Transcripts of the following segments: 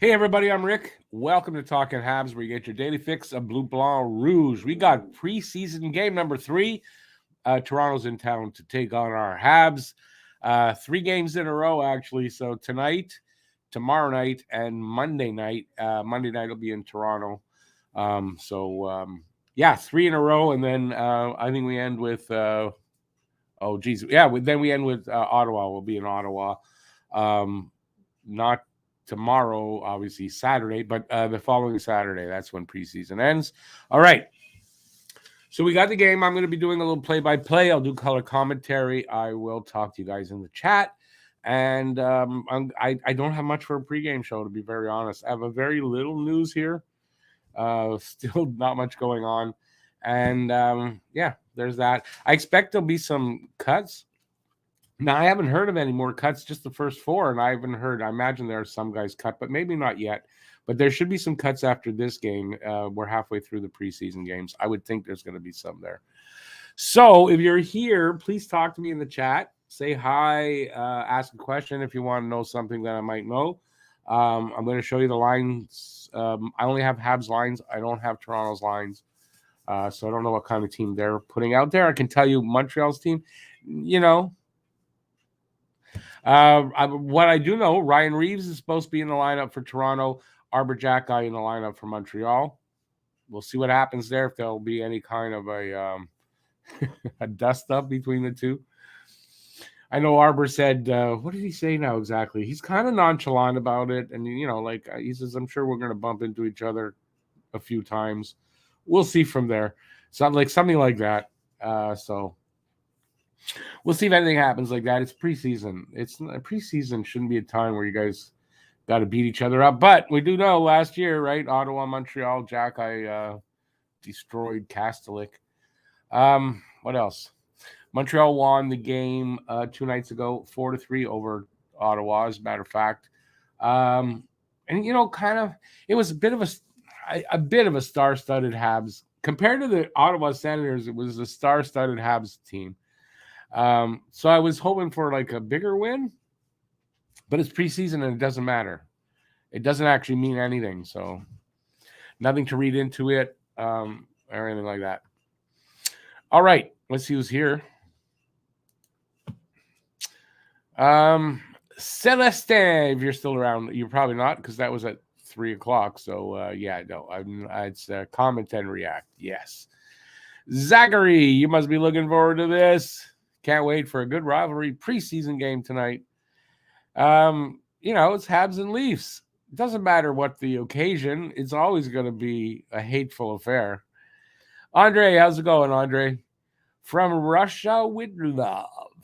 Hey everybody, I'm Rick. Welcome to Talking Habs, where you get your daily fix of Bleu Blanc Rouge. We got preseason game number 3. Toronto's in town to take on our Habs. 3 games in a row, actually. So tonight, tomorrow night, and Monday night. Monday night will be in Toronto. 3 in a row, and then I think we end with. Then we end with Ottawa. We'll be in Ottawa. Not tomorrow, obviously Saturday, but the following Saturday, that's when preseason ends. All right. So we got the game. I'm going to be doing a little play-by-play. I'll do color commentary. I will talk to you guys in the chat. And I don't have much for a pregame show, to be very honest. I have a very little news here. Still not much going on. And, there's that. I expect there'll be some cuts. Now, I haven't heard of any more cuts, just the first 4, and I imagine there are some guys cut, but maybe not yet. But there should be some cuts after this game. We're halfway through the preseason games. I would think there's going to be some there. So if you're here, please talk to me in the chat. Say hi, ask a question if you want to know something that I might know. I'm going to show you the lines. I only have Habs lines. I don't have Toronto's lines. So I don't know what kind of team they're putting out there. I can tell you Montreal's team, what I do know, Ryan Reeves is supposed to be in the lineup for Toronto. Arbor Jackeye in the lineup for Montreal. We'll see what happens there, if there'll be any kind of a a dust-up between the two. I know Arbor said, what did he say now exactly? He's kind of nonchalant about it. And, he says, I'm sure we're going to bump into each other a few times. We'll see from there. Something like that. So we'll see if anything happens like that. It's preseason. Preseason shouldn't be a time where you guys got to beat each other up. But we do know last year, right? Ottawa, Montreal, Jackeye destroyed Kastelik. What else? Montreal won the game 2 nights ago, 4-3 over Ottawa, as a matter of fact. It was a bit of a star-studded Habs compared to the Ottawa Senators. It was a star-studded Habs team. So I was hoping for like a bigger win, but it's preseason and it doesn't matter. It doesn't actually mean anything. So nothing to read into it, or anything like that. All right, let's see who's here. Celestin, if you're still around, you're probably not, because that was at 3:00. So it's comment and react. Yes. Zachary, you must be looking forward to this. Can't wait for a good rivalry preseason game tonight. It's Habs and Leafs. It doesn't matter what the occasion. It's always going to be a hateful affair. Andre, how's it going, Andre? From Russia with love.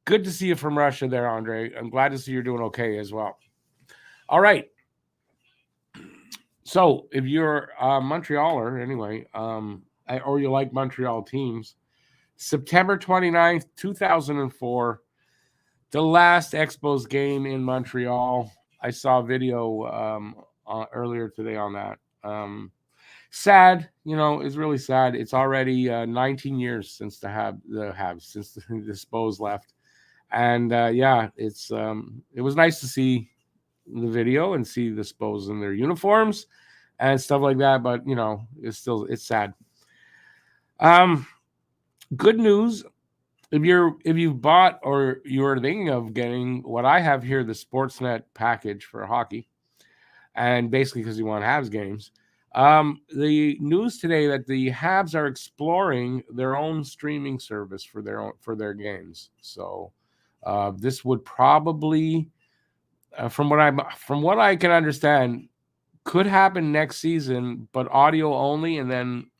Good to see you from Russia there, Andre. I'm glad to see you're doing okay as well. All right. So if you're a Montrealer, anyway, or you like Montreal teams, September 29th, 2004, the last Expos game in Montreal. I saw a video earlier today on that. Sad, it's really sad. It's already 19 years since the Expos left. And it was nice to see the video and see the Expos in their uniforms and stuff like that. But, it's sad. Good news, if you've bought or you're thinking of getting what I have here, the Sportsnet package for hockey, and basically because you want Habs games, the news today that the Habs are exploring their own streaming service for their games. So this would probably, from what I can understand, could happen next season, but audio only, and then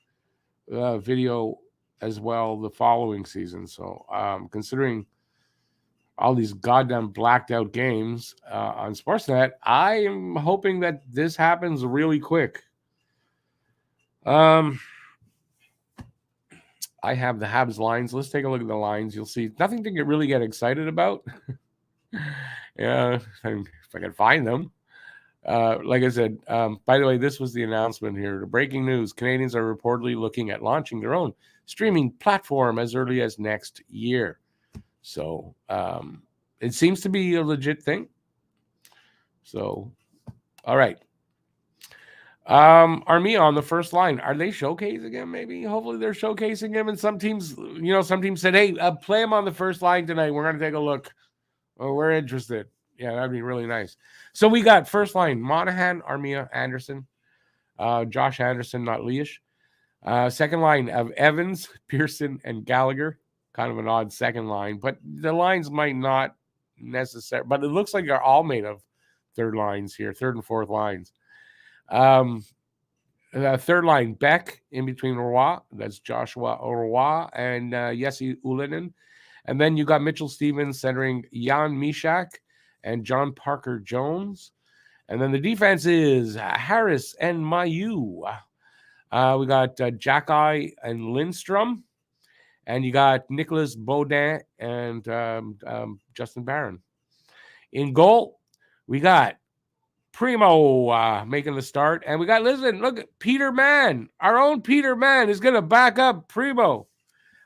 video as well the following season. So considering all these goddamn blacked out games on Sportsnet, I am hoping that this happens really quick. I have the Habs lines. Let's take a look at the lines. You'll see nothing to really get excited about. Yeah, if I can find them. Like I said, by the way, this was the announcement here. The breaking news: Canadiens are reportedly looking at launching their own streaming platform as early as next year. So it seems to be a legit thing. So All right. Armia on the first line. Are they showcasing him? Maybe. Hopefully they're showcasing him. And some teams, some teams said, hey, play him on the first line tonight. We're going to take a look. Oh, we're interested. Yeah, that'd be really nice. So we got first line, Monahan, Armia, Anderson. Josh Anderson, not Leish. Second line of Evans, Pearson, and Gallagher. Kind of an odd second line, but the lines might not necessarily, but it looks like they're all made of third lines here, third and fourth lines. Third line, Beck in between Roy, that's Joshua Roy, and Jesse Ulinen. And then you got Mitchell Stevens centering Jan Mishak and John Parker Jones. And then the defense is Harris and Mayu. We got Jackeye and Lindstrom. And you got Nicholas Baudin and Justin Barron. In goal, we got Primo making the start. And we got, look, Peter Mann. Our own Peter Mann is going to back up Primo.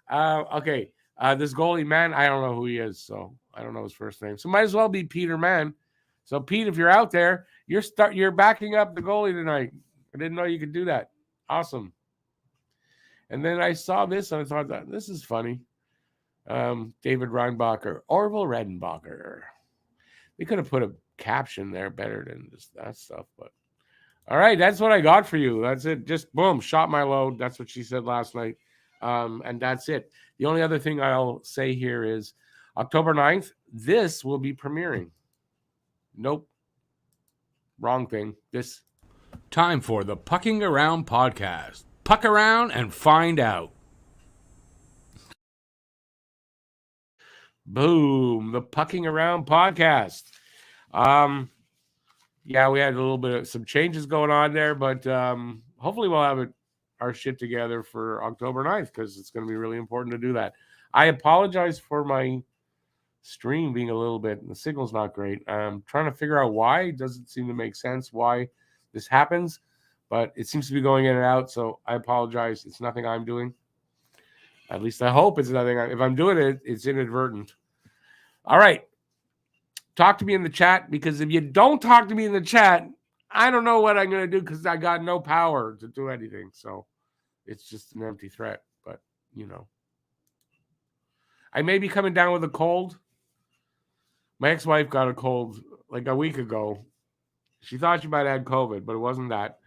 Okay, this goalie, man, I don't know who he is, so I don't know his first name. So might as well be Peter Mann. So, Pete, if you're out there, you're backing up the goalie tonight. I didn't know you could do that. Awesome. And then I saw this, and I thought, this is funny. David Reinbacher, Orville Redenbacher. They could have put a caption there better than just that stuff. But all right, that's what I got for you. That's it. Just boom, shot my load. That's what she said last night. And that's it. The only other thing I'll say here is October 9th, this will be premiering. Nope. Wrong thing. This. Time for the Pucking Around podcast. Puck around and find out. Boom. The Pucking Around podcast. Yeah, we had a little bit of some changes going on there, but hopefully we'll have our shit together for October 9th because it's going to be really important to do that. I apologize for my stream being a little bit, the signal's not great. I'm trying to figure out why. It doesn't seem to make sense why this happens, but it seems to be going in and out, so I apologize. It's nothing I'm doing. At least I hope it's nothing. If I'm doing it, it's inadvertent. All right. Talk to me in the chat, because if you don't talk to me in the chat, I don't know what I'm going to do because I got no power to do anything. So it's just an empty threat, but I may be coming down with a cold. My ex-wife got a cold like a week ago. She thought she might have had COVID, but it wasn't that.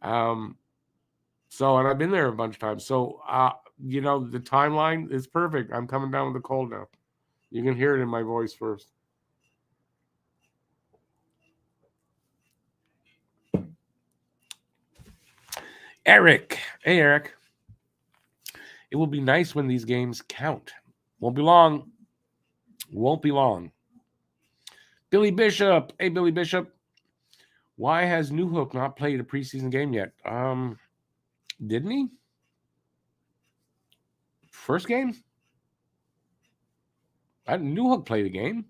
And I've been there a bunch of times. So, the timeline is perfect. I'm coming down with a cold now. You can hear it in my voice first. Eric. Hey, Eric. It will be nice when these games count. Won't be long. Won't be long. Billy Bishop. Hey, Billy Bishop. Why has Newhook not played a preseason game yet? Didn't he? First game? Newhook played a game.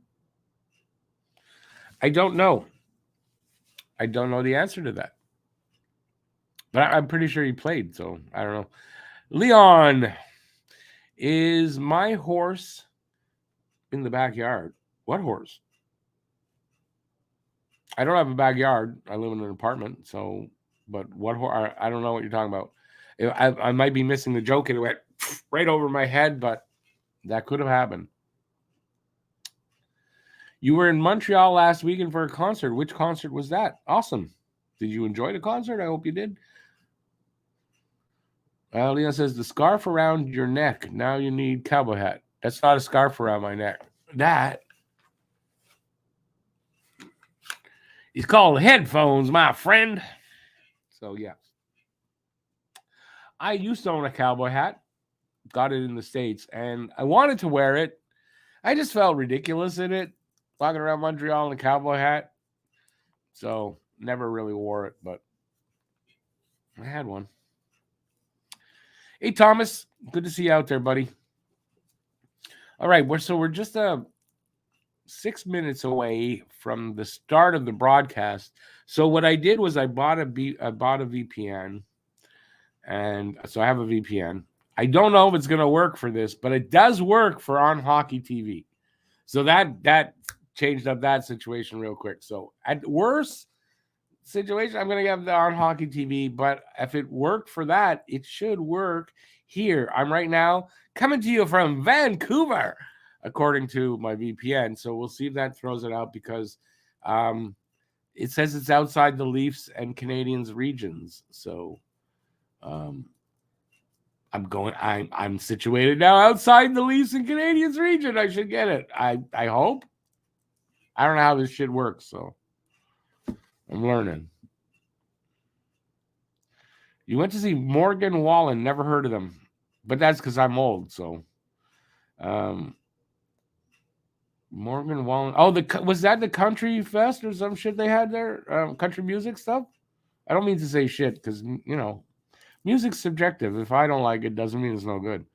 I don't know. I don't know the answer to that. But I'm pretty sure he played, so I don't know. Leon, is my horse in the backyard? What horse? I don't have a backyard. I live in an apartment, but what horse? I don't know what you're talking about. I might be missing the joke, and it went right over my head, but that could have happened. You were in Montreal last weekend for a concert. Which concert was that? Awesome. Did you enjoy the concert? I hope you did. Leon says, the scarf around your neck. Now you need cowboy hat. That's not a scarf around my neck. That is called headphones, my friend. So, yeah. I used to own a cowboy hat. Got it in the States. And I wanted to wear it. I just felt ridiculous in it. Walking around Montreal in a cowboy hat. So, never really wore it. But I had one. Hey, Thomas. Good to see you out there, buddy. All right. We're just 6 minutes away from the start of the broadcast. So what I did was I bought a VPN. And so I have a VPN. I don't know if it's going to work for this, but it does work for On Hockey TV. So that changed up that situation real quick. So at worst, situation, I'm going to have the on hockey TV, but if it worked for that, it should work here. I'm right now coming to you from Vancouver, according to my VPN. So we'll see if that throws it out because it says it's outside the Leafs and Canadiens regions. So I'm situated now outside the Leafs and Canadiens region. I should get it. I hope. I don't know how this shit works, so I'm learning. You went to see Morgan Wallen. Never heard of them, but that's because I'm old. So, Morgan Wallen. Oh, was that the Country Fest or some shit they had there? Country music stuff. I don't mean to say shit because music's subjective. If I don't like it, doesn't mean it's no good.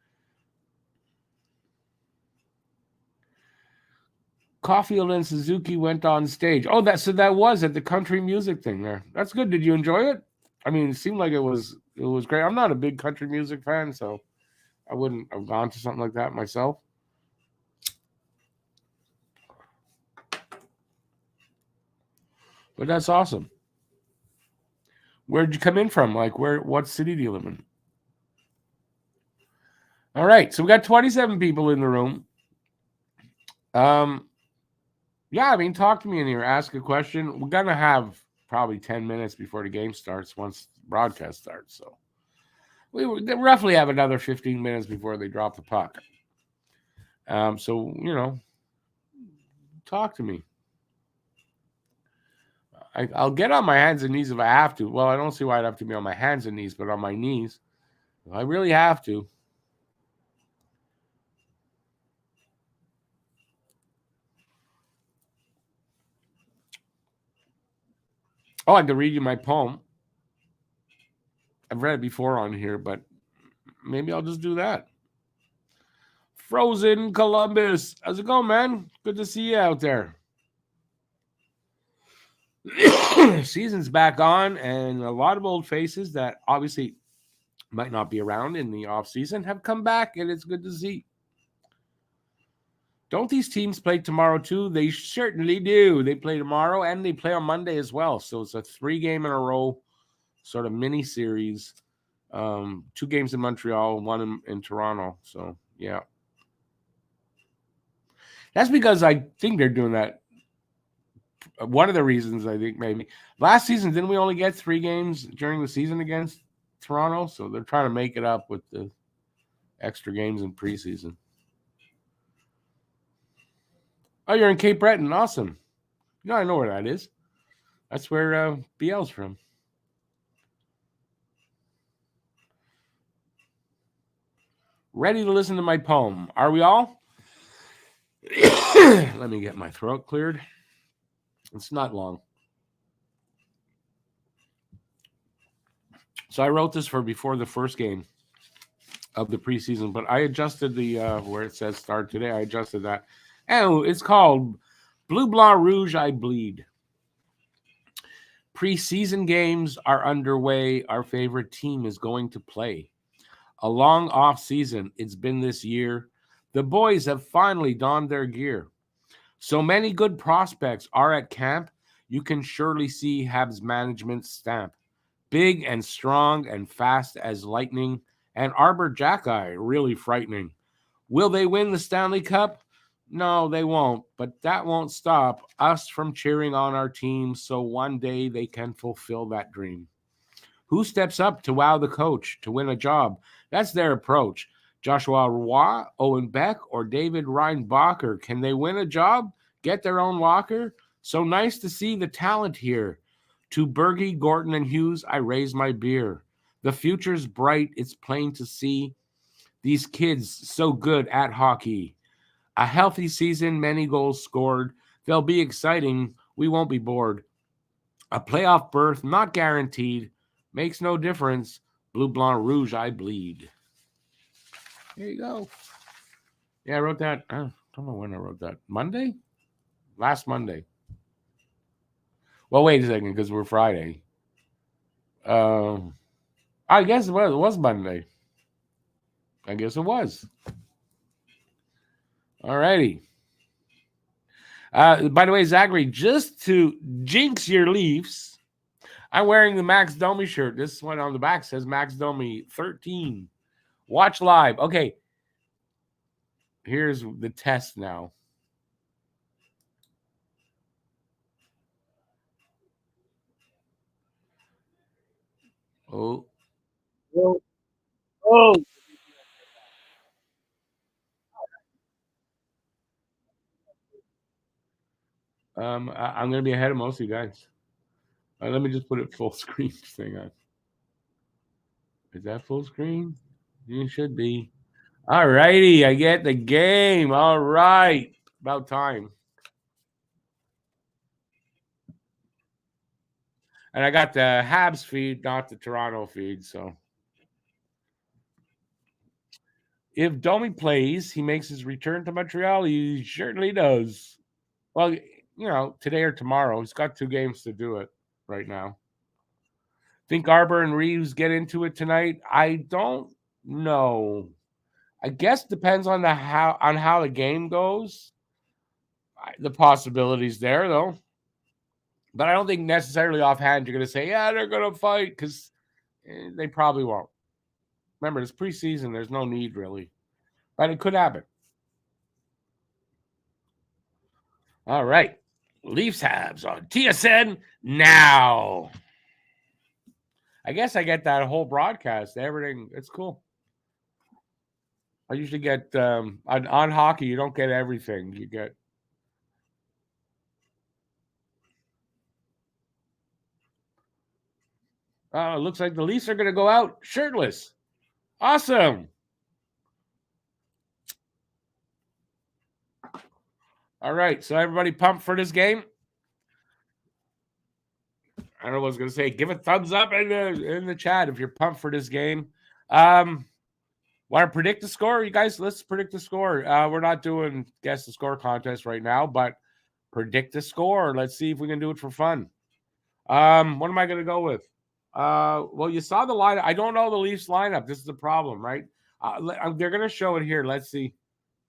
Caulfield and Suzuki went on stage. Oh, that was at the country music thing there. That's good. Did you enjoy it? I mean, it seemed like it was great. I'm not a big country music fan, so I wouldn't have gone to something like that myself. But that's awesome. Where'd you come in from? Like, what city do you live in? All right, so we got 27 people in the room. Yeah, I mean, talk to me in here. Ask a question. We're gonna have probably 10 minutes before the game starts once the broadcast starts. So we roughly have another 15 minutes before they drop the puck. So talk to me. I'll get on my hands and knees if I have to. Well, I don't see why I'd have to be on my hands and knees, but on my knees, I really have to. Oh, I could read you my poem. I've read it before on here, but maybe I'll just do that. Frozen Columbus. How's it going, man? Good to see you out there. Season's back on, and a lot of old faces that obviously might not be around in the off season have come back, and it's good to see. Don't these teams play tomorrow too? They certainly do. They play tomorrow and they play on Monday as well. So it's a 3-game in a row sort of mini series. 2 games in Montreal, 1 in Toronto. So yeah. That's because I think they're doing that. One of the reasons I think maybe last season, didn't we only get 3 games during the season against Toronto? So they're trying to make it up with the extra games in preseason. Oh, you're in Cape Breton. Awesome. I know where that is. That's where BL's from. Ready to listen to my poem. Are we all? Let me get my throat cleared. It's not long. So I wrote this for before the first game of the preseason, but I adjusted the where it says start today. I adjusted that. And it's called Bleu Blanc Rouge I Bleed. Preseason games are underway. Our favorite team is going to play. A long off season it's been this year. The boys have finally donned their gear. So many good prospects are at camp. You can surely see Habs management's stamp. Big and strong and fast as lightning. And Arbor Jackeye really frightening. Will they win the Stanley Cup? No, they won't, but that won't stop us from cheering on our team so one day they can fulfill that dream. Who steps up to wow the coach, to win a job? That's their approach. Joshua Roy, Owen Beck, or David Reinbacher. Can they win a job? Get their own walker? So nice to see the talent here. To Bergie, Gorton, and Hughes, I raise my beer. The future's bright, it's plain to see. These kids so good at hockey. A healthy season, many goals scored. They'll be exciting. We won't be bored. A playoff berth, not guaranteed. Makes no difference. Bleu Blanc Rouge, I bleed. There you go. Yeah, I wrote that. I don't know when I wrote that. Monday? Last Monday. Well, wait a second, because we're Friday. I guess it was Monday. I guess it was. All righty. By the way, Zachary, just to jinx your Leafs, I'm wearing the Max Domi shirt. This one on the back says Max Domi 13. Watch live. Okay. Here's the test now. Oh. Oh. I'm going to be ahead of most of you guys. Let me just put it full screen thing on. Is that full screen? It should be. All righty. I get the game. All right. About time. And I got the Habs feed, not the Toronto feed. So if Domi plays, he makes his return to Montreal. He certainly does. Well, today or tomorrow. He's got 2 games to do it right now. Think Arbor and Reeves get into it tonight? I don't know. I guess depends on how the game goes. The possibilities there, though. But I don't think necessarily offhand you're going to say, yeah, they're going to fight, because they probably won't. Remember, it's preseason. There's no need, really. But it could happen. All right. Leafs Habs on TSN now. I guess I get that whole broadcast. Everything. It's cool. I usually get on hockey, you don't get everything. You get it looks like the Leafs are going to go out shirtless. Awesome. All right, so everybody pumped for this game? I don't know what I was going to say. Give a thumbs up in the chat if you're pumped for this game. Want to predict the score? You guys, let's predict the score. We're not doing guess the score contest right now, but predict the score. Let's see if we can do it for fun. What am I going to go with? Well, you saw the lineup. I don't know the Leafs lineup. This is the problem, right? They're going to show it here. Let's see.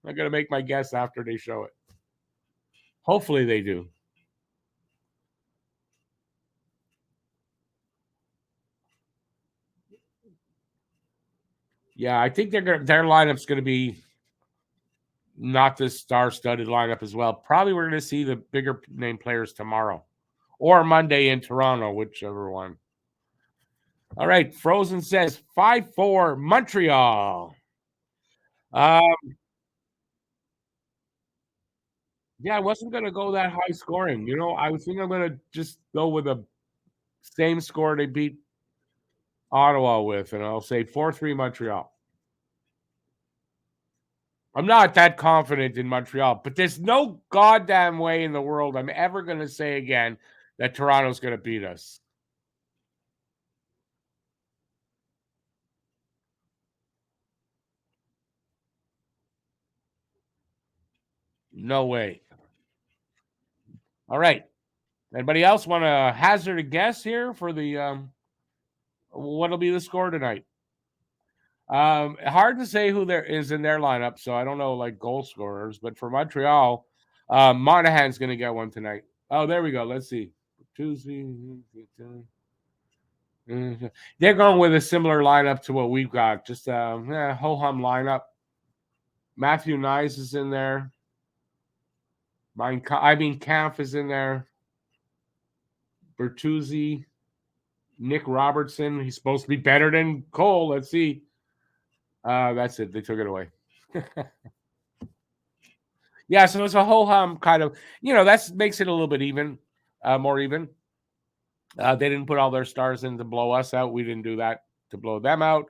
I'm going to make my guess after they show it. Hopefully they do. Yeah, I think their lineup's going to be not this star-studded lineup as well. Probably we're going to see the bigger name players tomorrow or Monday in Toronto, whichever one. All right, Frozen says 5-4 Montreal. Yeah, I wasn't going to go that high scoring. I think I'm going to just go with the same score they beat Ottawa with, and I'll say 4-3 Montreal. I'm not that confident in Montreal, but there's no goddamn way in the world I'm ever going to say again that Toronto's going to beat us. No way. All right. Anybody else want to hazard a guess here for the what'll be the score tonight? Hard to say who there is in their lineup, so I don't know like goal scorers, but for Montreal, Monahan's going to get one tonight. Oh, there we go. Let's see. Tuesday. They're going with a similar lineup to what we've got. Just ho-hum lineup. Matthew Nyes is in there. Kampf is in there. Bertuzzi. Nick Robertson. He's supposed to be better than Cole. Let's see. That's it. They took it away. Yeah, so it's a ho-hum kind of, that makes it a little bit even, more even. They didn't put all their stars in to blow us out. We didn't do that to blow them out.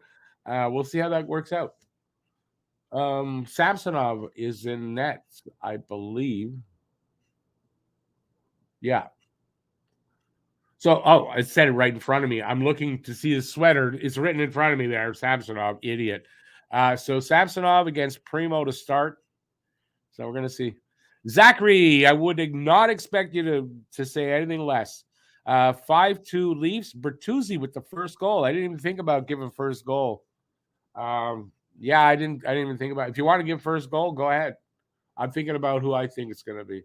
We'll see how that works out. Samsonov is in net, I believe. Yeah. So, I said it right in front of me. I'm looking to see his sweater. It's written in front of me there. Samsonov, idiot. So Samsonov against Primo to start. So we're going to see. Zachary, I would not expect you to say anything less. 5-2 Leafs. Bertuzzi with the first goal. I didn't even think about giving first goal. Yeah, I didn't even think about it. If you want to give first goal, go ahead. I'm thinking about who I think it's going to be.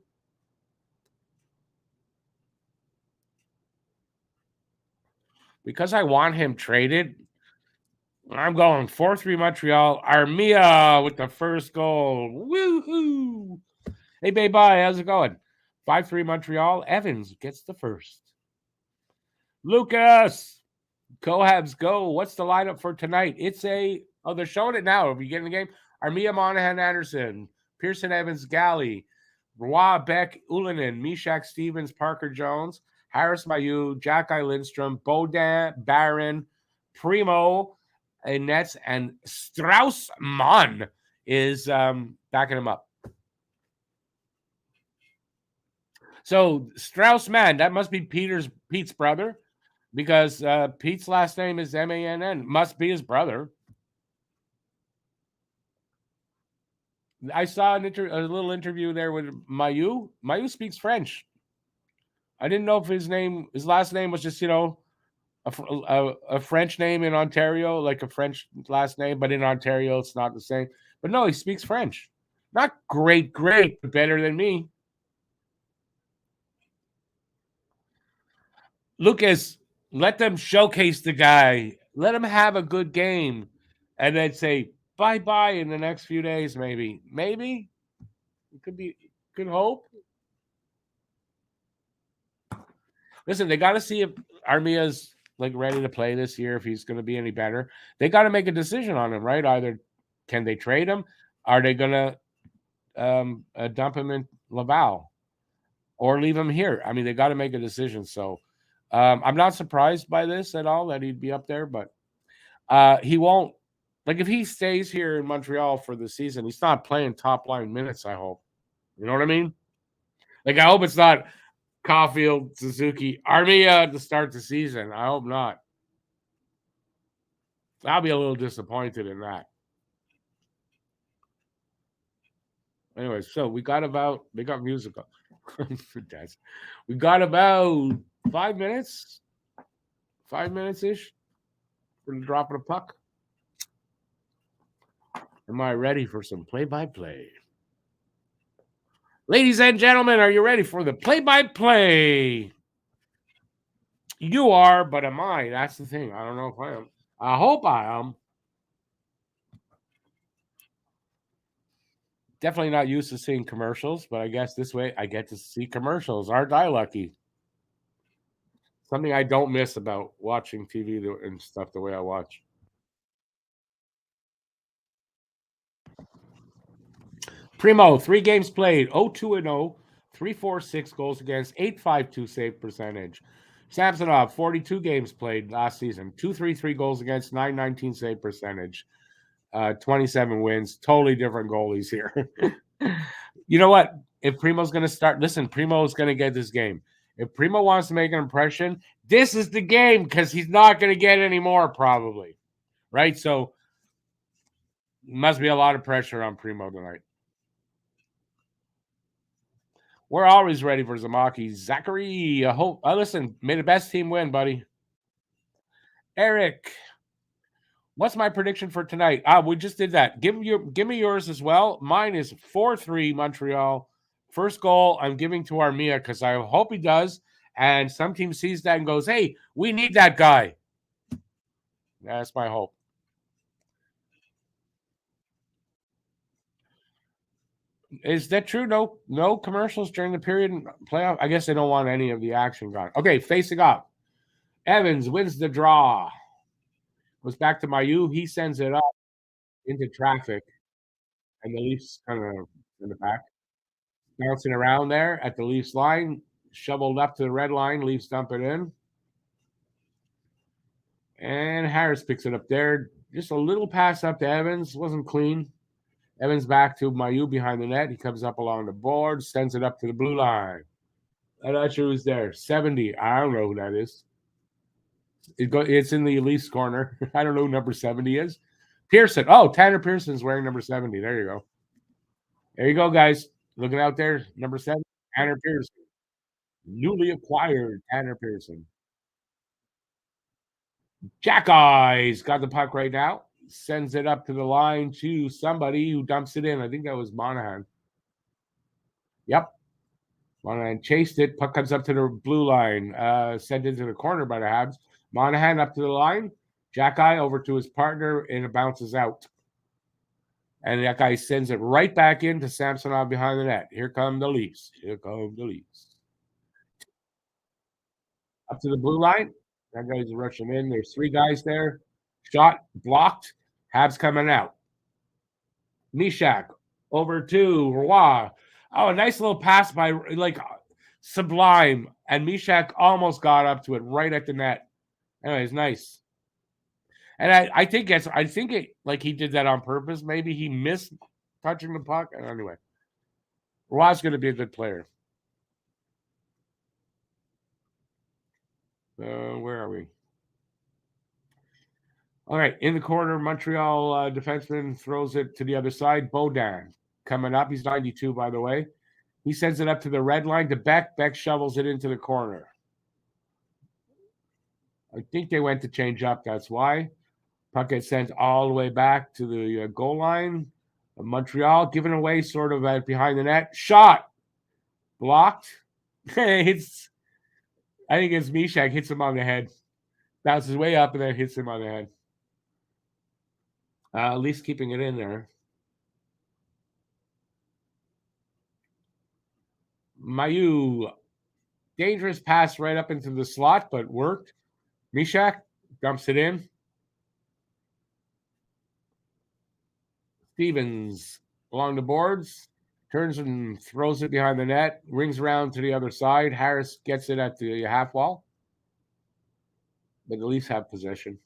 because I want him traded, I'm going 4-3 Montreal. Armia with the first goal. Woohoo! Hey, Bay Bye, how's it going? 5-3 Montreal. Evans gets the first. Lucas, go Habs, go. What's the lineup for tonight? They're showing it now. Are you getting the game? Armia, Monahan, Anderson, Pearson, Evans, Galley, Roy, Beck, Ulinen, Mishak, Stevens, Parker, Jones, Harris, Mayu, Jack-I, Lindstrom, Baudin, Barron, Primo, and Nets, and Strauss-Mann is backing him up. So Strauss-Mann, that must be Pete's brother, because Pete's last name is Mann. Must be his brother. I saw a little interview there with Mayu. Mayu speaks French. I didn't know if his last name was just, a French name in Ontario, like a French last name, but in Ontario it's not the same. But no, he speaks French. Not great, but better than me. Lucas, let them showcase the guy. Let him have a good game. And then say bye-bye in the next few days, maybe. Maybe. It could hope. Listen, they got to see if Armia's ready to play this year, if he's going to be any better. They got to make a decision on him, right? Either can they trade him? Are they going to dump him in Laval or leave him here? I mean, they got to make a decision. So I'm not surprised by this at all, that he'd be up there, but he won't. If he stays here in Montreal for the season, he's not playing top line minutes, I hope. You know what I mean? I hope it's not Caulfield, Suzuki, Armia to start the season. I hope not. I'll be a little disappointed in that. Anyway, so we got musical. We got about 5 minutes. 5 minutes-ish for the drop of the puck. Am I ready for some play-by-play? Ladies and gentlemen, are you ready for the play-by-play? You are, but am I? That's the thing. I don't know if I am. I hope I am. Definitely not used to seeing commercials, but I guess this way I get to see commercials. Aren't I lucky? Something I don't miss about watching TV and stuff the way I watch. Primo, 3 games played, 0-2-0, 3.46 goals against, 8.52 save percentage. Samsonov, 42 games played last season, 2.33 goals against, 9.19 save percentage, 27 wins. Totally different goalies here. You know what? If Primo's going to start, listen, Primo's going to get this game. If Primo wants to make an impression, this is the game, because he's not going to get any more probably, right? So must be a lot of pressure on Primo tonight. We're always ready for Zamaki. Zachary, listen, may the best team win, buddy. Eric, what's my prediction for tonight? We just did that. Give me yours as well. Mine is 4-3 Montreal. First goal I'm giving to Armia, because I hope he does. And some team sees that and goes, hey, we need that guy. That's my hope. Is that true? No commercials during the period in playoff? I guess they don't want any of the action gone. Okay, facing up. Evans wins the draw. Goes back to Mayu. He sends it up into traffic. And the Leafs kind of in the back. Bouncing around there at the Leafs line. Shoveled up to the red line. Leafs dump it in. And Harris picks it up there. Just a little pass up to Evans. Wasn't clean. Evans back to Mayu behind the net. He comes up along the board. Sends it up to the blue line. I'm not sure who's there. 70. I don't know who that is. It's in the Leafs corner. I don't know who number 70 is. Pearson. Oh, Tanner Pearson's wearing number 70. There you go. There you go, guys. Looking out there. Number 7, Tanner Pearson. Newly acquired Tanner Pearson. Jack-I's got the puck right now. Sends it up to the line to somebody who dumps it in. I think that was Monahan. Yep. Monahan chased it. Puck comes up to the blue line. Sent into the corner by the Habs. Monahan up to the line. Jack-Eye over to his partner, and it bounces out. And that guy sends it right back into Samsonov behind the net. Here come the Leafs. Here come the Leafs. Up to the blue line. That guy's rushing in. There's 3 guys there. Shot blocked. Habs coming out. Mishak over to Roy. Oh, a nice little pass by Sublime. And Mishak almost got up to it right at the net. Anyways, nice. And I think he did that on purpose. Maybe he missed touching the puck. Anyway, Roy's going to be a good player. Where are we? All right, in the corner, Montreal defenseman throws it to the other side. Baudin coming up. He's 92, by the way. He sends it up to the red line to Beck. Beck shovels it into the corner. I think they went to change up. That's why. Puck gets sent all the way back to the goal line. Montreal giving away sort of behind the net. Shot. Blocked. I think it's Mishak. Hits him on the head. Bounces way up and then hits him on the head. At least keeping it in there. Mayu. Dangerous pass right up into the slot, but worked. Mishak dumps it in. Stevens along the boards. Turns and throws it behind the net. Rings around to the other side. Harris gets it at the half wall. But the Leafs have possession.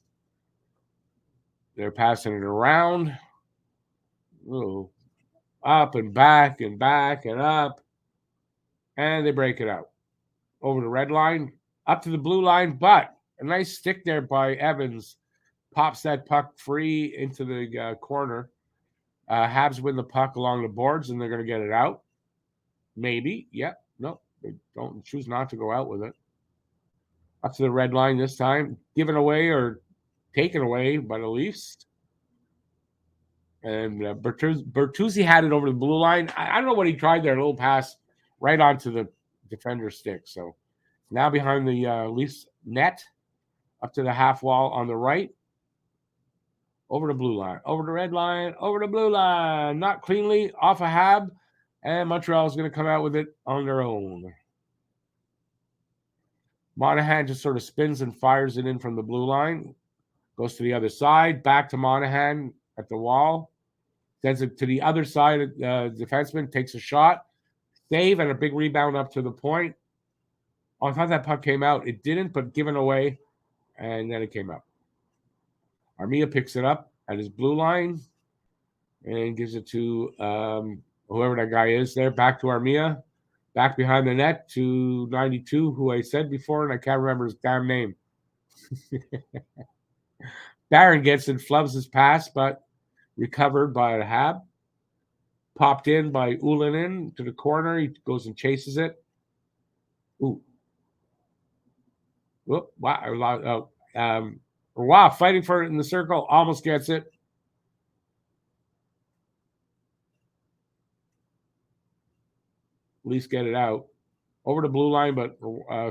They're passing it around. Ooh. Up and back and back and up. And they break it out. Over the red line. Up to the blue line. But a nice stick there by Evans. Pops that puck free into the corner. Habs win the puck along the boards, and they're going to get it out. Maybe. Yep. No, they don't choose not to go out with it. Up to the red line this time. Given away or taken away by the Leafs. And Bertuzzi had it over the blue line. I don't know what he tried there. A little pass right onto the defender's stick. So now behind the Leafs net. Up to the half wall on the right. Over the blue line. Over the red line. Over the blue line. Not cleanly. Off a Hab. And Montreal is going to come out with it on their own. Monahan just sort of spins and fires it in from the blue line. Goes to the other side. Back to Monahan at the wall. Sends it to the other side. Defenseman takes a shot. Save and a big rebound up to the point. Oh, I thought that puck came out. It didn't, but given away. And then it came out. Armia picks it up at his blue line and gives it to whoever that guy is there. Back to Armia. Back behind the net to 92, who I said before, and I can't remember his damn name. Barron gets it, flubs his pass, but recovered by the Hab. Popped in by Ulinen to the corner. He goes and chases it. Ooh. Whoop. Wow. Wow, fighting for it in the circle. Almost gets it. At least get it out. Over the blue line, but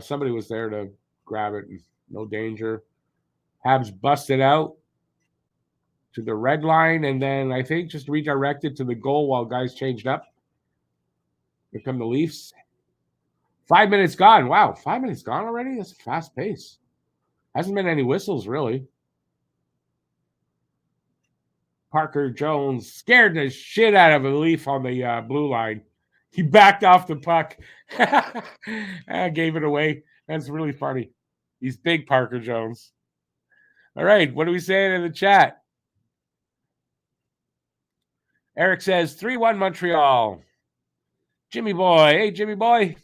somebody was there to grab it. No danger. Habs busted out to the red line, and then I think just redirected to the goal while guys changed up. Here come the Leafs. 5 minutes gone. Wow, 5 minutes gone already? That's a fast pace. Hasn't been any whistles, really. Parker Jones scared the shit out of a Leaf on the blue line. He backed off the puck. Gave it away. That's really funny. He's big, Parker Jones. All right, what are we saying in the chat? Eric says 3-1 Montreal. Jimmy Boy. Hey, Jimmy Boy.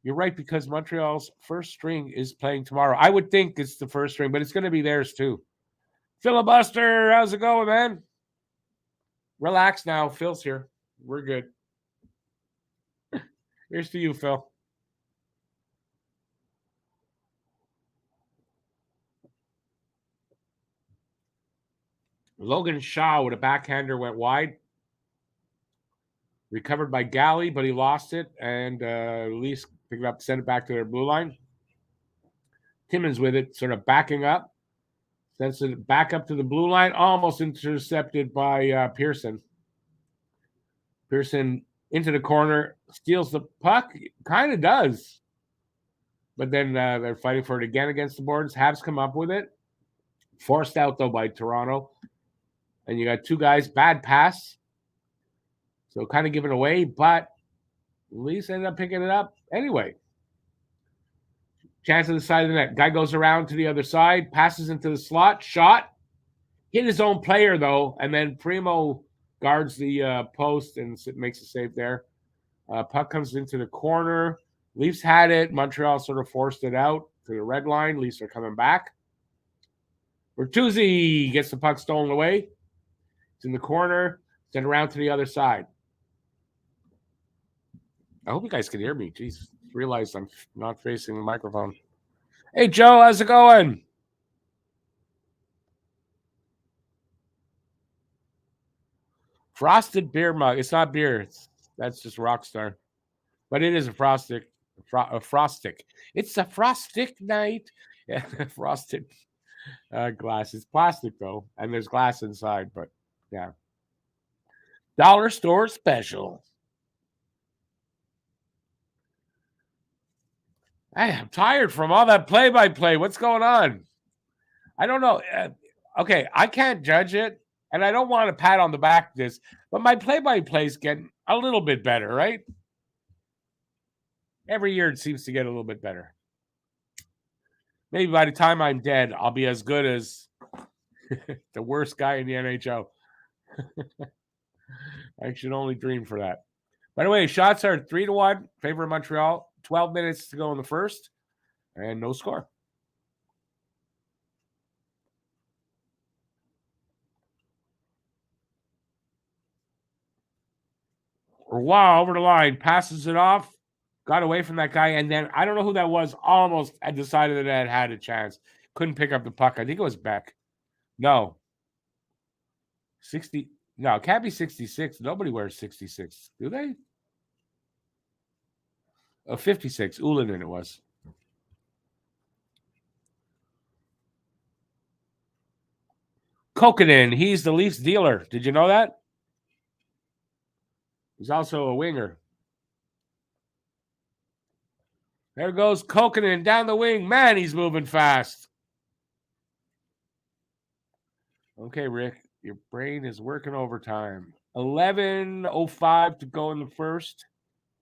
You're right, because Montreal's first string is playing tomorrow. I would think it's the first string, but it's going to be theirs too. Filibuster, how's it going, man? Relax now. Phil's here. We're good. Here's to you, Phil. Logan Shaw with a backhander went wide. Recovered by Galley, but he lost it. And Leafs picked it up, sent it back to their blue line. Timmins with it, sort of backing up. Sends it back up to the blue line, almost intercepted by Pearson. Pearson into the corner, steals the puck, kind of does. But then they're fighting for it again against the boards. Habs come up with it. Forced out, though, by Toronto. And you got two guys, bad pass. So kind of given away, but Leafs ended up picking it up anyway. Chance on the side of the net. Guy goes around to the other side, passes into the slot, shot. Hit his own player, though, and then Primo guards the post and makes a save there. Puck comes into the corner. Leafs had it. Montreal sort of forced it out to the red line. Leafs are coming back. Bertuzzi gets the puck stolen away. It's in the corner. Sent around to the other side. I hope you guys can hear me. Jeez, realized I'm not facing the microphone. Hey, Joe, how's it going? Frosted beer mug. It's not beer. That's just Rockstar. But it is a frostic. It's a frostic night. Yeah, frosted glass. It's plastic, though, and there's glass inside. But, yeah. Dollar store special. Hey, I'm tired from all that play-by-play. What's going on? I don't know. Okay, I can't judge it, and I don't want to pat on the back this, but my play-by-play is getting a little bit better, right? Every year it seems to get a little bit better. Maybe by the time I'm dead, I'll be as good as the worst guy in the NHL. I should only dream for that. By the way, shots are 3-1, favor of Montreal. 12 minutes to go in the first, and no score. Wow, over the line, passes it off, got away from that guy, and then I don't know who that was, almost at the side of the net had a chance. Couldn't pick up the puck. I think it was Beck. No. 60. No, it can't be 66. Nobody wears 66, do they? 56. Ullinen it was. Kokkonen, he's the Leafs dealer. Did you know that? He's also a winger. There goes Kokkonen down the wing. Man, he's moving fast. Okay, Rick, your brain is working overtime. 11:05 to go in the first.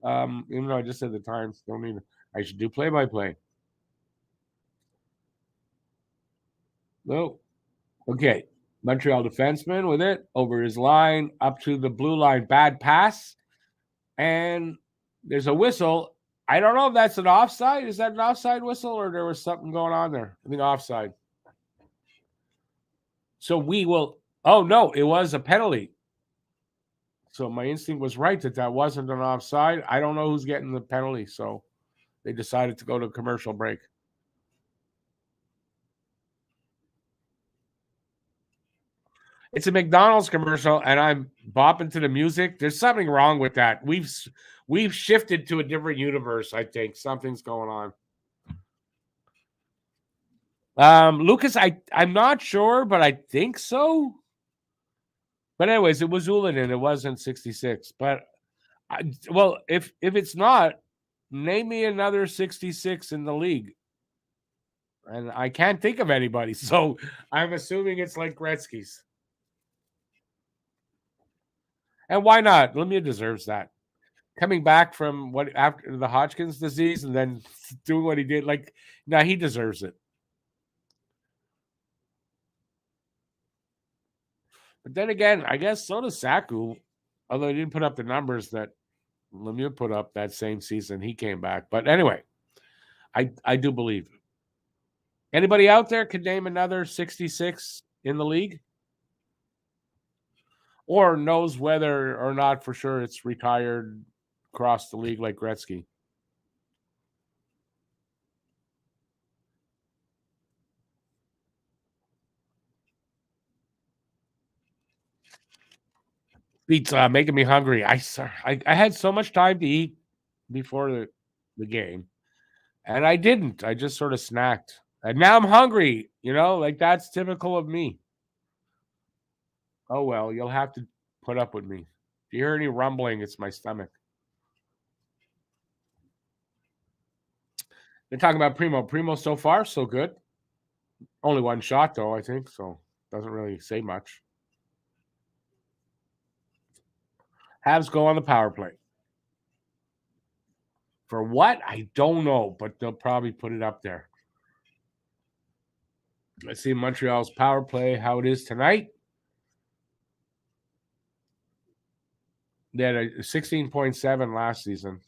Even though I just said the times, don't need. I should do play-by-play. No. Okay. Montreal defenseman with it over his line up to the blue line. Bad pass. And there's a whistle. I don't know if that's an offside. Is that an offside whistle or there was something going on there? I think offside. So we will. Oh, no, it was a penalty. So my instinct was right that wasn't an offside. I don't know who's getting the penalty. So they decided to go to a commercial break. It's a McDonald's commercial, and I'm bopping to the music. There's something wrong with that. We've shifted to a different universe, I think. Something's going on. Lucas, I'm not sure, but I think so. But anyways, it was Ullinen. It wasn't 66. But, if it's not, name me another 66 in the league. And I can't think of anybody. So I'm assuming it's like Gretzky's. And why not? Lemieux deserves that. Coming back from after the Hodgkin's disease and then doing what he did, he deserves it. But then again, I guess so does Saku, although he didn't put up the numbers that Lemieux put up that same season. He came back. But anyway, I do believe. Anybody out there could name another 66 in the league? Or knows whether or not for sure it's retired across the league like Gretzky? Pizza making me hungry. I had so much time to eat before the game, and I didn't. I just sort of snacked. And now I'm hungry, like that's typical of me. Oh, well, you'll have to put up with me. If you hear any rumbling, it's my stomach. They're talking about Primo. Primo so far, so good. Only one shot, though, I think, so doesn't really say much. Habs go on the power play. For what? I don't know, but they'll probably put it up there. Let's see Montreal's power play, how it is tonight. They had a 16.7 last season.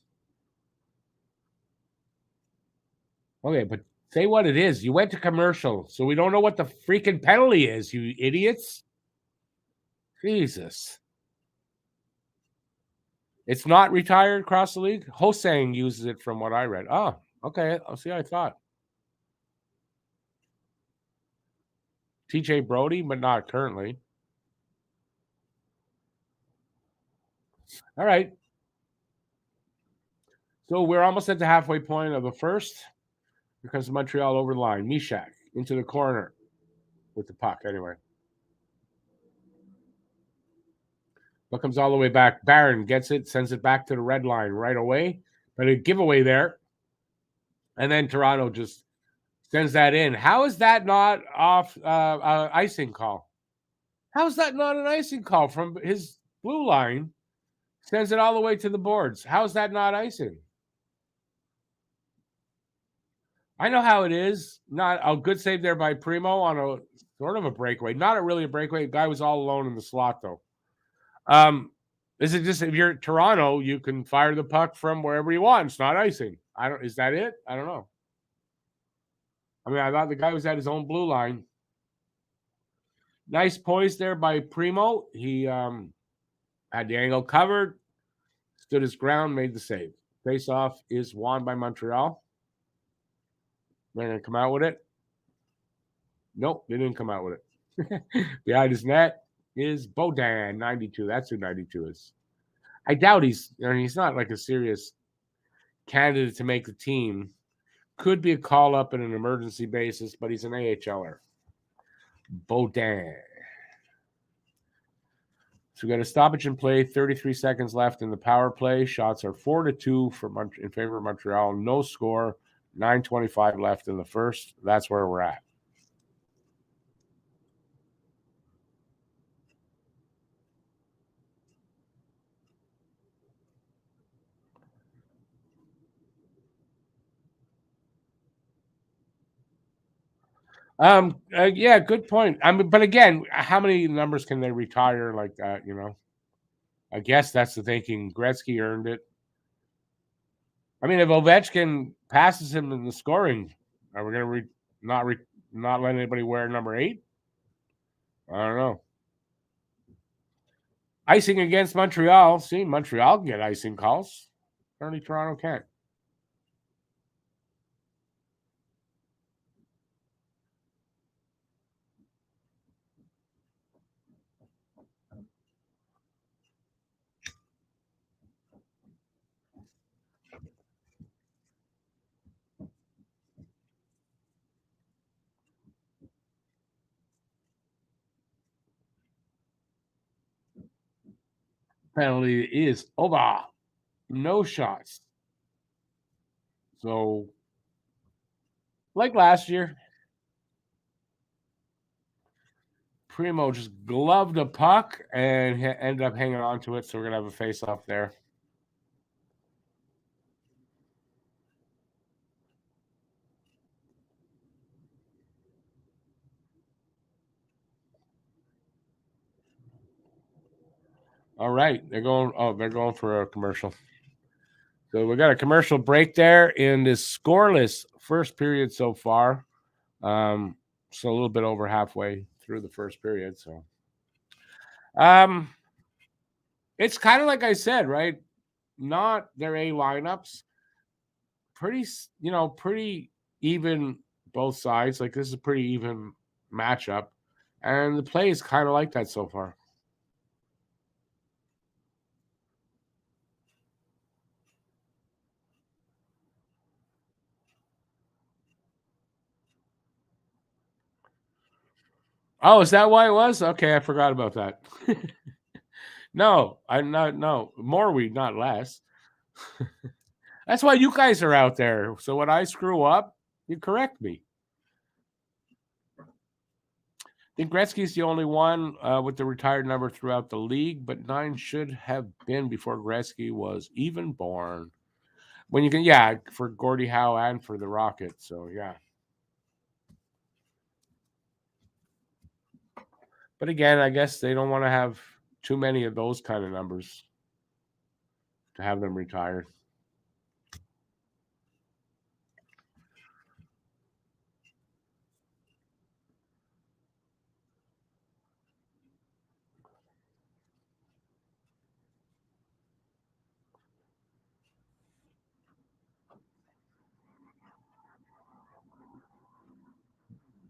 Okay, but say what it is. You went to commercial, so we don't know what the freaking penalty is, you idiots. Jesus. It's not retired across the league? Hosang uses it from what I read. Oh, okay. I'll see. I thought. TJ Brody, but not currently. All right. So we're almost at the halfway point of the first. Here comes Montreal over the line. Mishak into the corner with the puck anyway. Puck comes all the way back. Barron gets it, sends it back to the red line right away. But a giveaway there. And then Toronto just sends that in. How is that not off icing call? How is that not an icing call from his blue line? Sends it all the way to the boards. How is that not icing? I know how it is. Not a good save there by Primo on a sort of a breakaway. Not really a breakaway. The guy was all alone in the slot, though. Is it just if you're at Toronto, you can fire the puck from wherever you want? It's not icing. Is that it? I don't know. I mean, I thought the guy was at his own blue line. Nice poise there by Primo. He had the angle covered, stood his ground, made the save. Face-off is won by Montreal. They're going to come out with it. Nope, they didn't come out with it. Behind his net is Bodan, 92. That's who 92 is. I doubt he's not like a serious candidate to make the team. Could be a call-up in an emergency basis, but he's an AHLer. Bodan. So we got a stoppage in play, 33 seconds left in the power play. Shots are 4-2 in favor of Montreal. No score, 9:25 left in the first. That's where we're at. Yeah, good point. I mean, but again, how many numbers can they retire like that? I guess that's the thinking. Gretzky earned it. I mean, if Ovechkin passes him in the scoring, are we going to not let anybody wear number 8? I don't know. Icing against Montreal. See, Montreal can get icing calls. Apparently, Toronto can't. Penalty is over. No shots. So, like last year, Primo just gloved a puck and ended up hanging on to it. So we're going to have a face-off there. All right. They're going for a commercial. So we got a commercial break there in this scoreless first period so far. So a little bit over halfway through the first period. So it's kind of like I said, right? Not their A lineups. Pretty even both sides. Like this is a pretty even matchup. And the play is kind of like that so far. Oh, is that why it was? Okay, I forgot about that. No, I'm not. No, more weed, not less. That's why you guys are out there. So when I screw up, you correct me. I think Gretzky's the only one with the retired number throughout the league, but 9 should have been before Gretzky was even born. When you can, yeah, for Gordie Howe and for the Rockets. So yeah. But again, I guess they don't want to have too many of those kind of numbers to have them retired.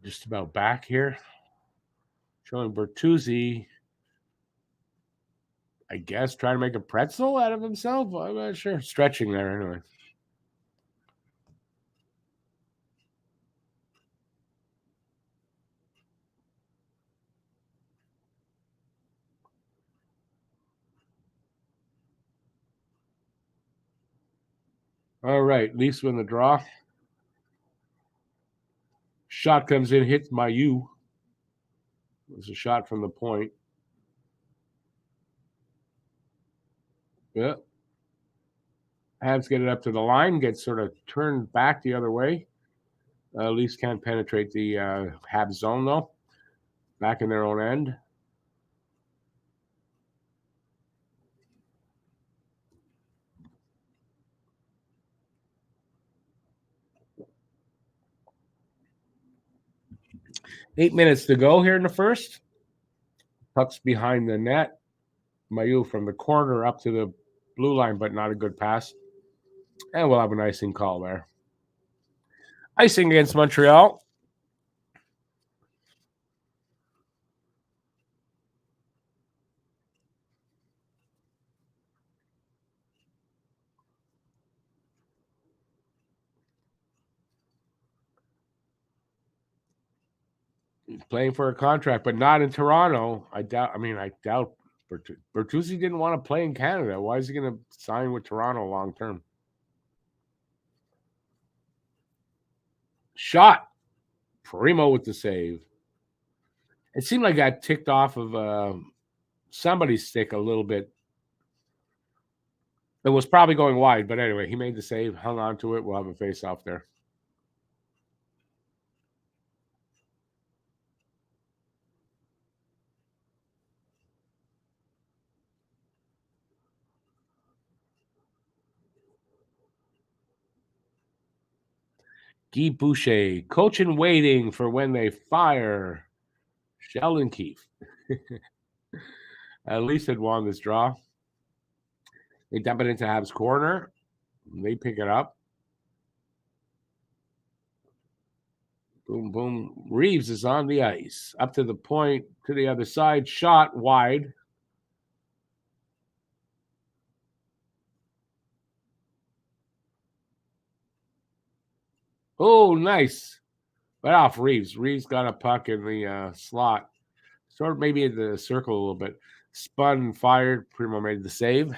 Just about back here. Showing Bertuzzi, I guess, trying to make a pretzel out of himself. I'm not sure. Stretching there anyway. All right, Leafs win the draw. Shot comes in, hits Mayu. It was a shot from the point. Yeah. Habs get it up to the line, gets sort of turned back the other way. Leafs can't penetrate the Habs zone, though. Back in their own end. Eight minutes to go here in the first. Puck's behind the net. Mayu from the corner up to the blue line, but not a good pass. And we'll have an icing call there. Icing against Montreal. He's playing for a contract, but not in Toronto. I doubt Bertuzzi didn't want to play in Canada. Why is he going to sign with Toronto long term? Shot. Primo with the save. It seemed like that ticked off of somebody's stick a little bit. It was probably going wide, but anyway, he made the save, hung on to it. We'll have a face off there. Guy Boucher, coach and waiting for when they fire Sheldon Keefe. At least had won this draw. They dump it into Habs' corner. They pick it up. Boom, boom. Reeves is on the ice. Up to the point, to the other side. Shot wide. Oh, nice. Right off Reeves. Reeves got a puck in the slot. Sort of maybe in the circle a little bit. Spun, fired. Primo made the save.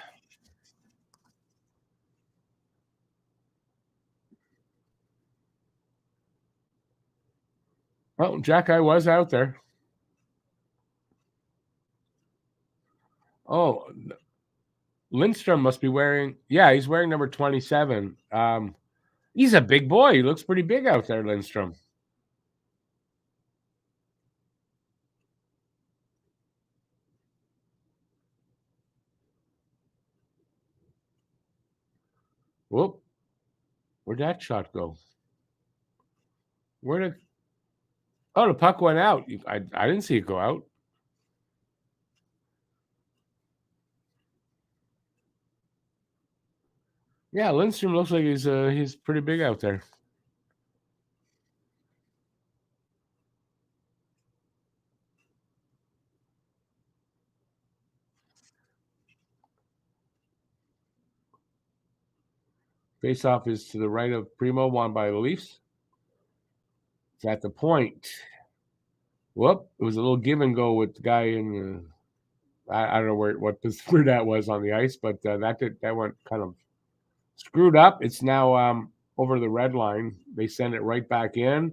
Oh, Jack-Eye was out there. Oh, Lindstrom must be wearing, yeah, he's wearing number 27. He's a big boy. He looks pretty big out there, Lindstrom. Whoop. Where'd that shot go? Where did, oh, the puck went out. I didn't see it go out. Yeah, Lindstrom looks like he's pretty big out there. Face-off is to the right of Primo, won by the Leafs. It's at the point. Whoop! It was a little give and go with the guy in. I don't know where that was on the ice, but that went kind of screwed up. It's now over the red line. They send it right back in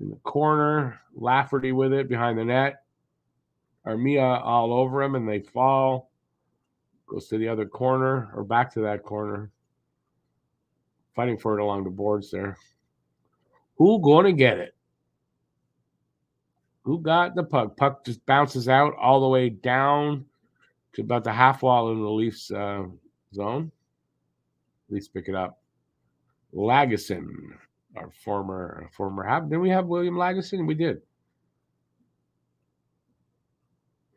the corner. Lafferty with it behind the net. Armia all over him, and they fall. Goes to the other corner or back to that corner. Fighting for it along the boards there. Who going to get it? Who got the puck? Puck just bounces out all the way down to about the half wall in the Leafs zone. Leafs pick it up. Lagesson, our former Hab. Did we have William Lagesson? We did.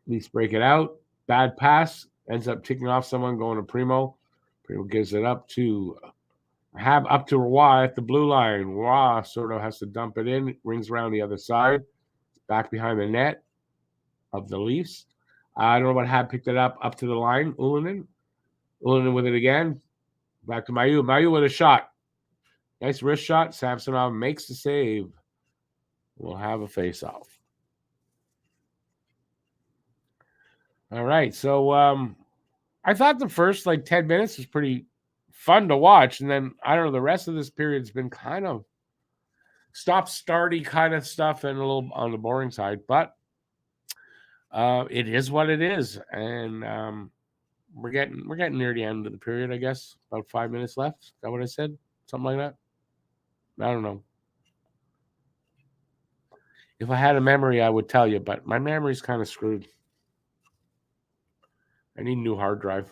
Leafs break it out. Bad pass. Ends up ticking off someone going to Primo. Primo gives it up to Hab, up to Roy at the blue line. Roy sort of has to dump it in. Rings around the other side. Back behind the net of the Leafs. I don't know what Hab picked it up to the line. Ullinen with it again. Back to Mayu. Mayu with a shot. Nice wrist shot. Samsonov makes the save. We'll have a face-off. All right. So I thought the first 10 minutes was pretty fun to watch. And then, I don't know, the rest of this period's been kind of stop-starty kind of stuff and a little on the boring side. But it is what it is. And we're getting near the end of the period, I guess. About 5 minutes left. Is that what I said? Something like that? I don't know. If I had a memory, I would tell you, but my memory's kind of screwed. I need a new hard drive.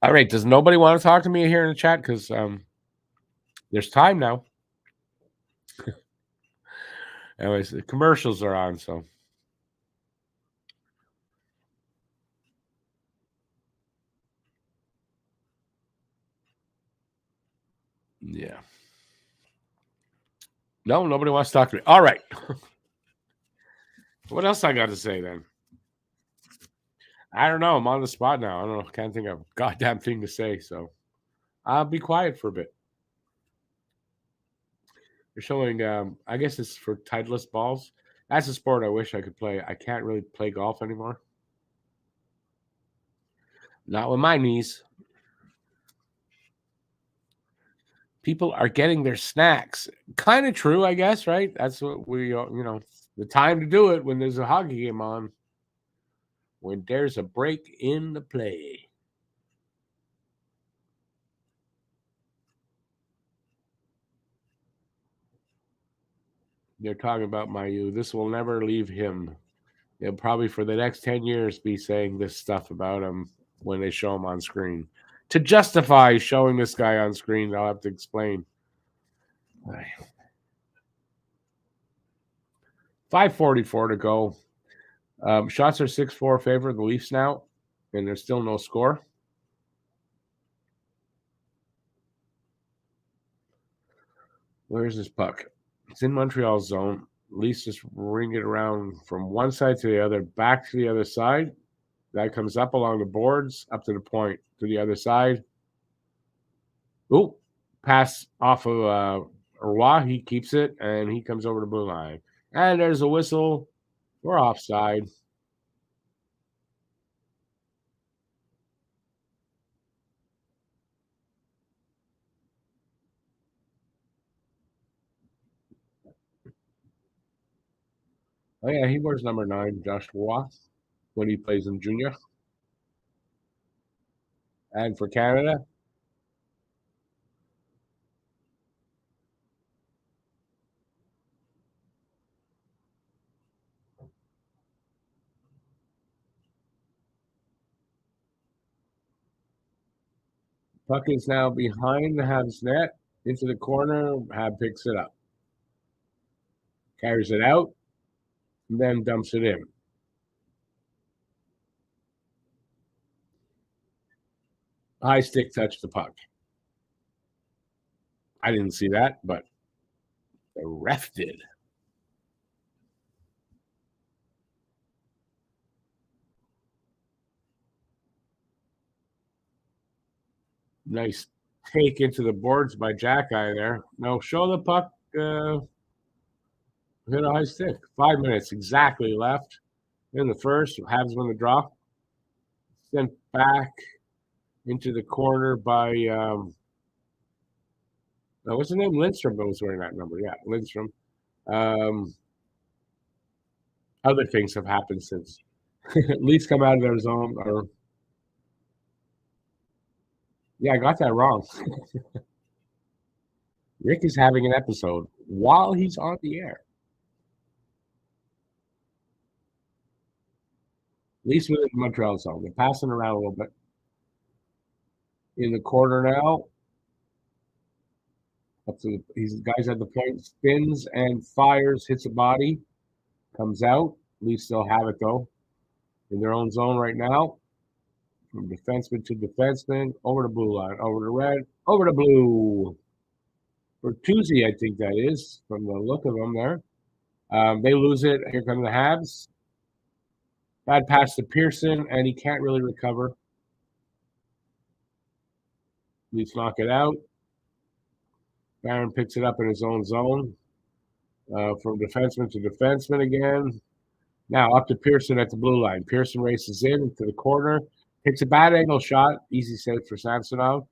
All right. Does nobody want to talk to me here in the chat? Because there's time now. Anyways, the commercials are on, so. Yeah. No, nobody wants to talk to me. All right. What else I got to say then? I don't know. I'm on the spot now. I don't know. Can't think of a goddamn thing to say, so I'll be quiet for a bit. They're showing, I guess it's for Titleist balls. That's a sport I wish I could play. I can't really play golf anymore. Not with my knees. People are getting their snacks. Kind of true, I guess, right? That's what we, the time to do it when there's a hockey game on. When there's a break in the play. They're talking about Mayu. This will never leave him. They'll probably for the next 10 years be saying this stuff about him when they show him on screen. To justify showing this guy on screen, they'll have to explain. 5:44 to go. Shots are 6-4 favor of the Leafs now, and there's still no score. Where's this puck? It's in Montreal's zone. Leafs just ring it around from one side to the other, back to the other side. That comes up along the boards, up to the point, to the other side. Ooh, pass off of Roy. He keeps it, and he comes over the blue line. And there's a whistle. We're offside. Oh, yeah, he wears number 9, Josh Roy, when he plays in junior. And for Canada, puck is now behind the Habs net, into the corner. Hab picks it up. Carries it out, and then dumps it in. High stick touched the puck. I didn't see that, but the ref did. Nice take into the boards by Jack Eye there. No, show the puck. Hit a high stick. 5 minutes exactly left in the first. Habs win the draw. Sent back into the corner by what's the name? Lindstrom was wearing that number. Yeah, Lindstrom. Other things have happened since. At least come out of their zone. Or yeah, I got that wrong. Rick is having an episode while he's on the air. At least within the Montreal zone. They're passing around a little bit. In the corner now. Up to these guys at the point, spins and fires, hits a body, comes out. Leafs still have it though. In their own zone right now. From defenseman to defenseman, over the blue line, over the red, over the blue. For Tuesday, I think that is, from the look of them there. They lose it. Here come the Habs. Bad pass to Pearson, and he can't really recover. Leafs knock it out. Barron picks it up in his own zone. From defenseman to defenseman again. Now up to Pearson at the blue line. Pearson races in to the corner. Takes a bad angle shot. Easy save for Samsonov.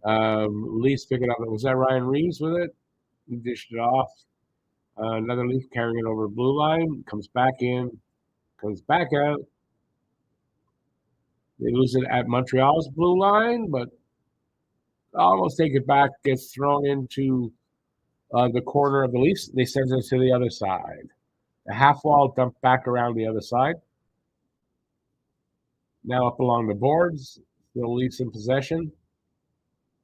Leafs pick it up. Was that Ryan Reeves with it? He dished it off. Another Leaf carrying it over the blue line. Comes back in. Comes back out. They lose it at Montreal's blue line, but almost take it back. Gets thrown into the corner of the Leafs. They send it to the other side. The half wall dumped back around the other side. Now up along the boards. The Leafs in possession.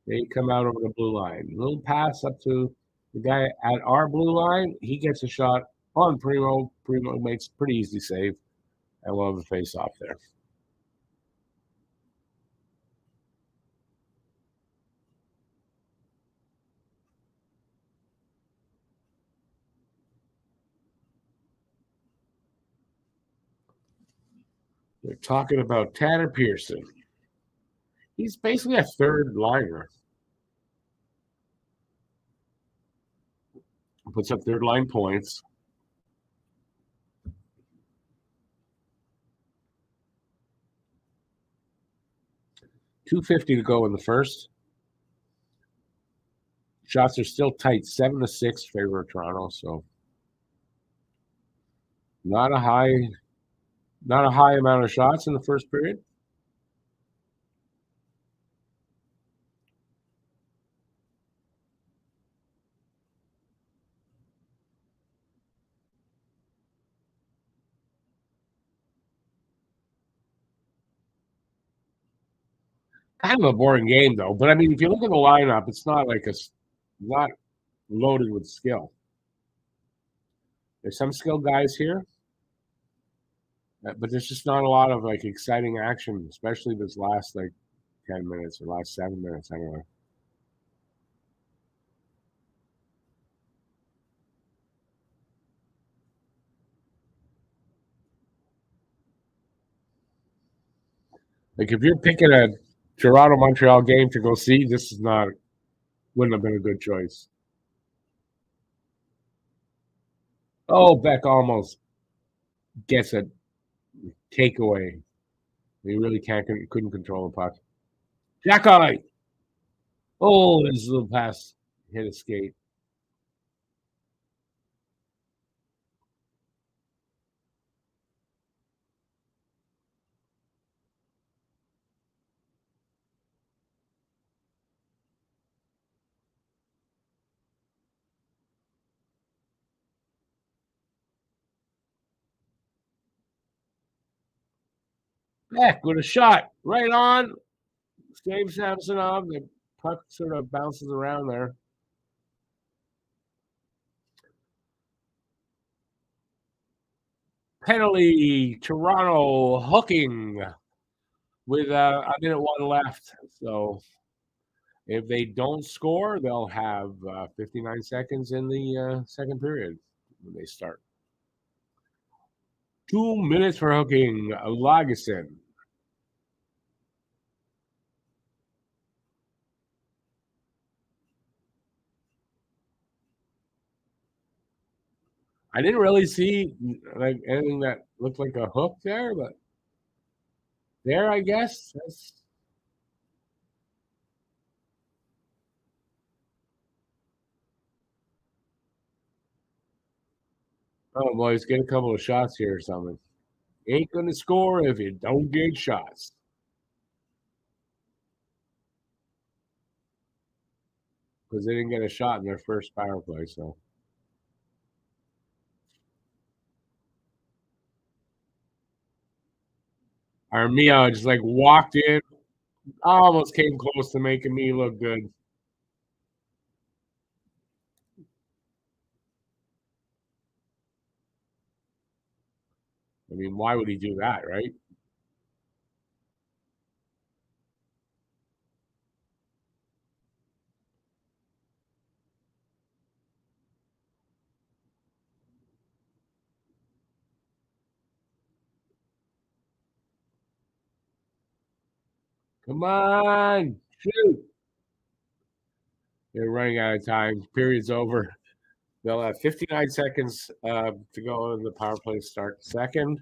They come out over the blue line. Little pass up to the guy at our blue line. He gets a shot on Primo. Primo makes a pretty easy save. And we'll have a face off there. They're talking about Tanner Pearson. He's basically a third liner. Puts up third line points. .250 to go in the first. Shots are still tight, 7-6 favor of Toronto. So not a high amount of shots in the first period. Kind of a boring game though. But I mean, if you look at the lineup, it's not like not loaded with skill. There's some skilled guys here, but there's just not a lot of like exciting action, especially this last like 10 minutes or last 7 minutes anyway. Like if you're picking a Toronto Montreal game to go see, this wouldn't have been a good choice. Oh, Beck almost gets a takeaway. He really couldn't control the puck. Jack Eye. Oh, this little pass hit a skate. Beck with a shot right on. Saves Samsonov. The puck sort of bounces around there. Penalty, Toronto hooking with a minute one left. So if they don't score, they'll have 59 seconds in the second period when they start. 2 minutes for hooking. Lagesson. I didn't really see like anything that looked like a hook there, but there, I guess. Oh, boys, get a couple of shots here or something. Ain't going to score if you don't get shots. Because they didn't get a shot in their first power play, so. Armia just like walked in, almost came close to making me look good. I mean, why would he do that, right? Come on, shoot. They're running out of time. Period's over. They'll have 59 seconds to go in the power play start second.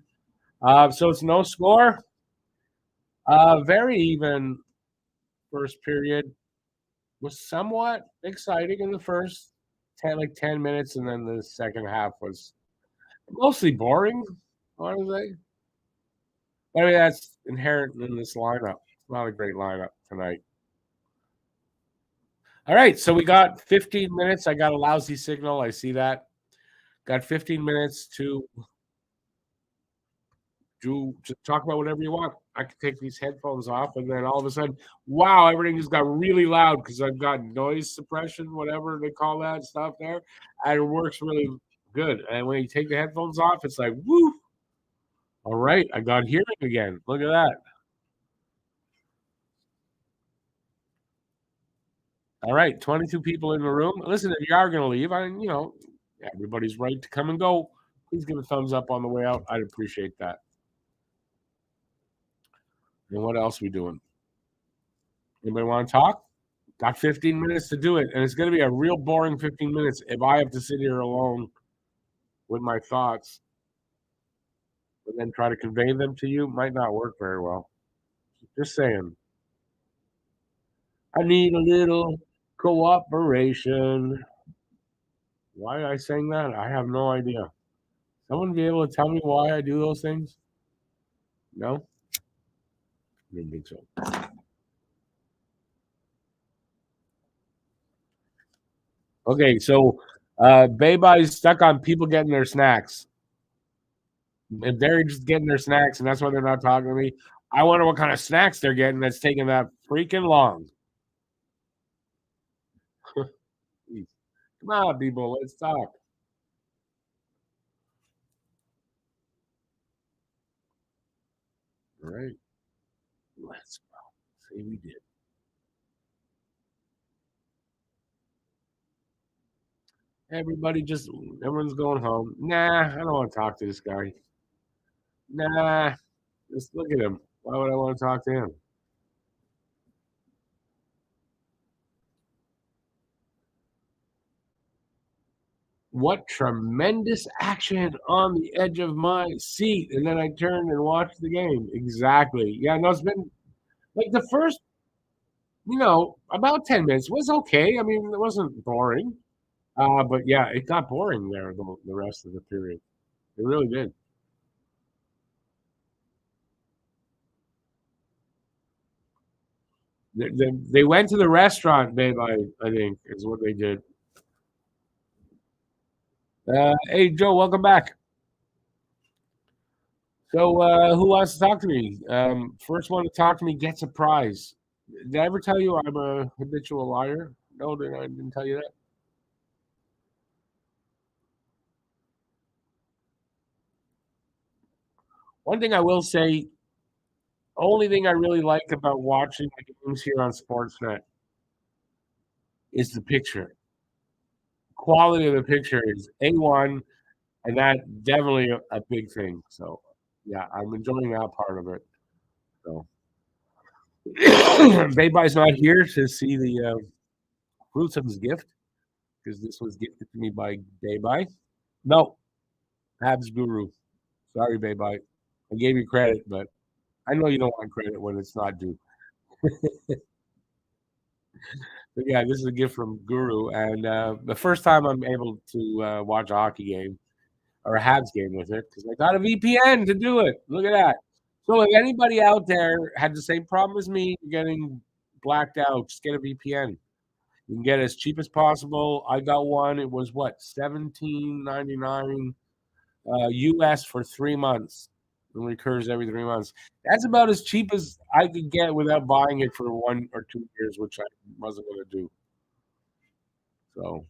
So it's no score. Very even first period. Was somewhat exciting in the first 10 minutes, and then the second half was mostly boring, honestly. I mean, that's inherent in this lineup. It's not a great lineup tonight. All right, so we got 15 minutes. I got a lousy signal. I see that. Got 15 minutes to talk about whatever you want. I can take these headphones off, and then all of a sudden, wow, everything just got really loud because I've got noise suppression, whatever they call that stuff there, and it works really good. And when you take the headphones off, it's like, woo! All right, I got hearing again. Look at that. All right, 22 people in the room. Listen, if you are going to leave, everybody's right to come and go. Please give a thumbs up on the way out. I'd appreciate that. And what else are we doing? Anybody want to talk? Got 15 minutes to do it, and it's going to be a real boring 15 minutes if I have to sit here alone with my thoughts and then try to convey them to you. Might not work very well. Just saying. I need a little cooperation. Why I sang that? I have no idea. Someone be able to tell me why I do those things? No? I didn't think so. Okay, so Bayby's stuck on people getting their snacks. If they're just getting their snacks and that's why they're not talking to me, I wonder what kind of snacks they're getting that's taking that freaking long. Come on, people, let's talk. All right. Let's go. Say we did. Everyone's going home. Nah, I don't want to talk to this guy. Nah, just look at him. Why would I want to talk to him? What tremendous action on the edge of my seat. And then I turned and watched the game. Exactly. Yeah, no, it's been like the first, about 10 minutes was okay. I mean, it wasn't boring. But yeah, it got boring there the rest of the period. It really did. They went to the restaurant, babe. I think is what they did. Hey, Joe, welcome back. So, who wants to talk to me? First one to talk to me gets a prize. Did I ever tell you I'm a habitual liar? No, I didn't tell you that. One thing I will say, only thing I really like about watching the games here on Sportsnet is the picture. Quality of the picture is A1, and that definitely a big thing. So, yeah, I'm enjoying that part of it. So, Bayby's not here to see the fruits of his gift because this was gifted to me by Bayby. No, Habs guru. Sorry, babe. I gave you credit, but I know you don't want credit when it's not due. But yeah, this is a gift from Guru, and the first time I'm able to watch a hockey game or a Habs game with it because I got a VPN to do it. Look at that. So if anybody out there had the same problem as me getting blacked out, just get a VPN. You can get it as cheap as possible. I got one. It was what, $17.99 US for 3 months. It recurs every 3 months. That's about as cheap as I could get without buying it for 1 or 2 years, which I wasn't going to do. So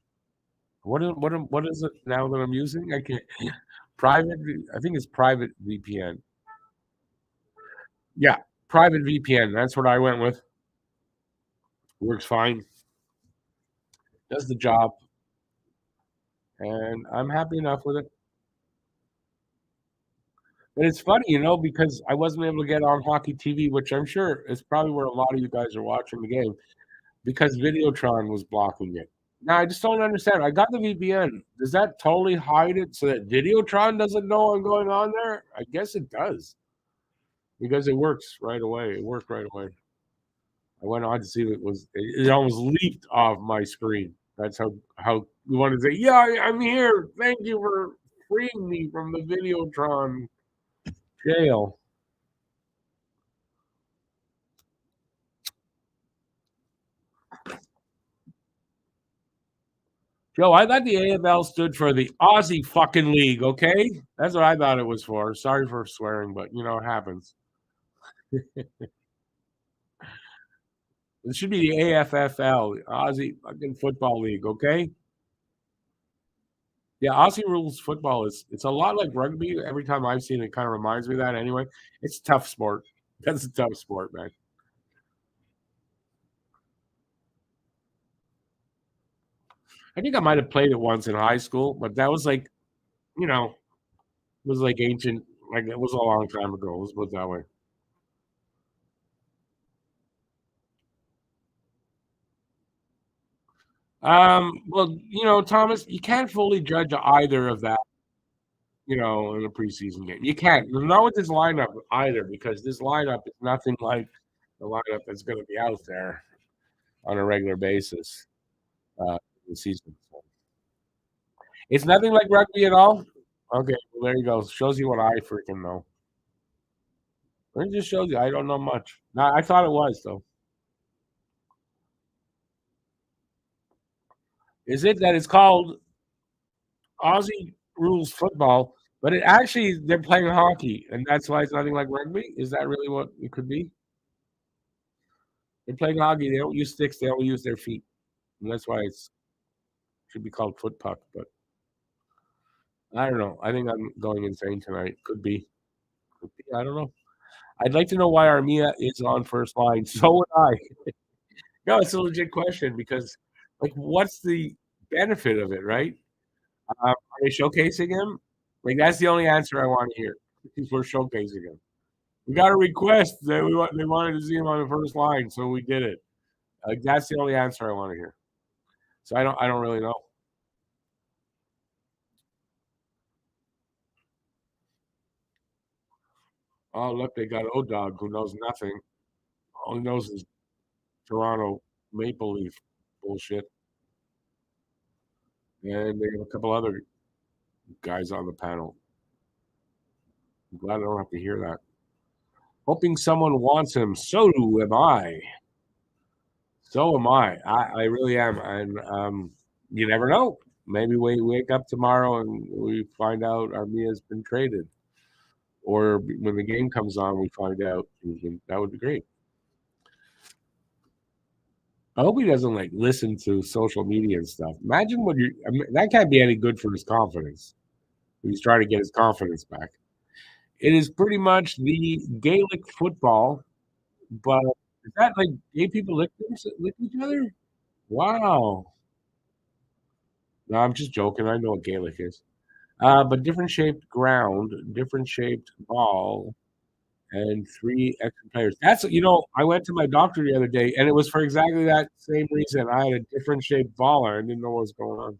what is it now that I'm using? I can't private. I think it's private VPN. Yeah, private VPN. That's what I went with. Works fine. Does the job, and I'm happy enough with it. But it's funny, because I wasn't able to get on hockey TV, which I'm sure is probably where a lot of you guys are watching the game, because Videotron was blocking it. Now I just don't understand. I got the VPN. Does that totally hide it so that Videotron doesn't know I'm going on there? I guess it does, because it works right away. It worked right away. I went on to see if it almost leaped off my screen. That's how we wanted to say, yeah, I'm here. Thank you for freeing me from the Videotron jail. Joe, I thought the AFL stood for the Aussie fucking League, okay? That's what I thought it was for. Sorry for swearing, but it happens. It should be the AFFL, Aussie fucking Football League, okay? Yeah, Aussie rules football it's a lot like rugby. Every time I've seen it, it kind of reminds me of that anyway. It's a tough sport. That's a tough sport, man. I think I might have played it once in high school, but that was like, it was like ancient, like it was a long time ago. Let's put it that way. Well, Thomas, you can't fully judge either of that, in a preseason game. You can't. Not with this lineup either, because this lineup is nothing like the lineup that's going to be out there on a regular basis in the season. So it's nothing like rugby at all. Okay, well, there you go. Shows you what I freaking know. It just shows you I don't know much. No, I thought it was though. Is it that it's called Aussie rules football, but it actually they're playing hockey, and that's why it's nothing like rugby? Is that really what it could be? They're playing hockey. They don't use sticks. They only use their feet, and that's why it should be called foot puck. But I don't know. I think I'm going insane tonight. Could be. Could be. I don't know. I'd like to know why Armia is on first line. So would I. No, it's a legit question because, like, what's the benefit of it, right? Are they showcasing him? Like, that's the only answer I want to hear. We're showcasing him. We got a request that they wanted to see him on the first line, so we did it. Like, that's the only answer I want to hear. So I don't really know. Oh, look, they got O-Dog, who knows nothing. All he knows is Toronto Maple Leaf bullshit. And they have a couple other guys on the panel. I'm glad I don't have to hear that. Hoping someone wants him. So am I. So am I. I really am. And you never know. Maybe we wake up tomorrow and we find out Armia's been traded. Or when the game comes on, we find out. That would be great. I hope he doesn't like listen to social media and stuff. Imagine that can't be any good for his confidence. He's trying to get his confidence back. It is pretty much the Gaelic football, but is that like gay people lick each other? Wow. No, I'm just joking. I know what Gaelic is. But different shaped ground, different shaped ball, and 3 extra players. I went to my doctor the other day, and it was for exactly that same reason. I had a different shaped baller and didn't know what was going on.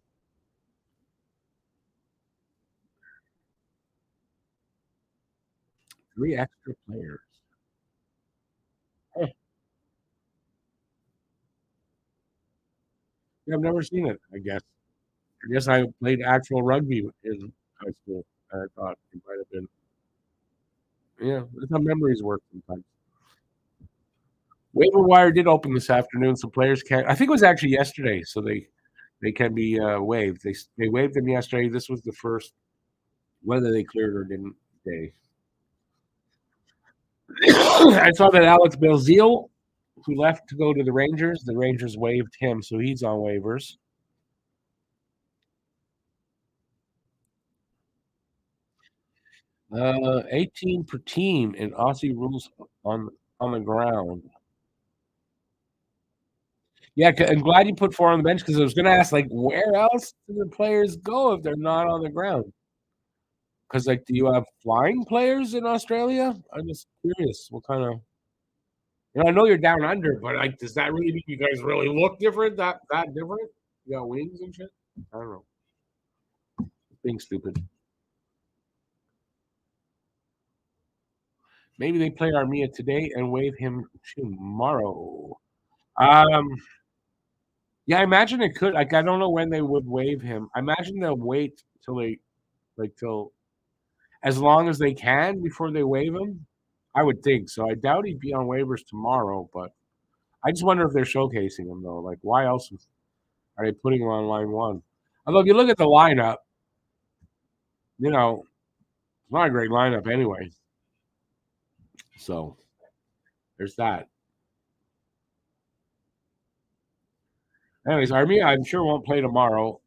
3 extra players. Huh. Yeah, I've never seen it, I guess. I guess I played actual rugby in high school. I thought it might have been. Yeah, that's how memories work sometimes. Waiver wire did open this afternoon, so players can. I think it was actually yesterday, so they can be waived. They waived them yesterday. This was the first, whether they cleared or didn't day. I saw that Alex Belzile, who left to go to the Rangers waived him, so he's on waivers. 18 per team in Aussie rules on the ground. Yeah, I'm glad you put 4 on the bench because I was going to ask, like, where else do the players go if they're not on the ground? Because, like, do you have flying players in Australia? I'm just curious what kind of. I know you're down under, but like, does that really mean you guys really look different? That different? You got wings and shit? I don't know. Being stupid. Maybe they play Armia today and waive him tomorrow. Yeah, I imagine it could. Like, I don't know when they would waive him. I imagine they'll wait till till as long as they can before they waive him. I would think so. I doubt he'd be on waivers tomorrow, but I just wonder if they're showcasing him though. Like, why else are they putting him on line 1? Although if you look at the lineup, it's not a great lineup anyway. So there's that. Anyways, Armia, I'm sure won't play tomorrow.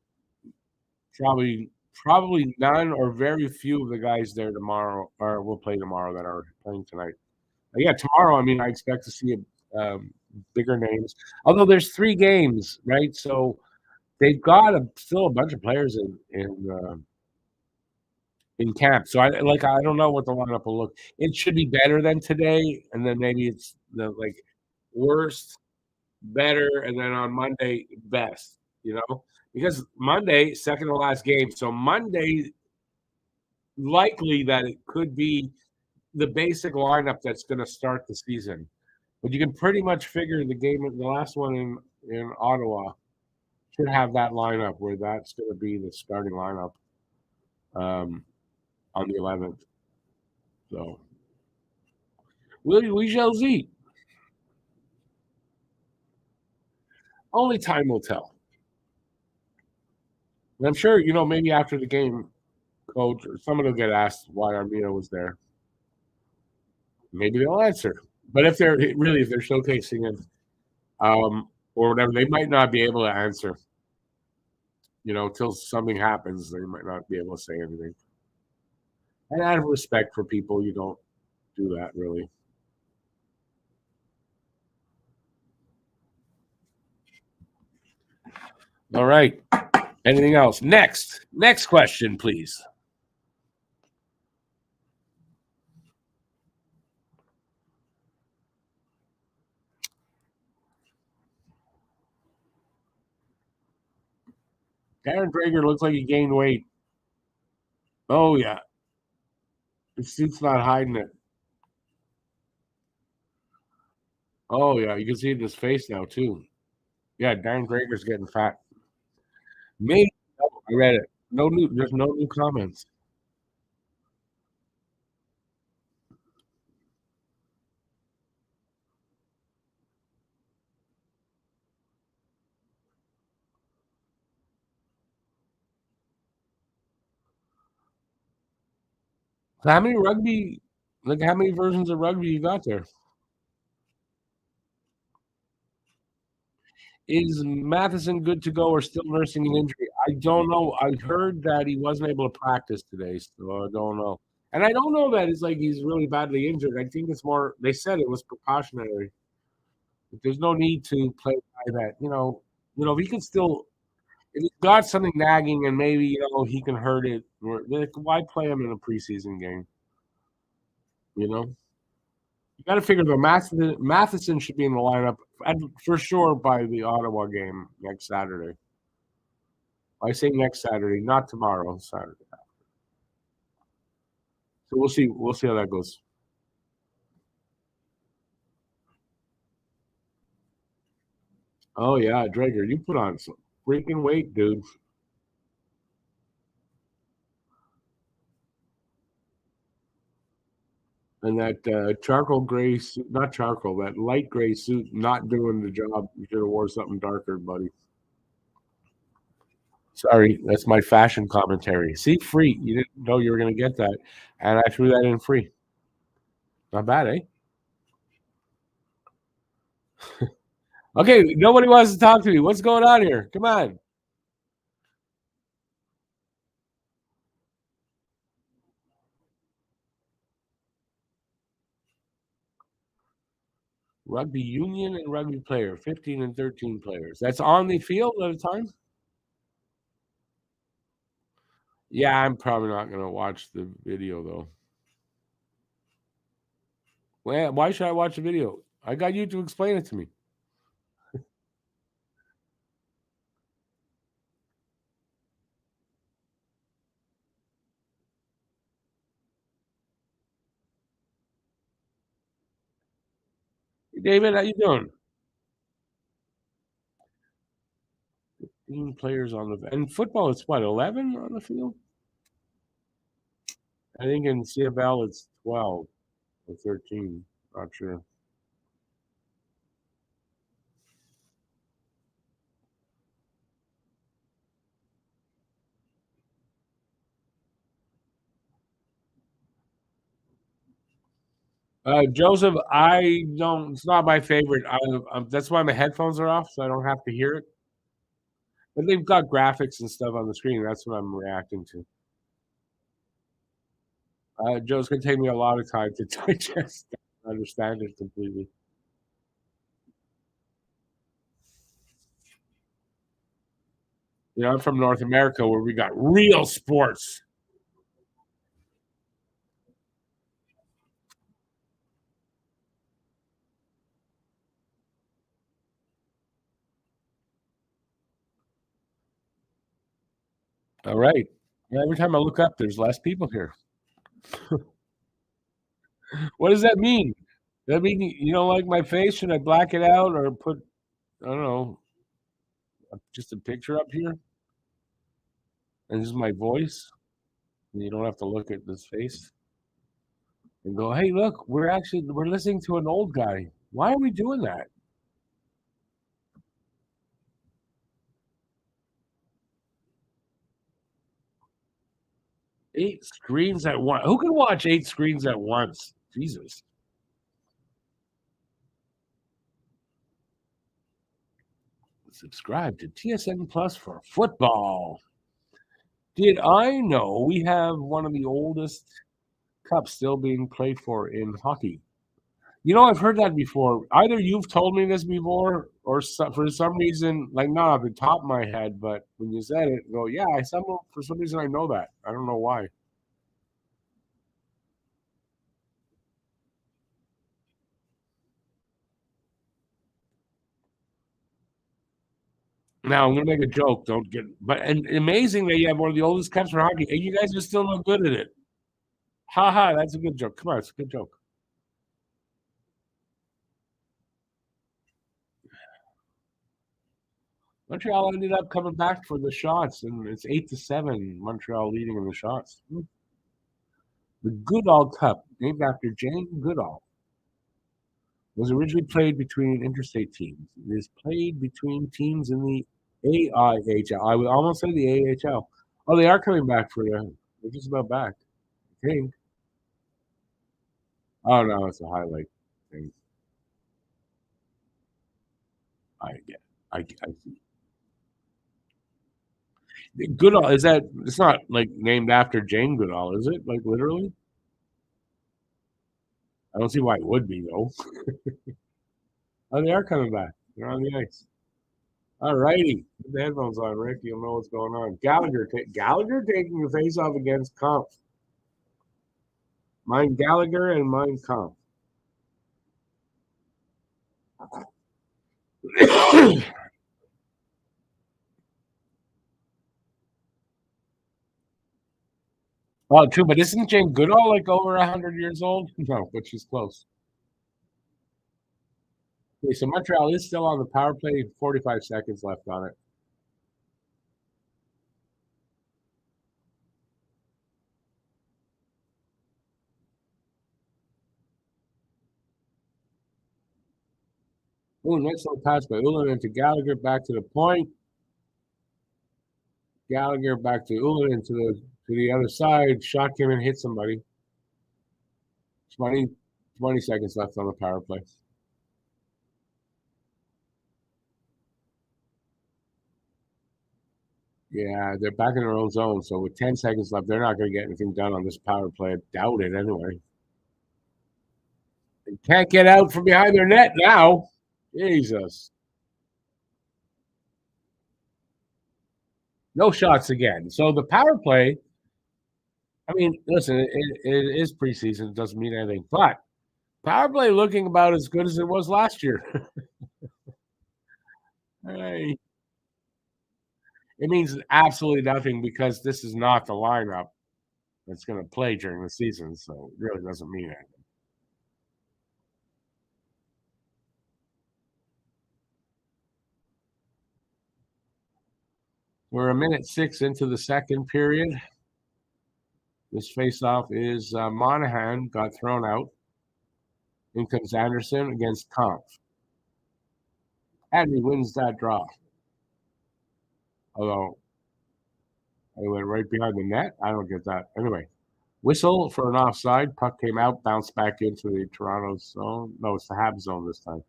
Probably none or very few of the guys there tomorrow or will play tomorrow that are playing tonight. But yeah, tomorrow. I mean, I expect to see bigger names. Although there's 3 games, right? So they've got still a bunch of players in camp. So I don't know what the lineup will look. It should be better than today, and then maybe it's the worst, better, and then on Monday best. Because Monday, second to last game. So Monday, likely that it could be the basic lineup that's going to start the season. But you can pretty much figure the last one in Ottawa should have that lineup where that's going to be the starting lineup on the 11th. So we shall see. Only time will tell. And I'm sure, maybe after the game, coach or someone will get asked why Armia was there. Maybe they'll answer. But if they're showcasing it, or whatever, they might not be able to answer. Till something happens, they might not be able to say anything. And out of respect for people, you don't do that really. All right. Anything else? Next question, please. Darren Drager looks like he gained weight. Oh yeah. His suit's not hiding it. Oh yeah, you can see it in his face now too. Yeah, Darren Drager's getting fat. Maybe I read it. There's no new comments. So how many versions of rugby you got there? Is Matheson good to go or still nursing an injury? I don't know. I heard that he wasn't able to practice today, so I don't know. And I don't know that it's like he's really badly injured. I think it's more. They said it was precautionary. There's no need to play by that. If he can still, if he's got something nagging and maybe he can hurt it. Why play him in a preseason game? You got to figure though. Matheson should be in the lineup for sure by the Ottawa game next Saturday. I say next Saturday, not tomorrow. Saturday. So we'll see. We'll see how that goes. Oh yeah, Drager, you put on some freaking weight, dude. And that charcoal gray suit, not charcoal, that light gray suit, not doing the job. You should have wore something darker, buddy. Sorry, that's my fashion commentary. See, free. You didn't know you were going to get that, and I threw that in free. Not bad, eh? Okay, nobody wants to talk to me. What's going on here? Come on. Rugby union and rugby player, 15 and 13 players. That's on the field at a time? Yeah, I'm probably not going to watch the video, though. Well, why should I watch the video? I got you to explain it to me. David, how you doing? 15 players on the and football. It's what 11 on the field. I think in CFL it's 12 or 13. Not sure. Joseph, I don't. It's not my favorite. That's why my headphones are off, so I don't have to hear it. But they've got graphics and stuff on the screen. That's what I'm reacting to. Joe's gonna take me a lot of time to digest, understand it completely. You know, I'm from North America where we got real sports. All right. Yeah, every time I look up, there's less people here. What does that mean? Does that mean you don't like my face? Should I black it out or put, I don't know, just a picture up here? And this is my voice. And you don't have to look at this face and go, hey, look, we're listening to an old guy. Why are we doing that? Eight screens at once. Who can watch eight screens at once? Jesus. Subscribe to TSN Plus for football. Did I know we have one of the oldest cups still being played for in hockey? You know, I've heard that before. Either you've told me this before, or for some reason, like not off the top of my head, but when you said it, I go, yeah, for some reason I know that. I don't know why. Now I'm gonna make a joke. Don't get, but and amazing that you have one of the oldest cups for hockey, and you guys are still not good at it. Ha ha, that's a good joke. Come on, it's a good joke. Montreal ended up coming back for the shots, and it's 8-7. Montreal leading in the shots. The Goodall Cup, named after Jane Goodall, was originally played between interstate teams. It is played between teams in the AIHL. I would almost say the AHL. Oh, they are coming back for the. They're just about back. I think. Oh no, it's a highlight thing. I get. I see. Goodall is that? It's not like named after Jane Goodall, is it? Like literally? I don't see why it would be though. Oh, they are coming back. They're on the ice. All righty. Put the headphones on, Rick. You'll know what's going on. Gallagher taking the face off against Comp. Mine Gallagher and mine Comp. Oh, true, but isn't Jane Goodall like over 100 years old? No, but she's close. Okay, so Montreal is still on the power play. 45 seconds left on it. Ooh, nice little pass by Ullin into Gallagher, back to the point. Gallagher back to Ullin to the other side. Shot came and hit somebody. 20 seconds left on the power play. Yeah, they're back in their own zone. So with 10 seconds left, they're not going to get anything done on this power play. I doubt it anyway. They can't get out from behind their net now. Jesus. No shots again. So the power play, I mean, listen, it is preseason. It doesn't mean anything. But power play looking about as good as it was last year. Hey. It means absolutely nothing because this is not the lineup that's going to play during the season. So it really doesn't mean anything. We're a minute 6 into the second period. This faceoff is Monahan got thrown out. In comes Anderson against Kampf. And he wins that draw. Although he went right behind the net. I don't get that. Anyway, whistle for an offside. Puck came out, bounced back into the Toronto zone. No, it's the Habs zone this time.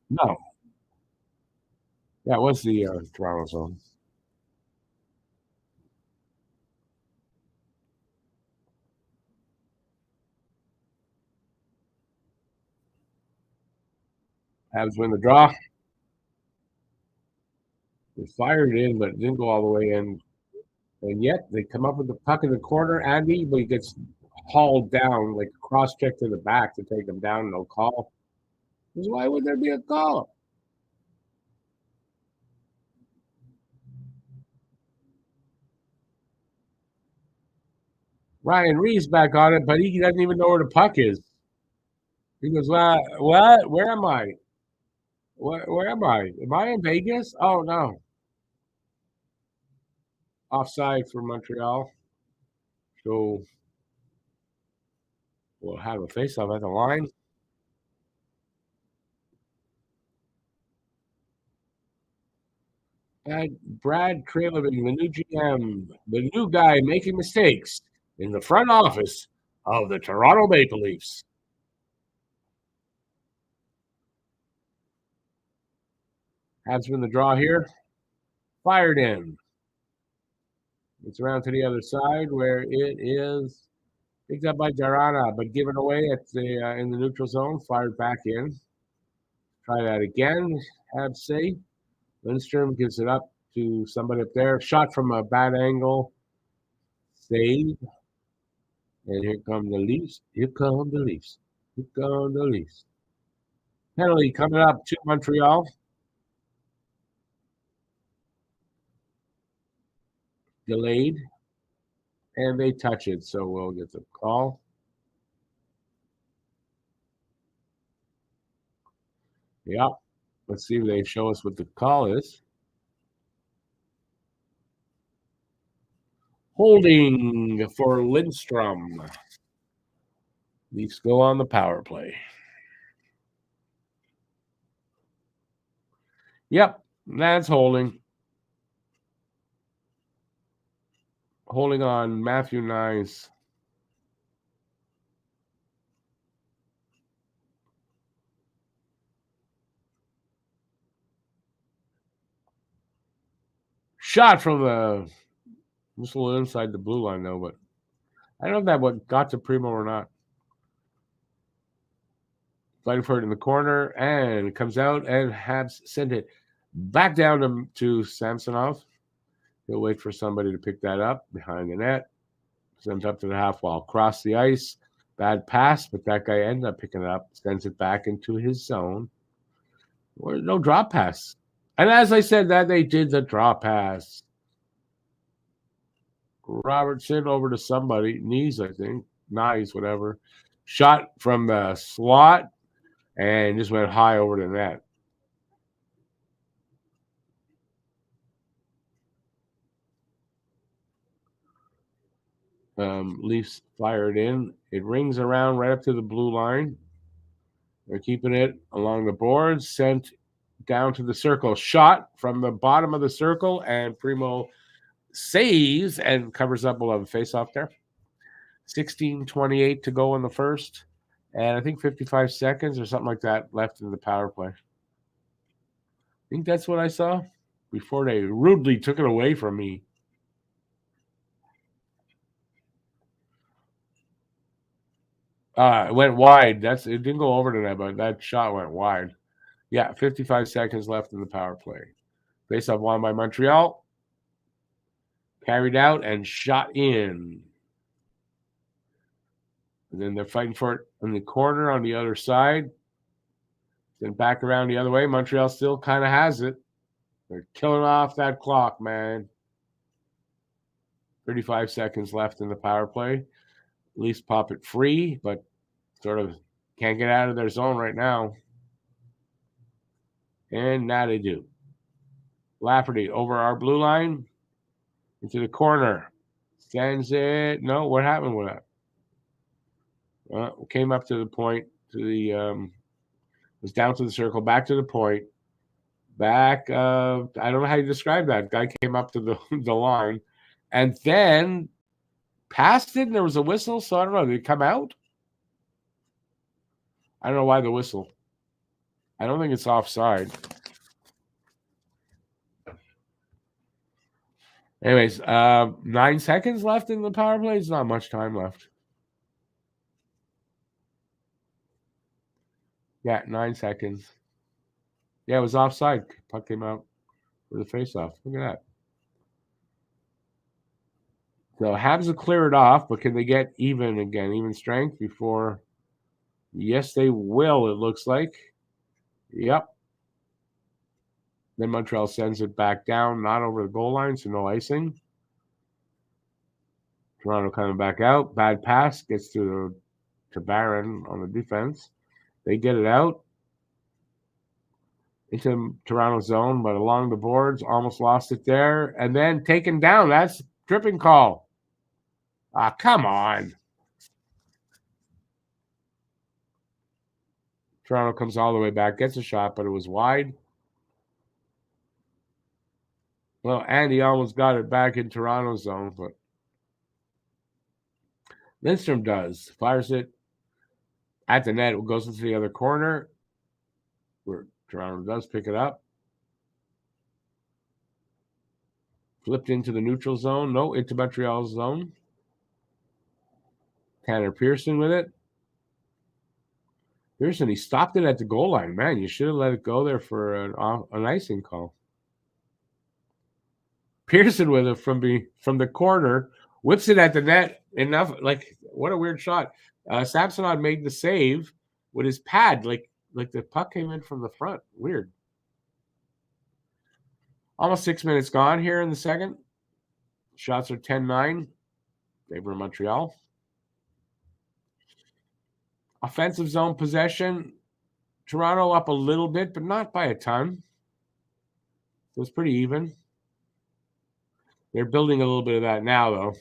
No. That was the Toronto zone. Habs win the draw. They fired it in, but it didn't go all the way in. And yet they come up with the puck in the corner. Andy, but he gets hauled down, like cross check to the back to take him down. No call. Because why would there be a call? Ryan Reeves back on it, but he doesn't even know where the puck is. He goes, what? Where am I? Where am I? Am I in Vegas? Oh, no. Offside for Montreal. So we'll have a face-off at the line. Brad Kralevin, the new GM, the new guy making mistakes in the front office of the Toronto Maple Leafs. Habs win the draw here. Fired in. It's around to the other side where it is picked up by Jarana, but given away at the in the neutral zone. Fired back in. Try that again. Habs safe. Lindstrom gives it up to somebody up there. Shot from a bad angle. Save. And here come the Leafs. Here come the Leafs. Here come the Leafs. Penalty coming up to Montreal. Delayed. And they touch it, so we'll get the call. Yeah. Let's see if they show us what the call is. Holding for Lindstrom. Leafs go on the power play. Yep, that's holding. Holding on Matthew Nyes. Shot from the just a little inside the blue line, though, but I don't know if that what got to Primo or not. Fighting for it in the corner, and it comes out, and Habs send it back down to Samsonov. He'll wait for somebody to pick that up behind the net. Sends up to the half wall. Cross the ice. Bad pass, but that guy ends up picking it up. Sends it back into his zone. Or no drop pass. And as I said, that they did the drop pass. Robertson over to somebody. Knees, I think. Nice, whatever. Shot from the slot and just went high over the net. Leafs fire it in. It rings around right up to the blue line. They're keeping it along the boards. Sent down to the circle. Shot from the bottom of the circle, and Primo saves and covers up. We'll have a face-off there. 16:28 to go in the first. And I think 55 seconds or something like that left in the power play. I think that's what I saw before they rudely took it away from me. It went wide. It didn't go over to that, but that shot went wide. Yeah, 55 seconds left in the power play. Face-off won by Montreal. Carried out and shot in. And then they're fighting for it in the corner on the other side. Then back around the other way. Montreal still kind of has it. They're killing off that clock, man. 35 seconds left in the power play. Leafs pop it free, but sort of can't get out of their zone right now. And now they do. Lafferty over our blue line into the corner. Sends it. No, what happened with that? Came up to the point, was down to the circle, back to the point, back. I don't know how you describe that. Guy came up to the line, and then passed it, and there was a whistle. So I don't know. Did it come out? I don't know why the whistle. I don't think it's offside. Anyways, 9 seconds left in the power play. It's not much time left. Yeah, 9 seconds. Yeah, it was offside. Puck came out for the faceoff. Look at that. So Habs will clear it off, but can they get even strength before? Yes, they will, it looks like. Yep. Then Montreal sends it back down, not over the goal line, so no icing. Toronto coming back out. Bad pass, gets to Barron on the defense. They get it out into Toronto zone, but along the boards, almost lost it there. And then taken down. That's tripping call. Come on. Toronto comes all the way back, gets a shot, but it was wide. Well, Andy almost got it back in Toronto's zone, but Lindstrom does. Fires it at the net. It goes into the other corner where Toronto does pick it up. Flipped into the neutral zone. No, into Montreal's zone. Tanner Pearson with it. Pearson, he stopped it at the goal line. Man, you should have let it go there for an icing call. Pearson with it from the corner, whips it at the net. Enough, like, what a weird shot. Samsonov made the save with his pad, like the puck came in from the front. Weird. Almost 6 minutes gone here in the second. Shots are 10-9. Favor of Montreal. Offensive zone possession. Toronto up a little bit, but not by a ton. So it's pretty even. They're building a little bit of that now, though.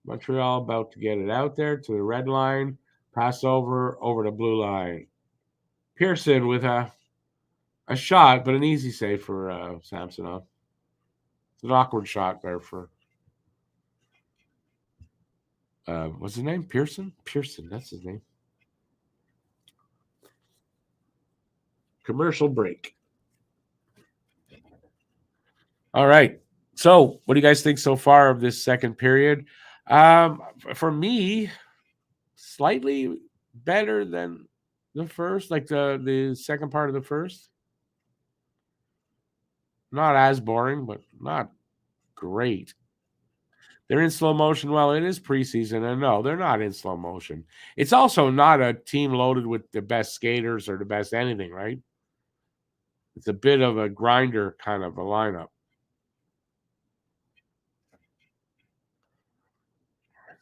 Montreal about to get it out there to the red line. Pass over the blue line. Pearson with a shot, but an easy save for Samsonov. It's an awkward shot there for what's his name? Pearson? Pearson, that's his name. Commercial break. All right. So what do you guys think so far of this second period? For me, slightly better than the first, like the second part of the first. Not as boring, but not great. They're in slow motion. Well, it is preseason, and no, they're not in slow motion. It's also not a team loaded with the best skaters or the best anything, right? It's a bit of a grinder kind of a lineup.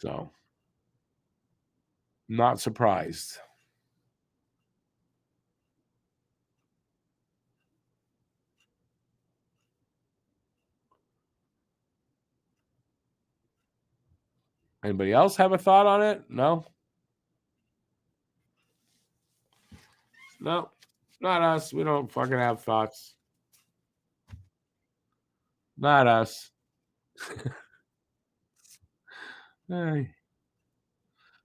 So, not surprised. Anybody else have a thought on it? No? No, not us. We don't fucking have thoughts. Not us. Hey.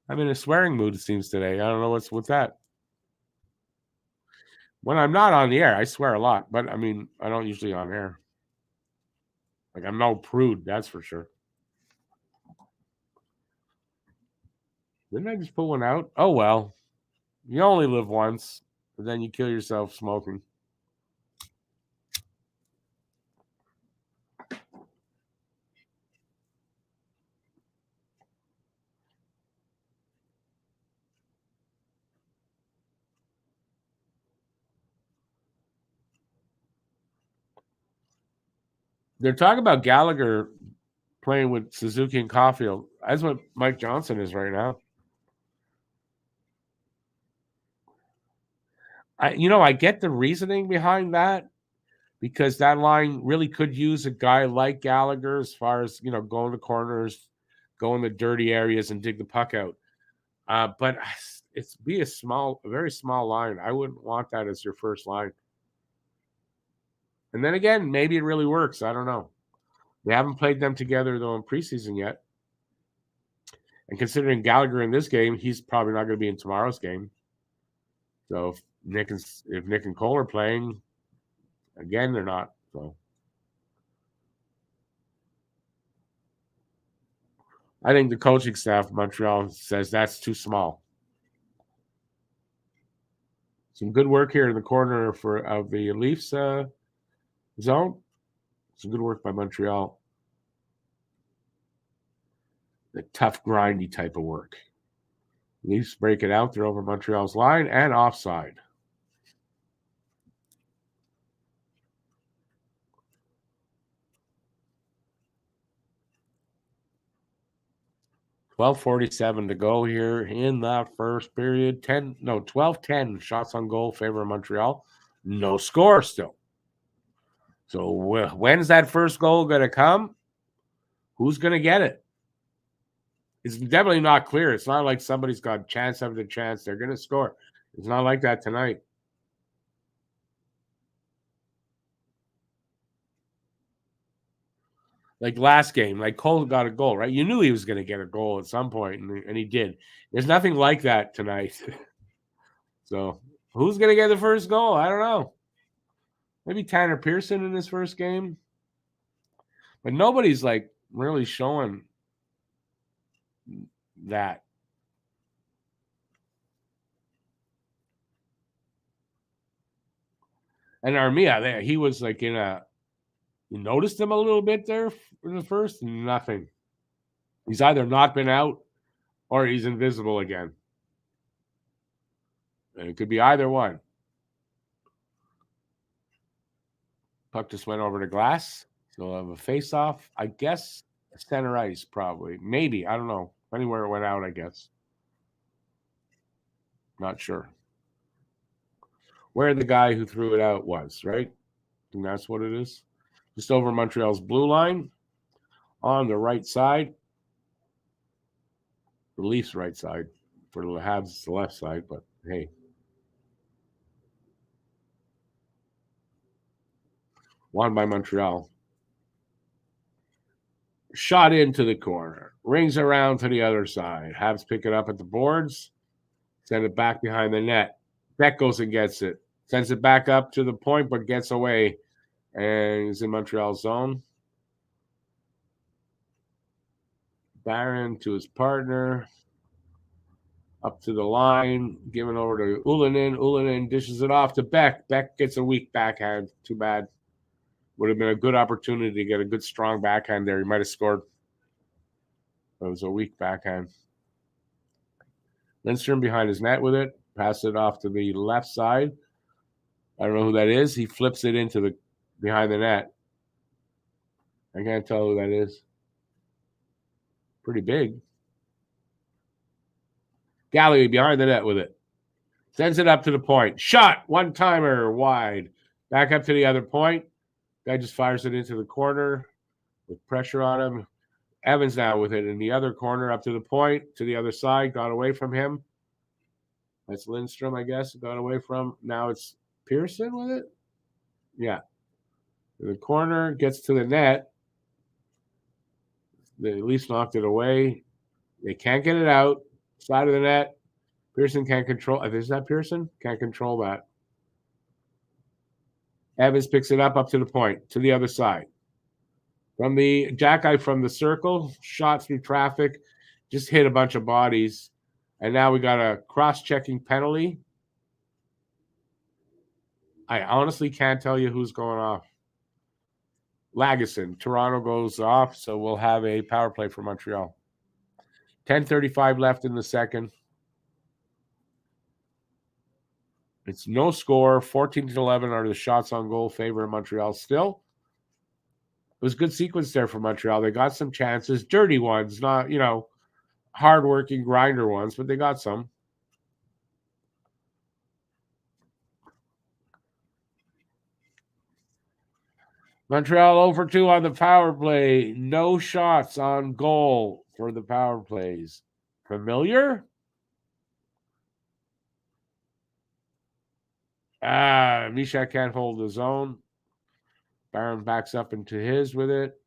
I'm in a swearing mood, it seems, today. I don't know what's that. When I'm not on the air, I swear a lot, but I mean, I don't usually on air. Like, I'm no prude, that's for sure. Didn't I just pull one out? Oh, well. You only live once, but then you kill yourself smoking. They're talking about Gallagher playing with Suzuki and Caulfield. That's what Mike Johnson is right now. I get the reasoning behind that, because that line really could use a guy like Gallagher as far as, go in the corners, go in the dirty areas and dig the puck out. But it's a very small line. I wouldn't want that as your first line. And then again, maybe it really works. I don't know. They haven't played them together, though, in preseason yet. And considering Gallagher in this game, he's probably not going to be in tomorrow's game. So if Nick and Cole are playing, again, they're not. So I think the coaching staff of Montreal says that's too small. Some good work here in the corner of the Leafs zone. Some good work by Montreal. The tough, grindy type of work. Leafs break it out. They're over Montreal's line and offside. .12:47 to go here in the first period. 12-10 shots on goal favor Montreal. No score still. So when's that first goal going to come? Who's going to get it? It's definitely not clear. It's not like somebody's got chance after chance. They're going to score. It's not like that tonight. Like last game, like Cole got a goal, right? You knew he was going to get a goal at some point, and he did. There's nothing like that tonight. So who's going to get the first goal? I don't know. Maybe Tanner Pearson in his first game. But nobody's like really showing that. And Armia, he was like you noticed him a little bit there in the first? Nothing. He's either not been out or he's invisible again. And it could be either one. Puck just went over the glass. So we'll have a face-off. I guess center ice probably. Maybe. I don't know. Anywhere it went out, I guess. Not sure. Where the guy who threw it out was, right? I think that's what it is. Just over Montreal's blue line on the right side. The Leafs' right side. For the Habs, it's the left side, but hey. Won by Montreal. Shot into the corner. Rings around to the other side. Habs pick it up at the boards. Send it back behind the net. Beck goes and gets it. Sends it back up to the point, but gets away. And is in Montreal's zone. Barron to his partner. Up to the line. Given over to Ulanen. Ulanen dishes it off to Beck. Beck gets a weak backhand. Too bad. Would have been a good opportunity to get a good, strong backhand there. He might have scored. But it was a weak backhand. Lindstrom behind his net with it. Pass it off to the left side. I don't know who that is. He flips it into the behind the net. I can't tell who that is. Pretty big. Galley behind the net with it. Sends it up to the point. Shot. One-timer wide. Back up to the other point. Guy just fires it into the corner with pressure on him. Evans now with it in the other corner up to the point, to the other side. Got away from him. That's Lindstrom, I guess. Got away from. Now it's Pearson with it. Yeah. In the corner. Gets to the net. They at least knocked it away. They can't get it out. Side of the net. Pearson can't control. Is that Pearson? Can't control that. Evans picks it up to the point, to the other side. From the Jackeye from the circle, shot through traffic, just hit a bunch of bodies. And now we got a cross-checking penalty. I honestly can't tell you who's going off. Lagesson. Toronto goes off, so we'll have a power play for Montreal. 10:35 left in the second. It's no score. 14-11 are the shots on goal favor of Montreal still. It was a good sequence there for Montreal. They got some chances. Dirty ones, not, hard-working grinder ones, but they got some. Montreal 0-for-2 on the power play. No shots on goal for the power plays. Familiar? Mishak can't hold his own. Barron backs up into his with it.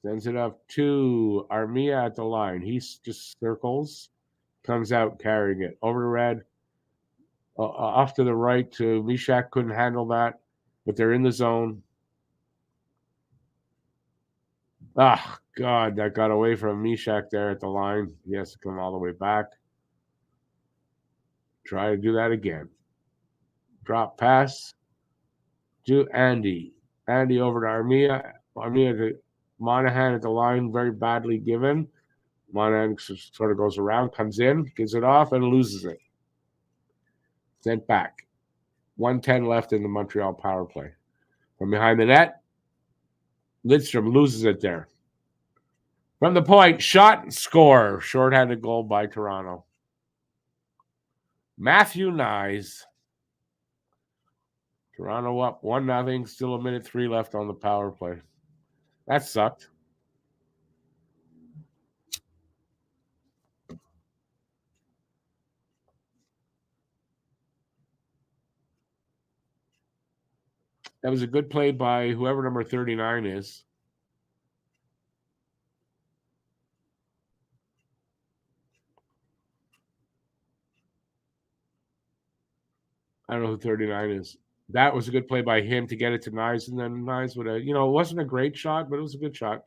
Sends it up to Armia at the line. He just circles. Comes out carrying it. Over to red. Off to the right to Mishak. Couldn't handle that. But they're in the zone. Ah, God, that got away from Mishak there at the line. He has to come all the way back. Try to do that again. Drop pass to Andy. Andy over to Armia. Armia to Monahan at the line, very badly given. Monahan sort of goes around, comes in, gives it off, and loses it. Sent back. 1:10 left in the Montreal power play. From behind the net, Lindstrom loses it there. From the point, shot, score. Short-handed goal by Toronto. Matthew Nyes. Toronto up 1-0. Still 1:03 left on the power play. That sucked. That was a good play by whoever number 39 is. I don't know who 39 is. That was a good play by him to get it to Nyes, and then Nyes would have, it wasn't a great shot, but it was a good shot.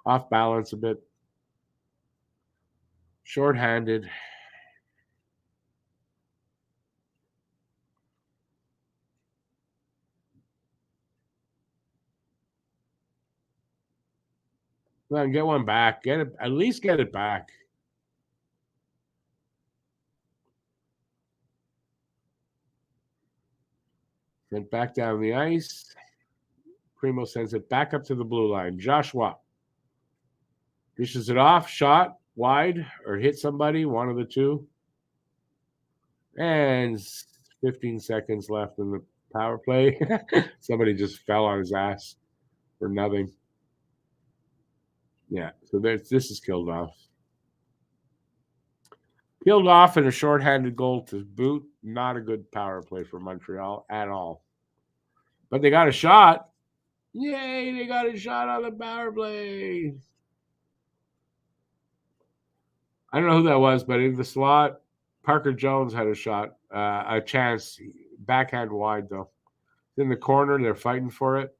Off balance a bit. Short-handed. Well, get one back. Get it. At least get it back. Sent back down the ice. Primo sends it back up to the blue line. Joshua dishes it off. Shot wide or hit somebody. One of the two. And 15 seconds left in the power play. Somebody just fell on his ass for nothing. Yeah, so this is killed off. Killed off and a shorthanded goal to boot. Not a good power play for Montreal at all. But they got a shot. Yay, they got a shot on the power play. I don't know who that was, but in the slot, Parker Jones had a shot, a chance. Backhand wide, though. In the corner, they're fighting for it.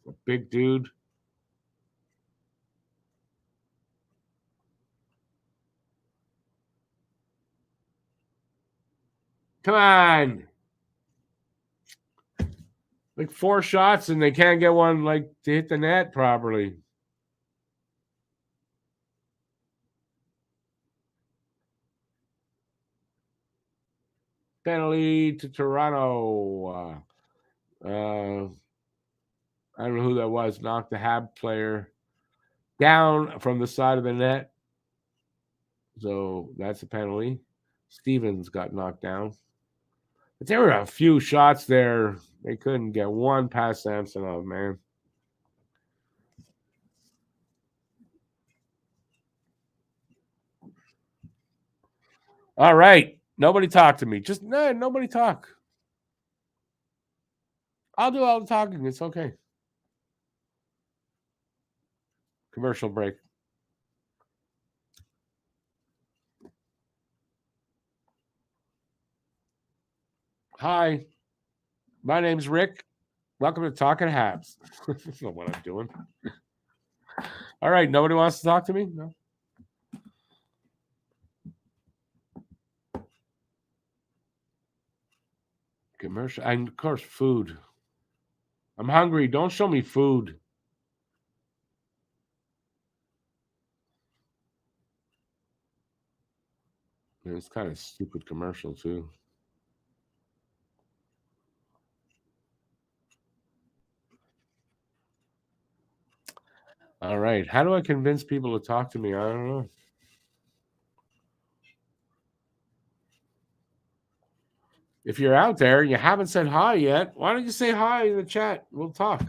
A big dude. Come on. Like 4 shots, and they can't get one to hit the net properly. Penalty to Toronto. I don't know who that was. Knocked the Habs player down from the side of the net. So that's a penalty. Stevens got knocked down. But there were a few shots there. They couldn't get one past Samsonov, man. All right. Nobody talk to me. Just nobody talk. I'll do all the talking. It's okay. Commercial break. Hi, my name's Rick. Welcome to Talking Habs. I don't know what I'm doing. All right. Nobody wants to talk to me? No. Commercial. And of course, food. I'm hungry. Don't show me food. It's kind of stupid commercial too. All right. How do I convince people to talk to me? I don't know. If you're out there and you haven't said hi yet, why don't you say hi in the chat? We'll talk.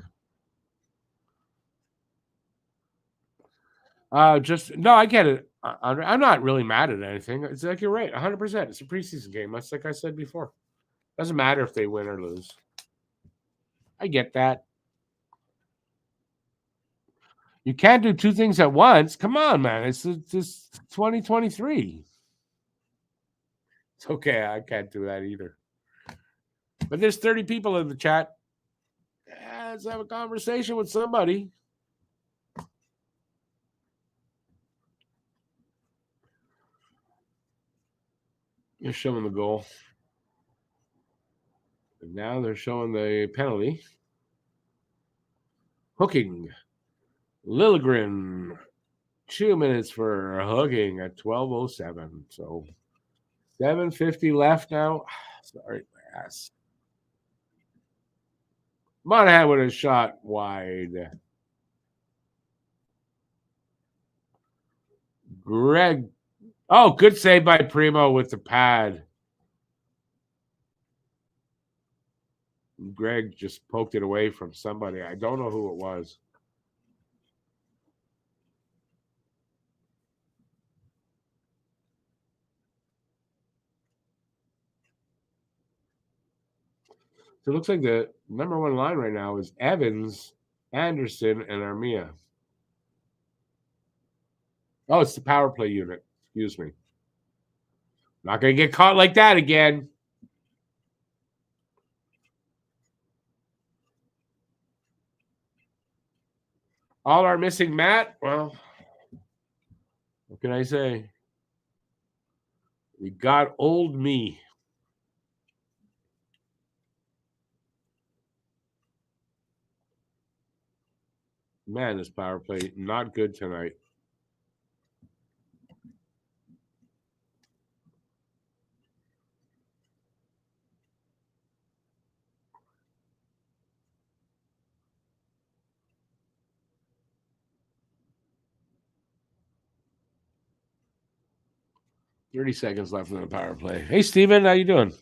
Just no, I get it. I'm not really mad at anything. It's like you're right, 100%. It's a preseason game. That's like I said before. Doesn't matter if they win or lose. I get that. You can't do two things at once. Come on, man. It's 2023. It's okay. I can't do that either. But there's 30 people in the chat. Yeah, let's have a conversation with somebody. They're showing the goal. And now they're showing the penalty. Hooking. Liljegren. 2 minutes for hooking at 12:07. So 7:50 left now. Sorry, my ass. Monahan with a shot wide. Greg. Oh, good save by Primo with the pad. Greg just poked it away from somebody. I don't know who it was. So it looks like the number one line right now is Evans, Anderson, and Armia. Oh, it's the power play unit. Excuse me. Not going to get caught like that again. All are missing Matt. Well, what can I say? We got old me. Man, this power play not good tonight. $30 seconds left in the power play. Hey, Steven, how you doing?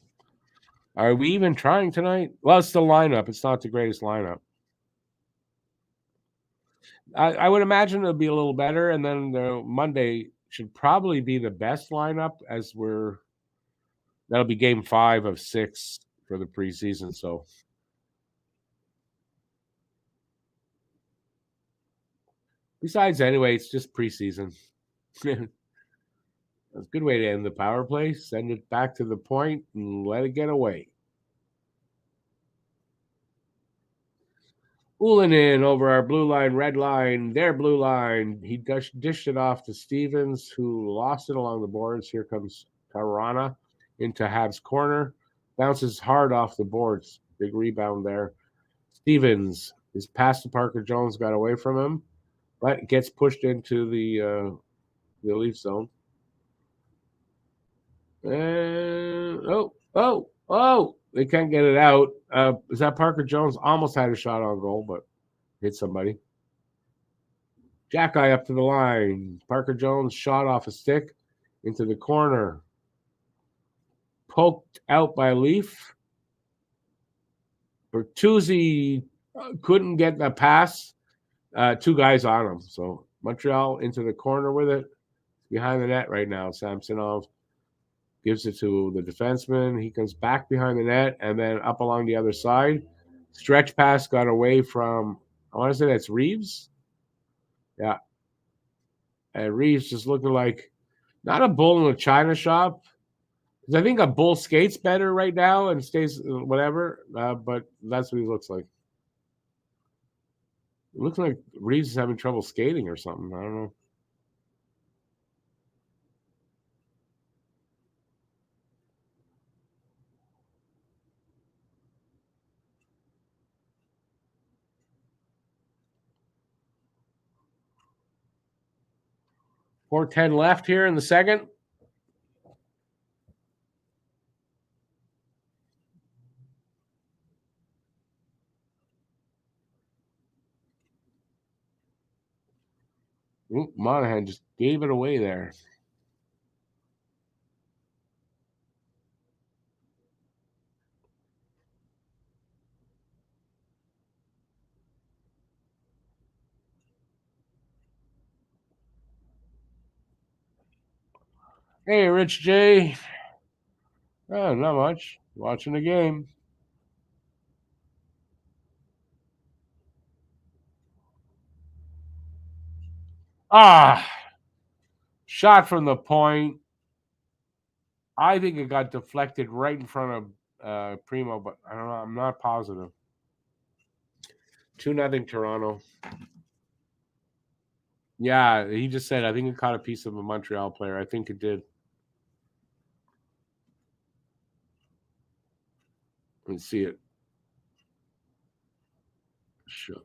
Are we even trying tonight? Well, it's the lineup. It's not the greatest lineup. I would imagine it'll be a little better, and then the Monday should probably be the best lineup as that'll be game 5 of 6 for the preseason. So besides, anyway, it's just preseason. That's a good way to end the power play. Send it back to the point and let it get away. Ulinen over our blue line, red line, their blue line. He dished it off to Stevens, who lost it along the boards. Here comes Karana into Habs' corner. Bounces hard off the boards. Big rebound there. Stevens is past to Parker Jones, got away from him, but gets pushed into the Leaf zone. And they can't get it out. Is that Parker Jones? Almost had a shot on goal, but hit somebody. Jack Eye up to the line. Parker Jones shot off a stick. into the corner. Poked out by Leaf. Bertuzzi couldn't get the pass. Two guys on him. So Montreal into the corner with it. Behind the net right now. Samsonov gives it to the defenseman. He comes back behind the net and then up along the other side. Stretch pass got away from, I want to say that's Reeves. Yeah. And Reeves just looking like not a bull in a china shop. I think a bull skates better right now and stays whatever, but that's what he looks like. It looks like Reeves is having trouble skating or something. I don't know. .410 left here in the second. Ooh, Monahan just gave it away there. Hey, Rich J. Oh, not much. Watching the game. Shot from the point. I think it got deflected right in front of Primo, but I don't know. I'm not positive. 2-0 Toronto. Yeah, he just said, I think it caught a piece of a Montreal player. I think it did. Let's see it. Sure.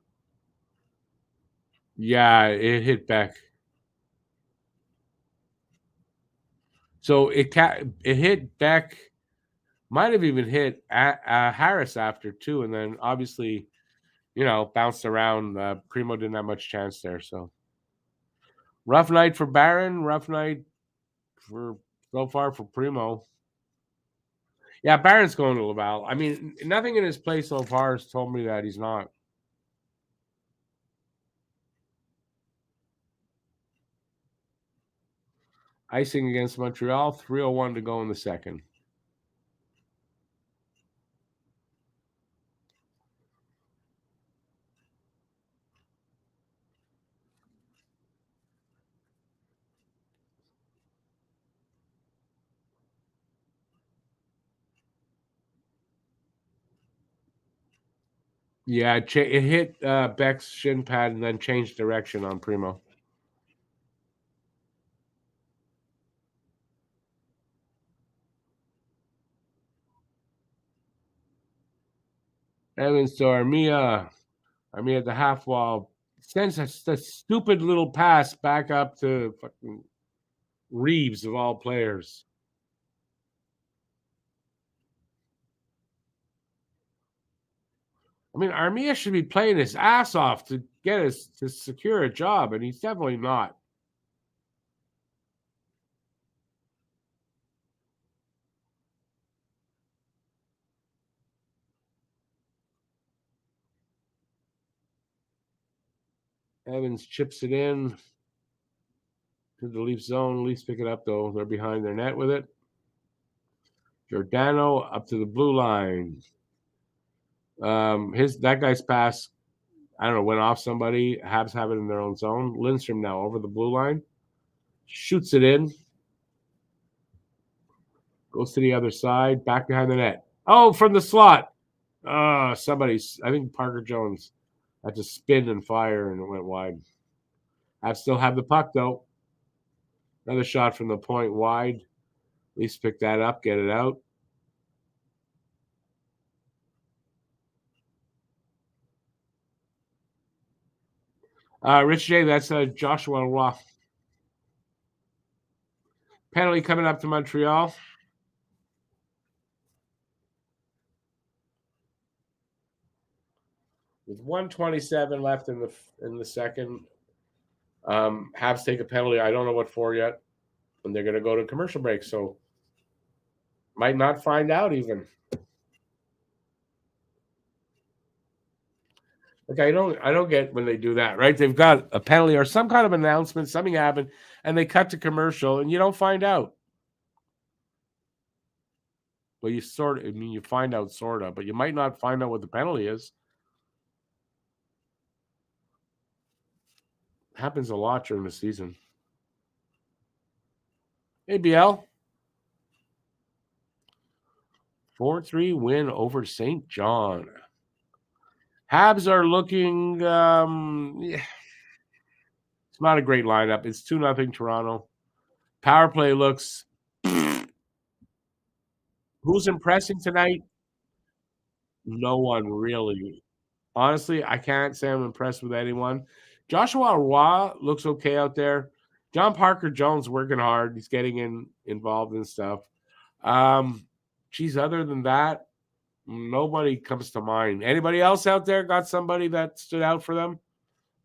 Yeah, it hit Beck. So it hit Beck. Might have even hit Harris after too, and then obviously, bounced around. Primo didn't have much chance there. So rough night for Barron. Rough night for so far for Primo. Yeah, Barron's going to Laval. I mean, nothing in his play so far has told me that he's not. Icing against Montreal, 3:01 to go in the second. Yeah, it hit Beck's shin pad and then changed direction on Primo. Evans to Armia. Armia at the half wall. Sends a stupid little pass back up to fucking Reeves of all players. I mean, Armia should be playing his ass off to to secure a job, and he's definitely not. Evans chips it in to the Leaf zone. Leafs pick it up, though. They're behind their net with it. Giordano up to the blue line. That guy's pass, I don't know, went off somebody. Habs have it in their own zone. Lindstrom now over the blue line. Shoots it in. Goes to the other side. Back behind the net. Oh, from the slot. I think Parker Jones had to spin and fire, and it went wide. Habs still have the puck, though. Another shot from the point wide. Leafs pick that up, get it out. Rich J, that's Joshua Roy. Penalty coming up to Montreal. With 1:27 left in the second, Habs take a penalty. I don't know what for yet. and they're going to go to commercial break. So might not find out even. Like I don't get when they do that, right? They've got a penalty or some kind of announcement, something happened, and they cut to commercial, and you don't find out. Well, you you find out sort of, but you might not find out what the penalty is. Happens a lot during the season. ABL 4-3 win over St. John. Habs are looking. It's not a great lineup. It's 2-0 Toronto. Power play looks. Who's impressing tonight? No one really. Honestly, I can't say I'm impressed with anyone. Joshua Roy looks okay out there. John Parker Jones working hard. He's getting involved in stuff. Other than that, nobody comes to mind. Anybody else out there got somebody that stood out for them?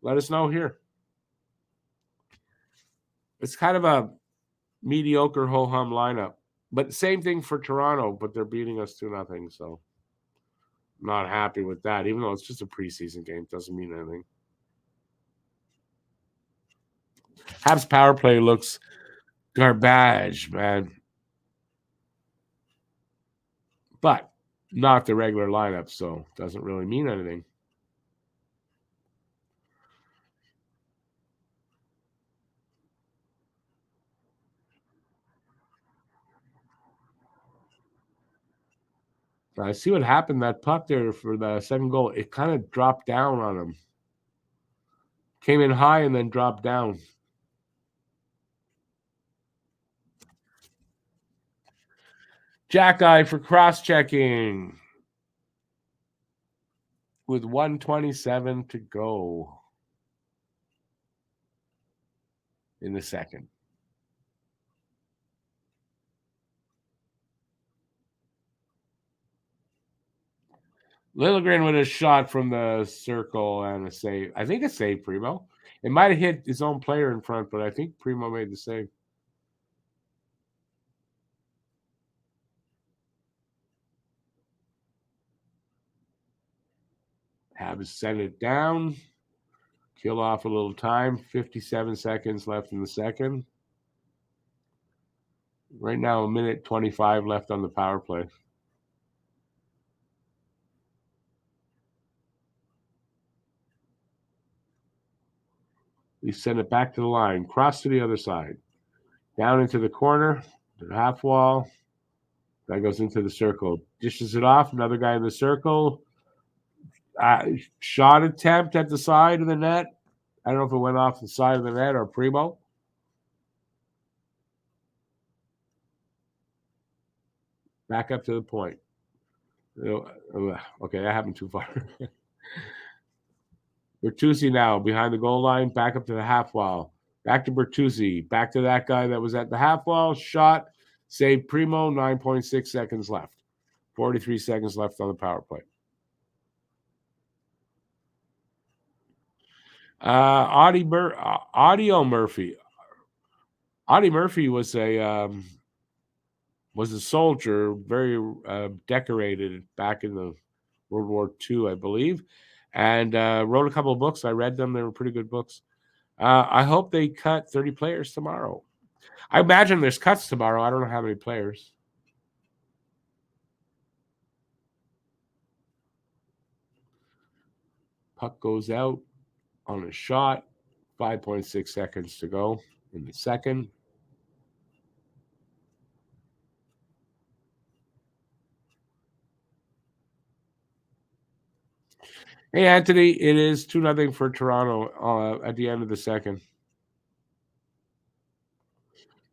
Let us know here. It's kind of a mediocre ho-hum lineup. But same thing for Toronto, but they're beating us 2-0, so I'm not happy with that. Even though it's just a preseason game, doesn't mean anything. Habs power play looks garbage, man. But not the regular lineup, so doesn't really mean anything. I see what happened. That puck there for the second goal, it kind of dropped down on him. Came in high and then dropped down. Jack Eye for cross-checking. With 1:27 to go in the second. Liljegren with a shot from the circle and a save. I think a save, Primo. It might have hit his own player in front, but I think Primo made the save. Habs send it down. Kill off a little time. 57 seconds left in the second. Right now, 1:25 left on the power play. We send it back to the line. Cross to the other side. Down into the corner. To the half wall. That goes into the circle. Dishes it off. Another guy in the circle. Shot attempt at the side of the net. I don't know if it went off the side of the net or Primo. Back up to the point. Okay, that happened too far. Bertuzzi now behind the goal line. Back up to the half wall. Back to Bertuzzi. Back to that guy that was at the half wall. Shot. Saved Primo. 9.6 seconds left. 43 seconds left on the power play. Audie Murphy. Audie Murphy was a soldier, very decorated back in the World War II, I believe, and wrote a couple of books. I read them; they were pretty good books. I hope they cut 30 players tomorrow. I imagine there's cuts tomorrow. I don't know how many players. Puck goes out on a shot. 5.6 seconds to go in the second. Hey, Anthony, it is 2-0 for Toronto at the end of the second.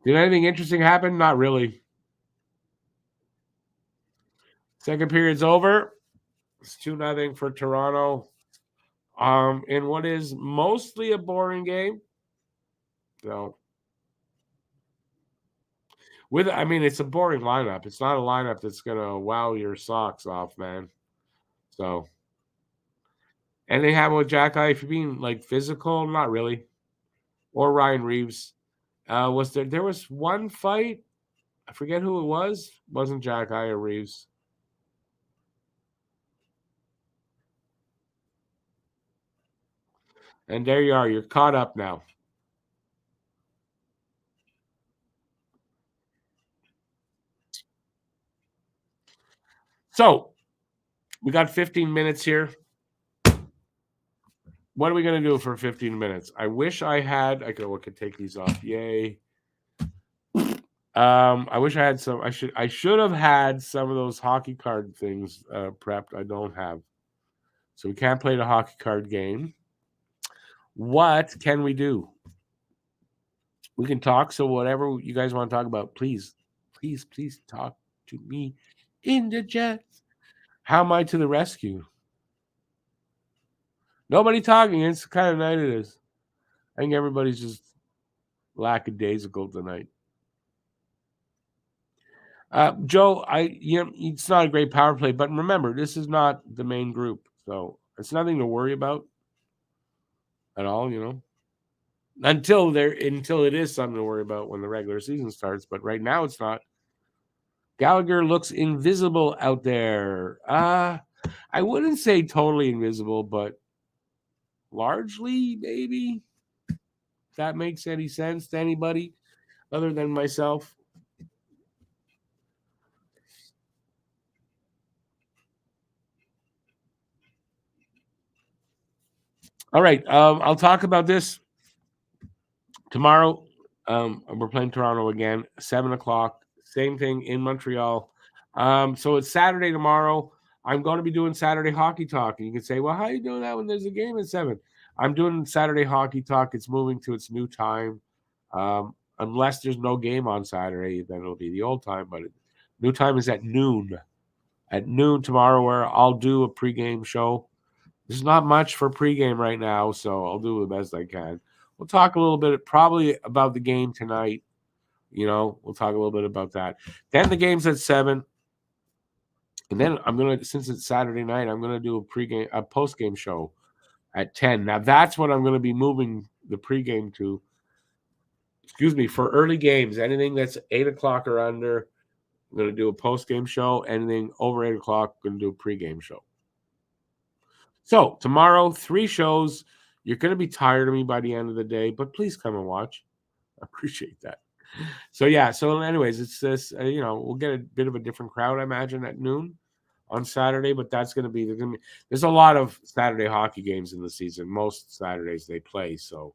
Did anything interesting happen? Not really. Second period's over. It's 2-0 for Toronto. In what is mostly a boring game. So, it's a boring lineup. It's not a lineup that's gonna wow your socks off, man. So, anything happen with Jack Eye? If you're being like physical, not really. Or Ryan Reeves. Was there was one fight? I forget who it was. Wasn't Jack or Reeves? And there you are. You're caught up now. So we got 15 minutes here. What are we going to do for 15 minutes? I wish I had. I could take these off. Yay. I wish I had some. I should have had some of those hockey card things prepped. I don't have. So we can't play the hockey card game. What can we do? We can talk. So whatever you guys want to talk about, please talk to me in the chat. How am I to the rescue? Nobody talking. It's the kind of night it is. I think everybody's just lackadaisical tonight. Joe, it's not a great power play, but remember, this is not the main group, so it's nothing to worry about at all. Until it is something to worry about when the regular season starts. But right now, it's not. Gallagher looks invisible out there. I wouldn't say totally invisible, but largely, maybe. If that makes any sense to anybody other than myself. All right. I'll talk about this tomorrow. We're playing Toronto again, 7:00. Same thing in Montreal. So it's Saturday tomorrow. I'm going to be doing Saturday hockey talk. And you can say, well, how are you doing that when there's a game at 7? I'm doing Saturday hockey talk. It's moving to its new time. Unless there's no game on Saturday, then it'll be the old time. But new time is at noon. At noon tomorrow, where I'll do a pregame show. There's not much for pregame right now, so I'll do the best I can. We'll talk a little bit probably about the game tonight. We'll talk a little bit about that. Then the game's at 7. And then since it's Saturday night, I'm gonna do a post-game show at 10. Now that's what I'm gonna be moving the pregame to. Excuse me, for early games, anything that's 8:00 or under, I'm gonna do a post-game show. Anything over 8:00, I'm gonna do a pregame show. So tomorrow, 3 shows. You're going to be tired of me by the end of the day, but please come and watch. I appreciate that. So anyways, it's this, we'll get a bit of a different crowd, I imagine, at noon on Saturday, but there's a lot of Saturday hockey games in the season. Most Saturdays they play. So,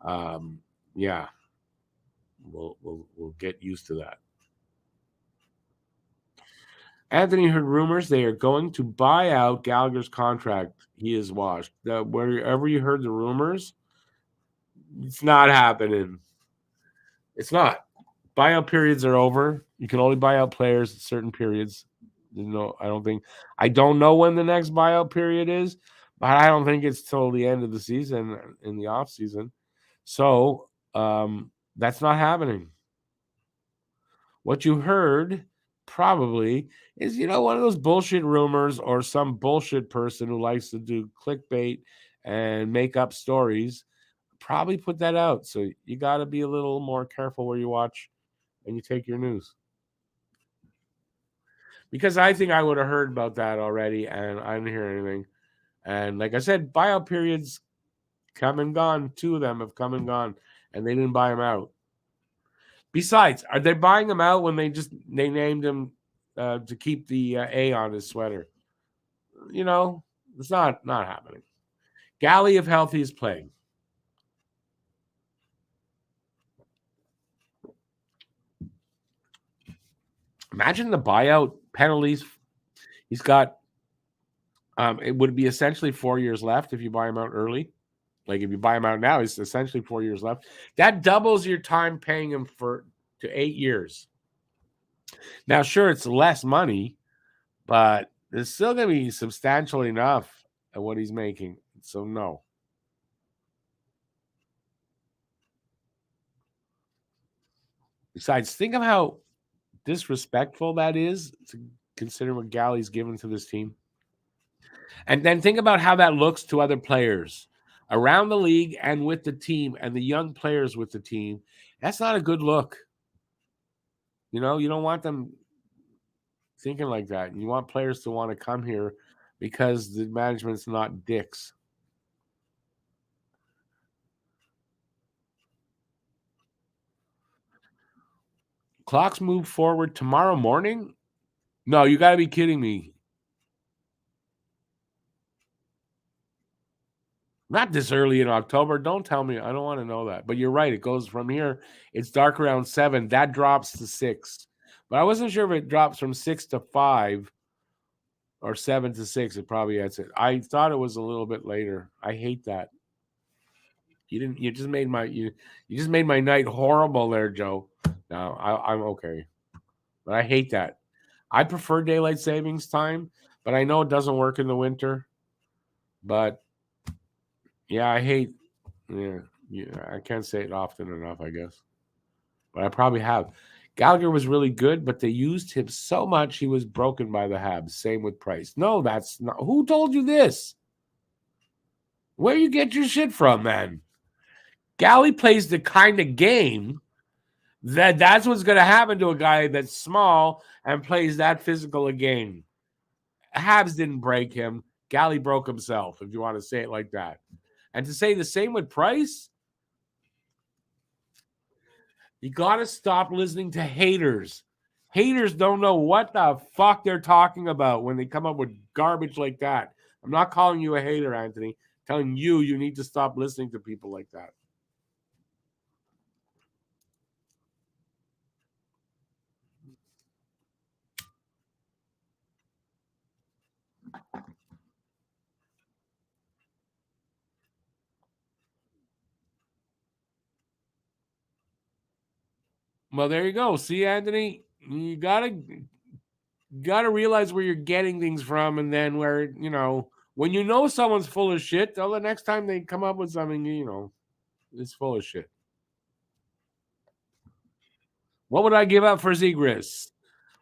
we'll get used to that. Anthony heard rumors they are going to buy out Gallagher's contract. He is washed. Wherever you heard the rumors, it's not happening. It's not. Buyout periods are over. You can only buy out players at certain periods. I don't know when the next buyout period is, but I don't think it's till the end of the season, in the off season. So that's not happening. What you heard probably is, one of those bullshit rumors or some bullshit person who likes to do clickbait and make up stories probably put that out. So you got to be a little more careful where you watch and you take your news. Because I think I would have heard about that already and I didn't hear anything. And like I said, buyout periods come and gone. 2 of them have come and gone and they didn't buy them out. Besides, are they buying him out when they named him to keep the A on his sweater? It's not happening. Galley, if healthy, is playing. Imagine the buyout penalties. He's got it would be essentially 4 years left if you buy him out early. Like if you buy him out now, it's essentially 4 years left. That doubles your time paying him to 8 years. Now, sure, it's less money, but it's still going to be substantial enough at what he's making. So no. Besides, think of how disrespectful that is to consider what Galley's given to this team. And then think about how that looks to other players. around the league and with the team and the young players with the team, that's not a good look. You don't want them thinking like that. You want players to want to come here because the management's not dicks. Clocks move forward tomorrow morning? No, you got to be kidding me. Not this early in October. Don't tell me. I don't want to know that. But you're right. It goes from here. It's dark around 7. That drops to 6. But I wasn't sure if it drops from 6 to 5 or 7 to 6. It probably that's it. I thought it was a little bit later. I hate that. You just made my night horrible there, Joe. No, I'm okay. But I hate that. I prefer daylight savings time, but I know it doesn't work in the winter. But yeah, I hate. Yeah, I can't say it often enough, I guess. But I probably have. Gallagher was really good, but they used him so much he was broken by the Habs. Same with Price. No, that's not. Who told you this? Where you get your shit from, man? Gally plays the kind of game that's what's going to happen to a guy that's small and plays that physical a game. Habs didn't break him. Gally broke himself, if you want to say it like that. And to say the same with Price, you got to stop listening to haters. Haters don't know what the fuck they're talking about when they come up with garbage like that. I'm not calling you a hater, Anthony. I'm telling you need to stop listening to people like that. Well, there you go. See, Anthony, you gotta realize where you're getting things from, and then where when someone's full of shit, the next time they come up with something, it's full of shit. What would I give up for Zegras?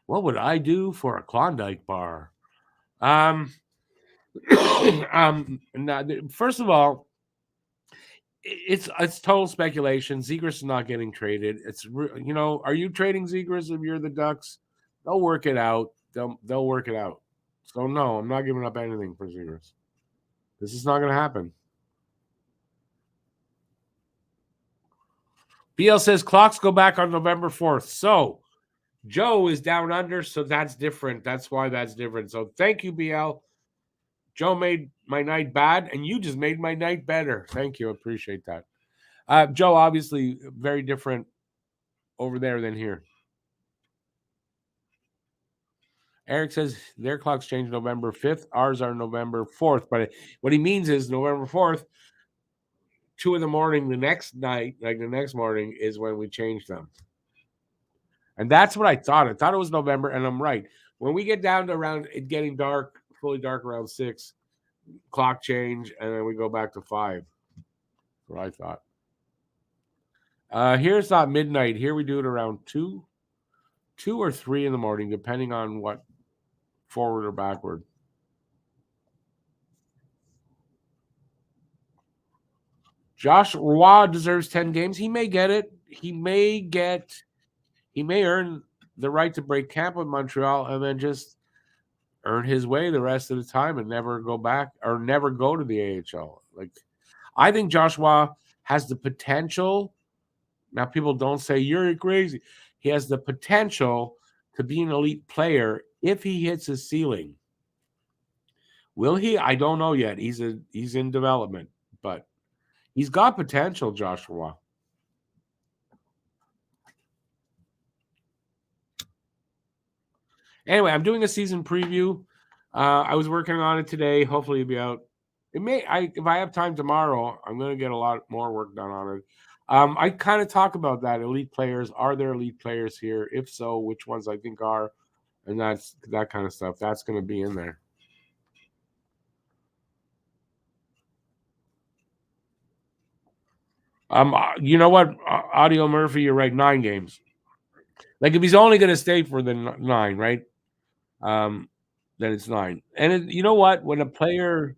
What would I do for a Klondike bar? First of all, it's total speculation. Zegras is not getting traded. Are you trading Zegras if you're the Ducks? They'll work it out. They'll work it out. So no, I'm not giving up anything for Zegras. This is not going to happen. BL says clocks go back on November 4th. So Joe is down under, so that's different. That's why that's different. So thank you, BL. Joe made my night bad, and you just made my night better. Thank you. Appreciate that. Joe, obviously very different over there than here. Eric says their clocks change November 5th. Ours are November 4th. But what he means is November 4th, 2 in the morning, the next night, like the next morning, is when we change them. And that's what I thought. I thought it was November, and I'm right. When we get down to around it getting dark, fully dark around 6, clock change, and then we go back to 5. That's what I thought. Here it's not midnight. Here we do it around 2 or 3 in the morning, depending on what forward or backward. Josh Roy deserves 10 games. He may get it. He may earn the right to break camp with Montreal and then just earn his way the rest of the time and never go back or never go to the AHL. I think Joshua has the potential. Now, people don't say you're crazy. He has the potential to be an elite player if he hits his ceiling. Will he? I don't know yet. He's in development, but he's got potential, Joshua. Anyway, I'm doing a season preview. I was working on it today. Hopefully, it'll be out. If I have time tomorrow, I'm going to get a lot more work done on it. I kind of talk about that. Elite players. Are there elite players here? If so, which ones I think are? And that's that kind of stuff. That's going to be in there. You know what? Audio Murphy, you're right. 9 games. If he's only going to stay for the 9, right? Then it's 9. And you know what? When a player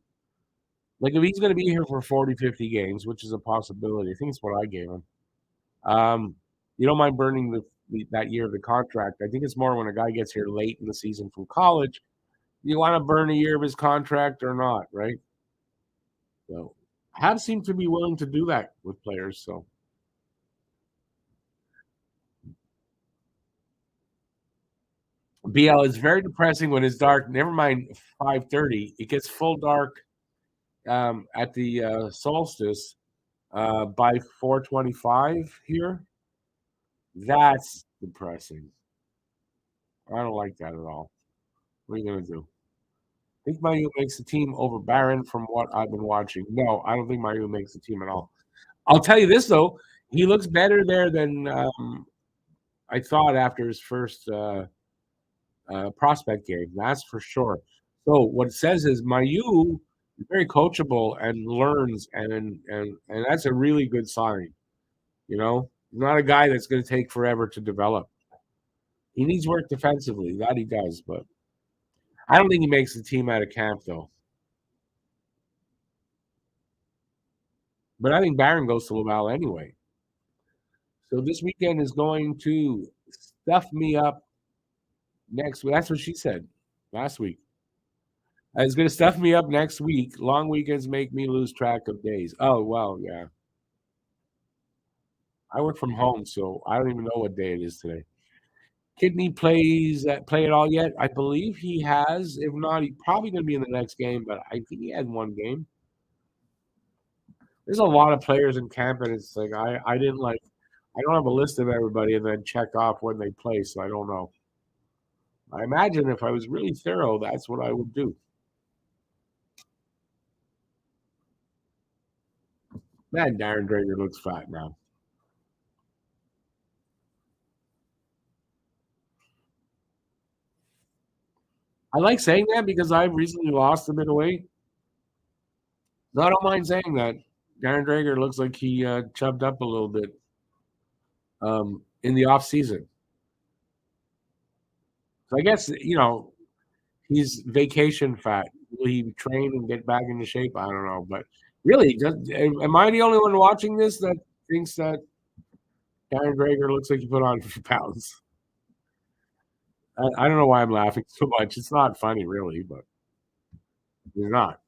Like if he's going to be here for 40, 50 games, which is a possibility, I think it's what I gave him. You don't mind burning that year of the contract. I think it's more when a guy gets here late in the season from college. You want to burn a year of his contract or not, right? So Habs seem to be willing to do that with players. So BL is very depressing when it's dark. Never mind 5:30. It gets full dark at the solstice by 4:25 here. That's depressing. I don't like that at all. What are you gonna do? I think Mayu makes the team over Barron from what I've been watching. No, I don't think Mayu makes the team at all. I'll tell you this though, he looks better there than I thought after his first prospect game. That's for sure. So what it says is Mayu is very coachable and learns, and that's a really good sign. You know, not a guy that's going to take forever to develop. He needs work defensively. That he does, but I don't think he makes the team out of camp though. But I think Barron goes to Laval anyway. So this weekend is going to stuff me up next week. That's what she said last week. It's going to stuff me up next week. Long weekends make me lose track of days. Oh, well, yeah. I work from home, so I don't even know what day it is today. Kidney play it all yet? I believe he has. If not, he's probably going to be in the next game, but I think he had one game. There's a lot of players in camp, and it's like I don't have a list of everybody and then check off when they play, so I don't know. I imagine if I was really thorough, that's what I would do. Man, Darren Drager looks fat now. I like saying that because I've recently lost a bit of weight. So I don't mind saying that. Darren Drager looks like he chubbed up a little bit in the off season. So I guess he's vacation fat. Will he train and get back into shape? I don't know, but really, am I the only one watching this that thinks that Darren Drager looks like he put on 50 pounds? I don't know why I'm laughing so much. It's not funny, really, but it's not.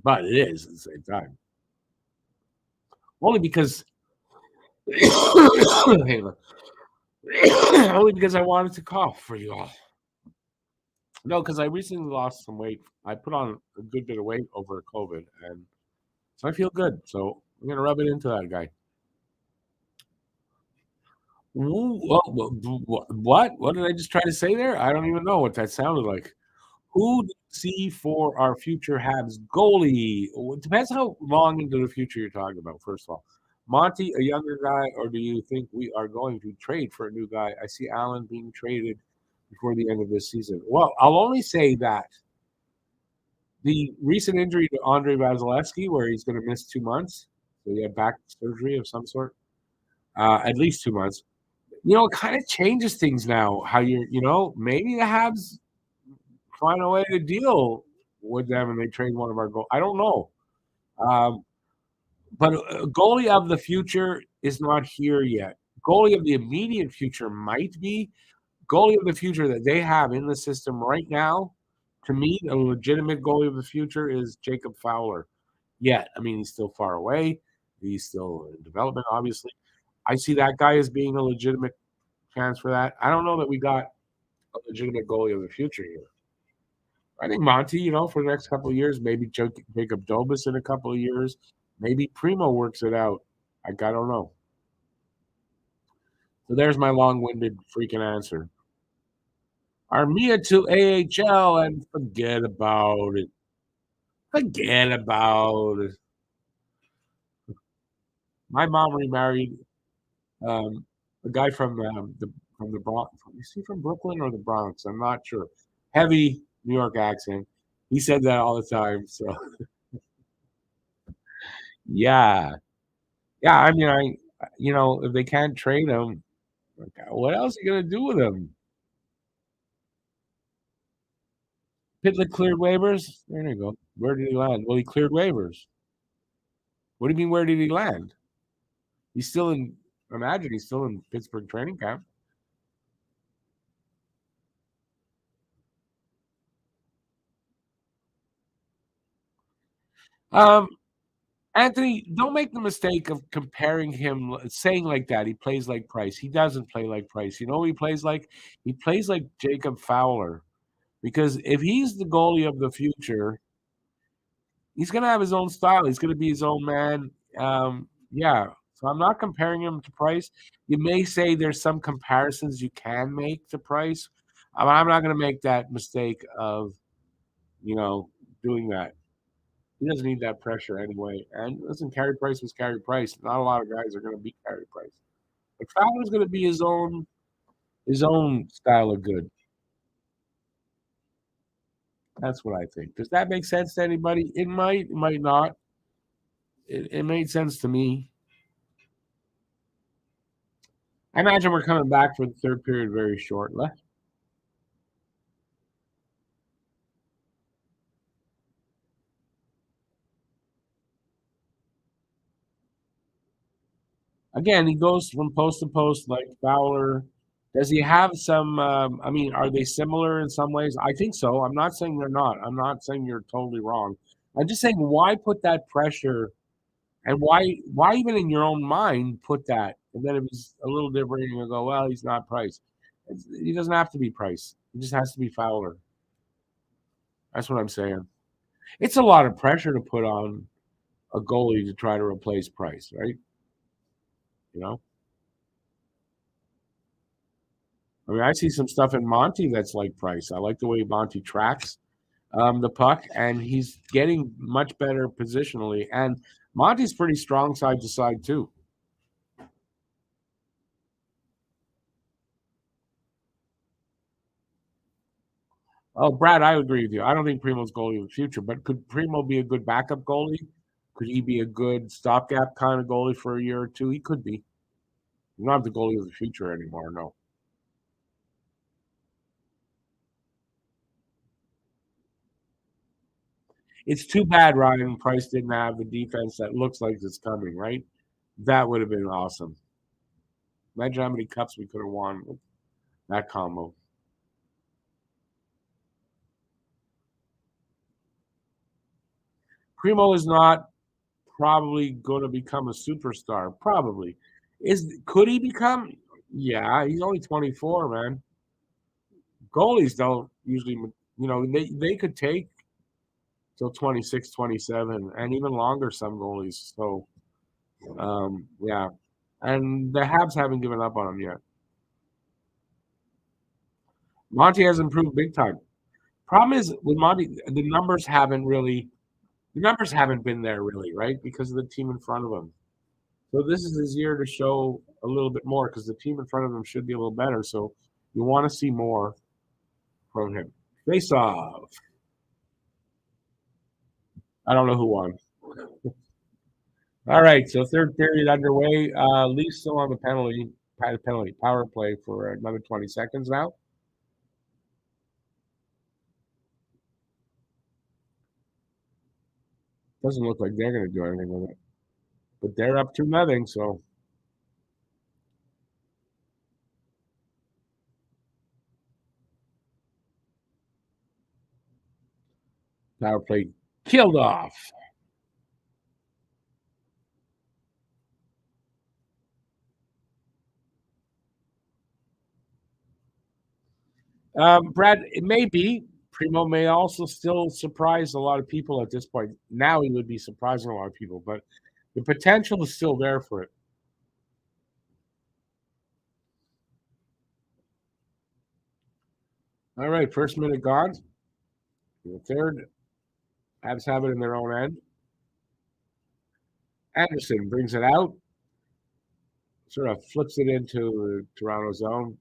But it is at the same time. Only because only because I wanted to cough for you all. No, because I recently lost some weight. I put on a good bit of weight over COVID, and so I feel good. So I'm gonna rub it into that guy. What? What did I just try to say there? I don't even know what that sounded like. Who do you see for our future Habs goalie? It depends how long into the future you're talking about, first of all. Monty, a younger guy, or do you think we are going to trade for a new guy? I see Allen being traded before the end of this season. Well, I'll only say that the recent injury to Andre Vasilevsky, where he's going to miss 2 months, so he had back surgery of some sort, at least 2 months. It kind of changes things now. How maybe the Habs find a way to deal with them and they trade one of our goals. I don't know. But goalie of the future is not here yet. Goalie of the immediate future might be. Goalie of the future that they have in the system right now, to me, a legitimate goalie of the future is Jacob Fowler. Yet, I mean, he's still far away. He's still in development, obviously. I see that guy as being a legitimate chance for that. I don't know that we got a legitimate goalie of the future here. I think Monty, for the next couple of years, maybe Jacob Dobas in a couple of years, maybe Primo works it out. I don't know. So there's my long-winded freaking answer. Armia to AHL and forget about it. Forget about it. My mom remarried a guy from the Bronx. Is he from Brooklyn or the Bronx? I'm not sure. Heavy New York accent. He said that all the time. So, yeah. I mean, if they can't trade him, what else are you gonna do with him? Pitlick cleared waivers. There you go. Where did he land? Well, he cleared waivers. What do you mean? Where did he land? He's still in. Imagine he's still in Pittsburgh training camp. Anthony, don't make the mistake of comparing him, saying like that. He plays like Price. He doesn't play like Price. You know who he plays like? He plays like Jacob Fowler. Because if he's the goalie of the future, he's going to have his own style. He's going to be his own man. Yeah. So I'm not comparing him to Price. You may say there's some comparisons you can make to Price. I'm not going to make that mistake of, doing that. He doesn't need that pressure anyway. And listen, Carey Price was Carey Price. Not a lot of guys are going to beat Carey Price. But Fowler's going to be his own style of good. That's what I think. Does that make sense to anybody? It might not. It made sense to me. I imagine we're coming back for the third period very shortly. Again, he goes from post to post like Fowler. Does he have some? Are they similar in some ways? I think so. I'm not saying they're not. I'm not saying you're totally wrong. I'm just saying why put that pressure, and why even in your own mind put that, and then if he's a little different, you go, well, he's not Price. He doesn't have to be Price. He just has to be Fowler. That's what I'm saying. It's a lot of pressure to put on a goalie to try to replace Price, right? You know. I see some stuff in Monty that's like Price. I like the way Monty tracks the puck, and he's getting much better positionally. And Monty's pretty strong side to side too. Oh, Brad, I agree with you. I don't think Primo's goalie of the future, but could Primo be a good backup goalie? Could he be a good stopgap kind of goalie for a year or two? He could be. He's not the goalie of the future anymore, no. It's too bad Ryan Price didn't have the defense that looks like it's coming, right? That would have been awesome. Imagine how many cups we could have won with that combo. Primo is not probably going to become a superstar. Probably. Could he become? Yeah, he's only 24, man. Goalies don't usually, they could take till 26, 27, and even longer, some goalies. So, yeah. And the Habs haven't given up on him yet. Monty has improved big time. Problem is with Monty, the numbers haven't been there really, right? Because of the team in front of him. So this is his year to show a little bit more because the team in front of him should be a little better. So you want to see more from him. Face off. I don't know who won. All right, so third period underway. Leafs still on the penalty power play for another 20 seconds now. Doesn't look like they're going to do anything with it, but they're up 2-0. So power play killed off. Brad, it may be. Primo may also still surprise a lot of people at this point. Now he would be surprising a lot of people, but the potential is still there for it. All right, first minute gone. The third, Habs have it in their own end. Anderson brings it out, sort of flips it into the Toronto zone.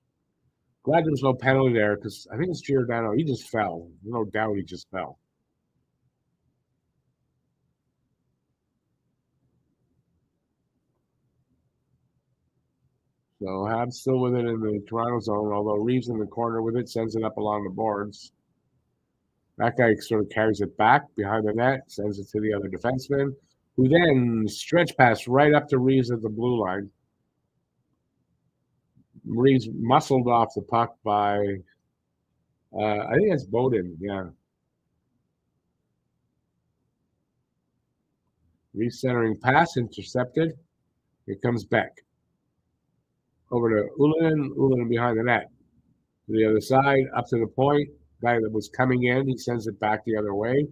Glad there was no penalty there because I think it's Giordano. He just fell. No doubt he just fell. So Habs still with it in the Toronto zone, although Reeves in the corner with it, sends it up along the boards. That guy sort of carries it back behind the net, sends it to the other defenseman, who then stretch pass right up to Reeves at the blue line. Reeves muscled off the puck by, I think that's Bowden, yeah. Recentering pass intercepted. Here comes Beck. Over to Ullinen. Ullinen behind the net. To the other side, up to the point. Guy that was coming in, he sends it back the other way.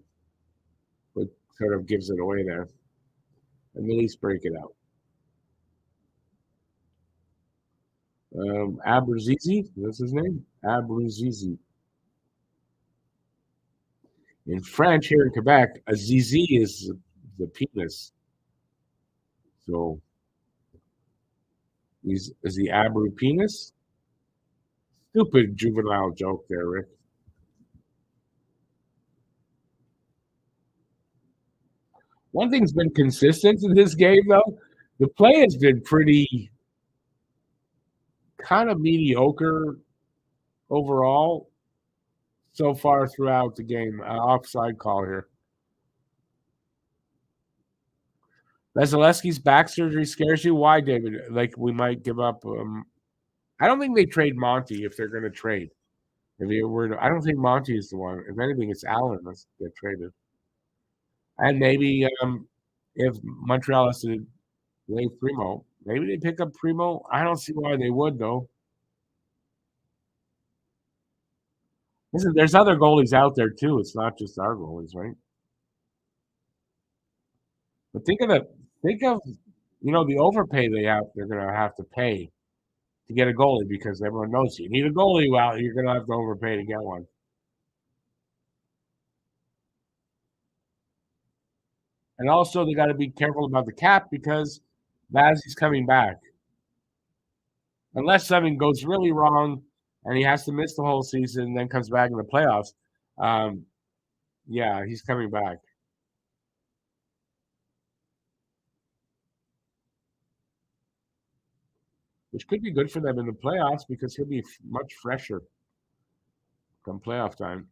But sort of gives it away there. And the Leafs break it out. Abruzzese, that's his name? Abruzzese. In French, here in Quebec, a zizi is the penis. So, is the Abru penis? Stupid juvenile joke there, Rick. One thing's been consistent in this game, though. The play has been pretty kind of mediocre overall so far throughout the game. Offside call here. Vasilevsky's back surgery scares you? Why, David? Like, we might give up. I don't think they trade Monty if they're going to trade. I don't think Monty is the one. If anything, it's Allen that's get traded. And maybe if Montreal has to lay Primo, maybe they pick up Primo. I don't see why they would, though. Listen, there's other goalies out there, too. It's not just our goalies, right? But think of the overpay they're going to have to pay to get a goalie because everyone knows you need a goalie. Well, you're going to have to overpay to get one. And also, they got to be careful about the cap because Vazzy's coming back. Unless something goes really wrong and he has to miss the whole season and then comes back in the playoffs, yeah, he's coming back. Which could be good for them in the playoffs because he'll be much fresher come playoff time.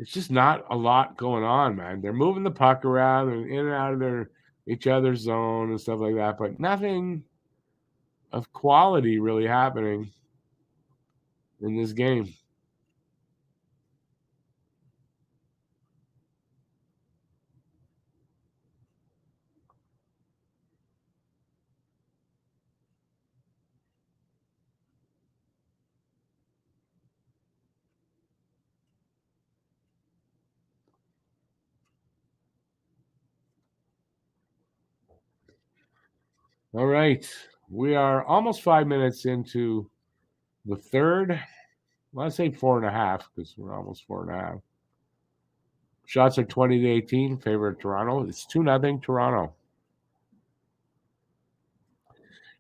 It's just not a lot going on, man. They're moving the puck around and in and out of each other's zone and stuff like that, but nothing of quality really happening in this game. All right. We are almost 5 minutes into the third. Well, I'd say 4.5 because we're almost 4.5. Shots are 20-18, favor of Toronto. It's 2-0 Toronto.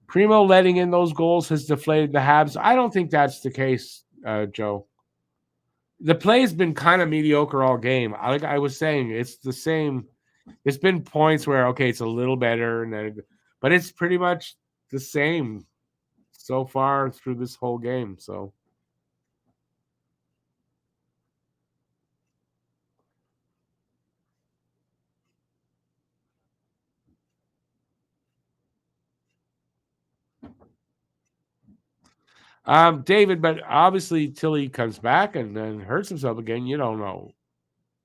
Primo letting in those goals has deflated the Habs. I don't think that's the case, Joe. The play has been kind of mediocre all game. Like I was saying, it's the same. There's been points where, okay, it's a little better, but it's pretty much the same so far through this whole game. So, David, but obviously till he comes back and then hurts himself again, you don't know.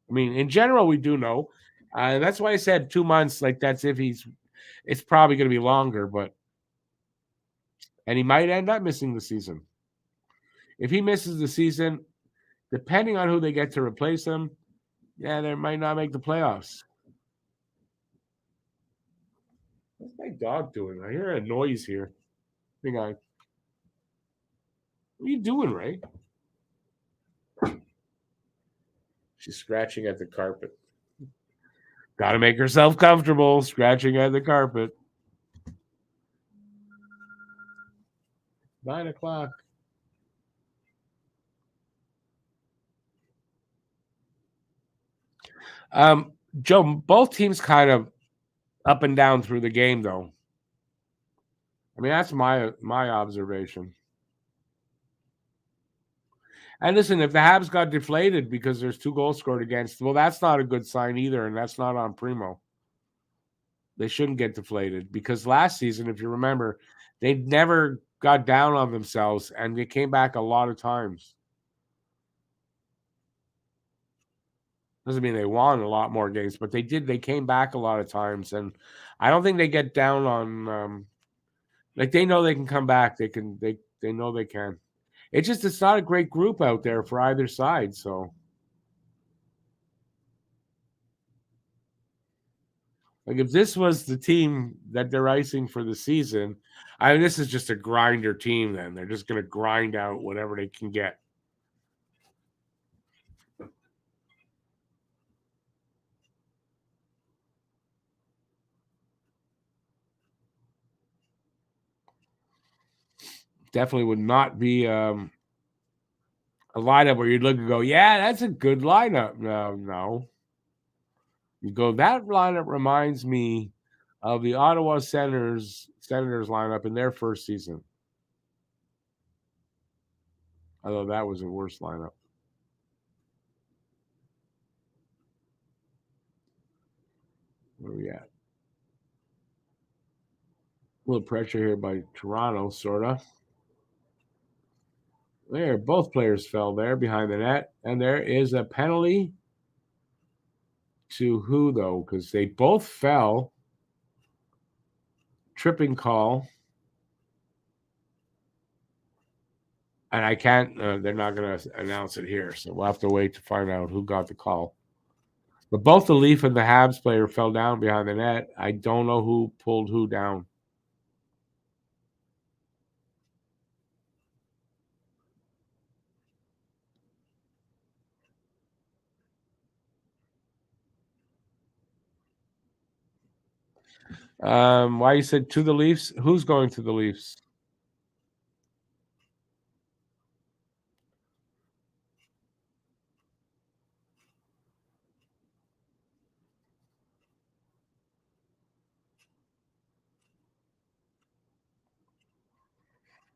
I mean, in general, we do know. That's why I said 2 months. Like that's if it's probably going to be longer, and he might end up missing the season. If he misses the season, depending on who they get to replace him, yeah, they might not make the playoffs. What's my dog doing? I hear a noise here. Hang on. What are you doing, Ray? She's scratching at the carpet. Got to make herself comfortable, scratching at the carpet. 9 o'clock. Joe, both teams kind of up and down through the game, though. I mean, that's my observation. And listen, if the Habs got deflated because there's 2 goals scored against, well, that's not a good sign either, and that's not on Primo. They shouldn't get deflated because last season, if you remember, they never got down on themselves and they came back a lot of times. Doesn't mean they won a lot more games, but they did. They came back a lot of times, and I don't think they get down on. Like they know they can come back. They can. They know they can. It's not a great group out there for either side. So, like if this was the team that they're icing for the season, this is just a grinder team. Then they're just going to grind out whatever they can get. Definitely would not be a lineup where you'd look and go, yeah, that's a good lineup. No. You go, that lineup reminds me of the Ottawa Senators lineup in their first season. Although that was a worse lineup. Where are we at? A little pressure here by Toronto, sort of. There, both players fell there behind the net. And there is a penalty to who, though? Because they both fell. Tripping call. And I can't, they're not going to announce it here. So we'll have to wait to find out who got the call. But both the Leaf and the Habs player fell down behind the net. I don't know who pulled who down. Why you said to the Leafs? Who's going to the Leafs?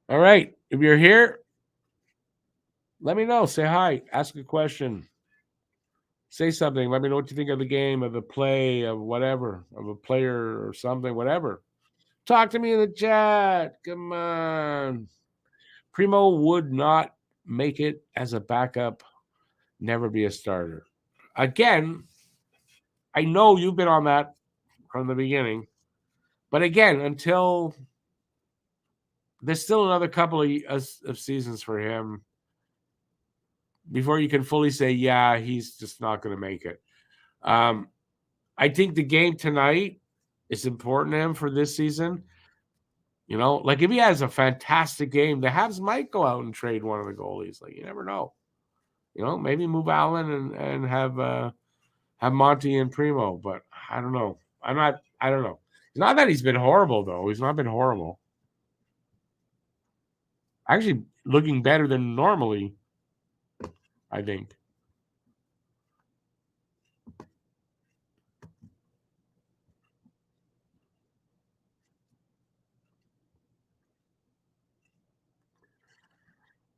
All right. If you're here, let me know. Say hi. Ask a question. Say something. Let me know what you think of the game, of the play, of whatever, of a player or something, whatever. Talk to me in the chat. Come on. Primo would not make it as a backup, never be a starter. Again, I know you've been on that from the beginning. But again, until there's still another couple of seasons for him before you can fully say, yeah, he's just not going to make it. I think the game tonight is important to him for this season. You know, like if he has a fantastic game, the Habs might go out and trade one of the goalies. Like you never know. You know, maybe move Allen and have Monty and Primo. But I don't know. I don't know. It's not that he's been horrible though. He's not been horrible. Actually, looking better than normally, I think.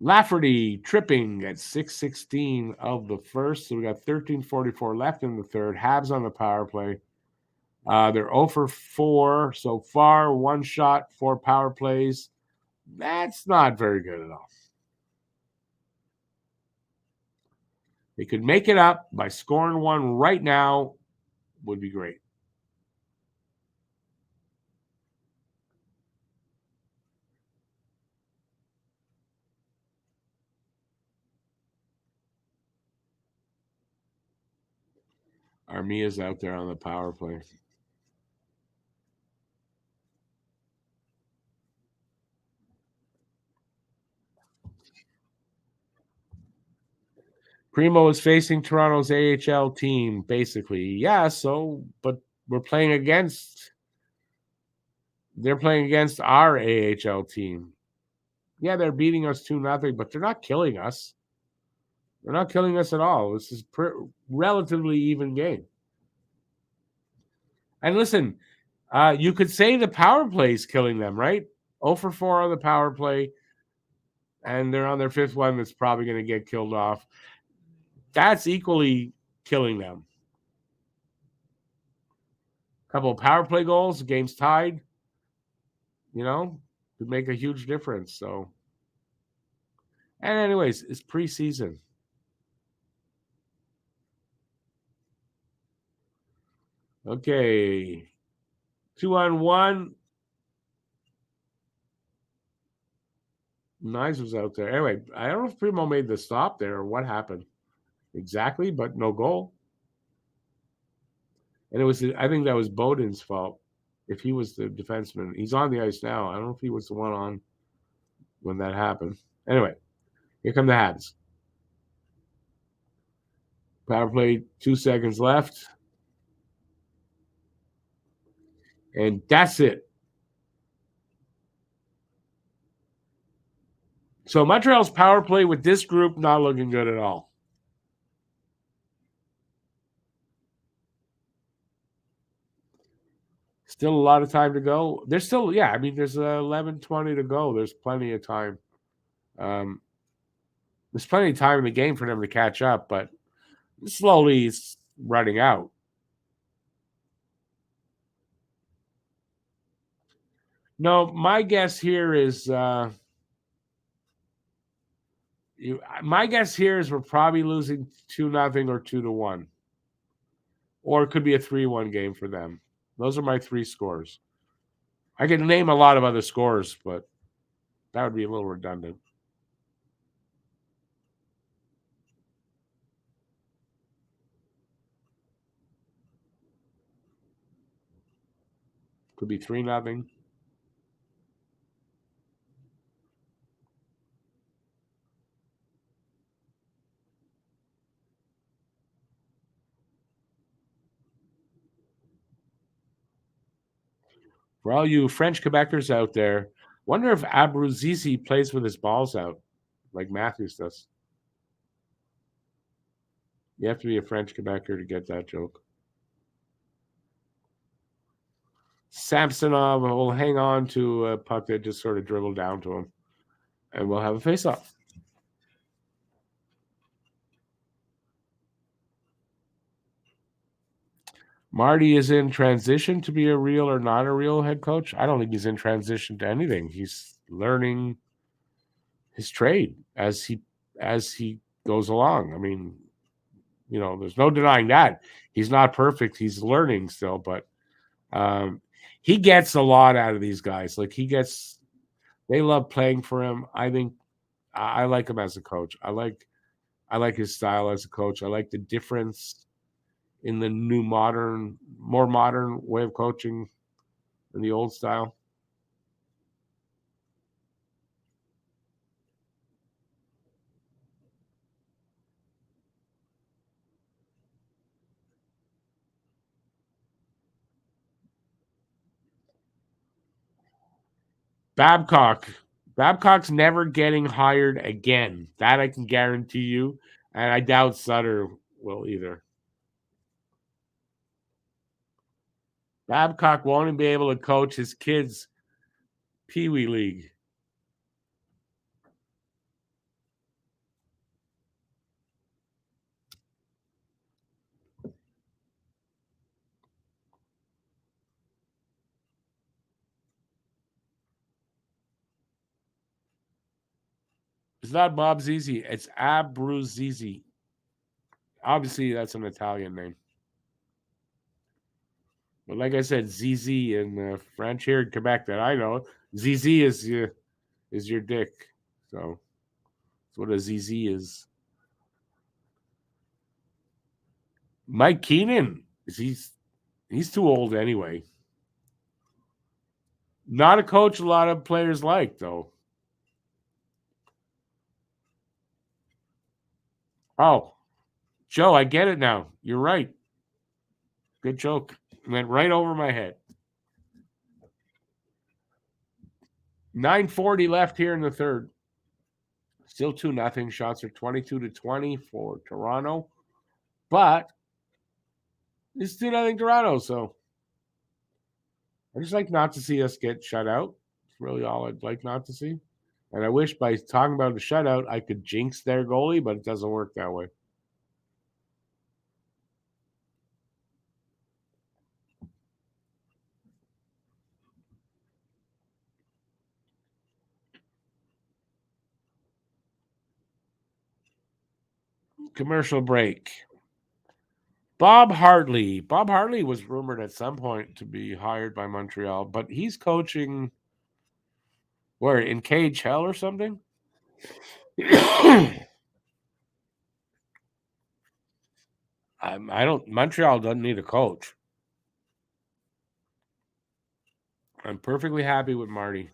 Lafferty tripping at 6:16 of the first. So we got 13:44 left in the third. Habs on the power play. They're 0 for 4 so far. 1 shot, 4 power plays. That's not very good at all. They could make it up by scoring 1 right now. Would be great. Armia's out there on the power play. Primo is facing Toronto's AHL team, basically. Yeah, so, but they're playing against our AHL team. Yeah, they're beating us 2-0, but they're not killing us. They're not killing us at all. This is relatively even game. And listen, you could say the power play is killing them, right? 0 for 4 on the power play. and they're on their fifth one that's probably going to get killed off. That's equally killing them. A couple of power play goals, the game's tied, could make a huge difference. So, and anyways, it's preseason. Okay. 2-on-1. Knives was out there. Anyway, I don't know if Primo made the stop there or what happened exactly, but no goal. And I think that was Bowden's fault if he was the defenseman. He's on the ice now. I don't know if he was the one on when that happened. Anyway, here come the Habs. Power play, 2 seconds left. And that's it. So Montreal's power play with this group not looking good at all. Still a lot of time to go. There's still, there's 11:20 to go. There's plenty of time. There's plenty of time in the game for them to catch up, but slowly it's running out. No, my guess here is we're probably losing 2-0 or 2-1. Or it could be a 3-1 game for them. Those are my 3 scores. I can name a lot of other scores, but that would be a little redundant. Could be 3-0. For all you French Quebecers out there, wonder if Abruzzese plays with his balls out like Matthews does. You have to be a French Quebecer to get that joke. Samsonov will hang on to a puck that just sort of dribbled down to him, and we'll have a face-off. Marty is in transition to be a real or not a real head coach. I don't think he's in transition to anything. He's learning his trade as he goes along. I mean, there's no denying that. He's not perfect. He's learning still, but he gets a lot out of these guys. Like they love playing for him. I think I like him as a coach. I like his style as a coach. I like the difference in the new more modern way of coaching than the old style. Babcock's never getting hired again. That I can guarantee you. And I doubt Sutter will either. Babcock won't even be able to coach his kids' Pee Wee League. It's not Bob Zizi. It's Abruzzese. Obviously, that's an Italian name. But like I said, ZZ in French here in Quebec that I know, ZZ is your dick. So that's what a ZZ is. Mike Keenan, he's too old anyway. Not a coach a lot of players like, though. Oh, Joe, I get it now. You're right. Good joke. Went right over my head. 9:40 left here in the third. Still 2-0. Shots are 22-20 for Toronto. But it's 2-0 Toronto, so I just like not to see us get shut out. It's really all I'd like not to see. And I wish by talking about the shutout, I could jinx their goalie, but it doesn't work that way. Commercial break. Bob Hartley. Bob Hartley was rumored at some point to be hired by Montreal, but he's coaching where, in Cage Hell or something? I don't. Montreal doesn't need a coach. I'm perfectly happy with Marty.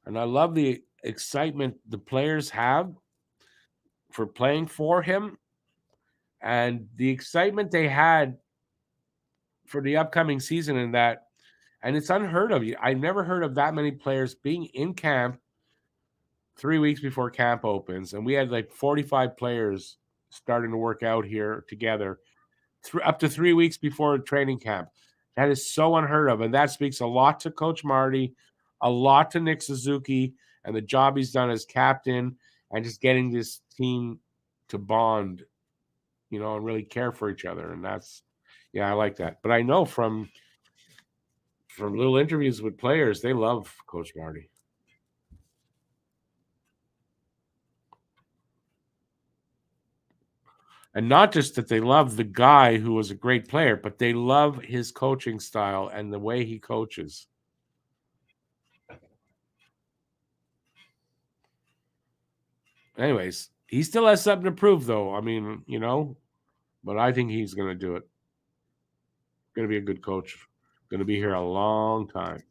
And I love the excitement the players have for playing for him and the excitement they had for the upcoming season in that. And it's unheard of. I've never heard of that many players being in camp 3 weeks before camp opens. And we had like 45 players starting to work out here together up to 3 weeks before training camp. That is so unheard of. And that speaks a lot to Coach Marty, a lot to Nick Suzuki, and the job he's done as captain and just getting this team to bond, and really care for each other. And that's, I like that. But I know from little interviews with players, they love Coach Marty. And not just that they love the guy who was a great player, but they love his coaching style and the way he coaches. Anyways, he still has something to prove, though. I mean, but I think he's going to do it. Going to be a good coach. Going to be here a long time.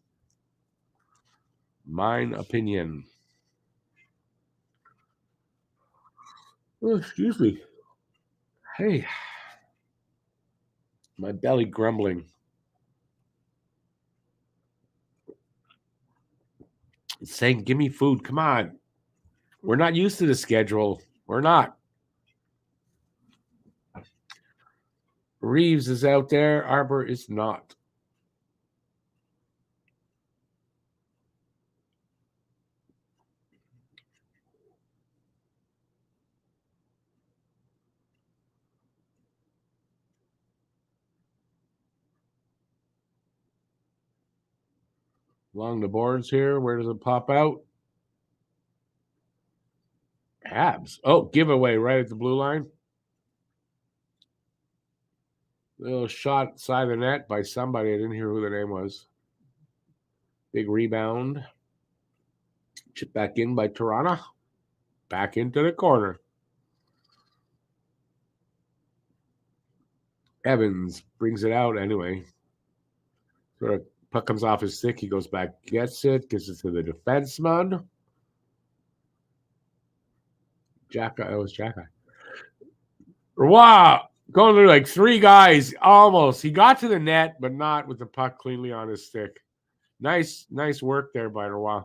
Mine opinion. Oh, excuse me. Hey, my belly grumbling. It's saying, give me food. Come on. We're not used to the schedule. We're not. Reeves is out there. Arbor is not. Along the boards here. Where does it pop out? Habs. Oh, giveaway right at the blue line. Little shot side of the net by somebody. I didn't hear who the name was. Big rebound. Chip back in by Toronto. Back into the corner. Evans brings it out anyway. Sort of puck comes off his stick. He goes back, gets it, gives it to the defenseman. It was Jacka. Wow. Going through like three guys almost. He got to the net, but not with the puck cleanly on his stick. Nice work there by Roy.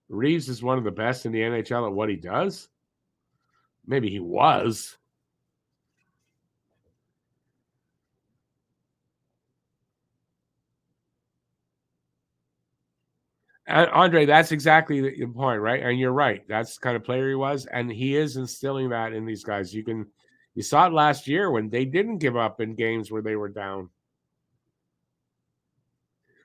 Reeves is one of the best in the NHL at what he does. Maybe he was. And Andre, that's exactly the point, right? And you're right. That's the kind of player he was, and he is instilling that in these guys. You saw it last year when they didn't give up in games where they were down.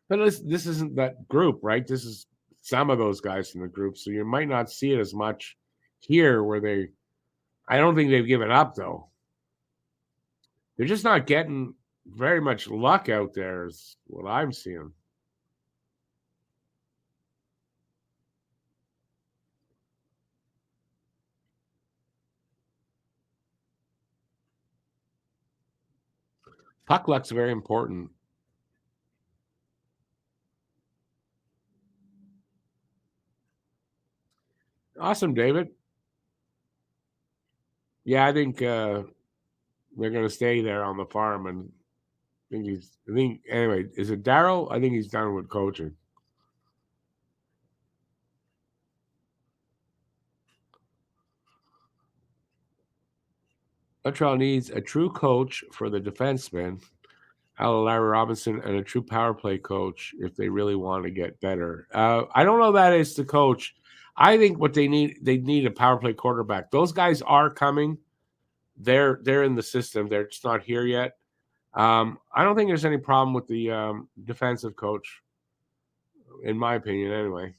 But this isn't that group, right? This is some of those guys in the group, so you might not see it as much here where I don't think they've given up, though. They're just not getting very much luck out there is what I'm seeing. Puck luck's very important. Awesome, David. Yeah, I think they're going to stay there on the farm and Anyway, is it Darryl? I think he's done with coaching. Montreal needs a true coach for the defenseman, Larry Robinson, and a true power play coach if they really want to get better. I don't know that it's the coach. I think what they need a power play quarterback. Those guys are coming. They're in the system. They're just not here yet. I don't think there's any problem with the defensive coach, in my opinion, anyway.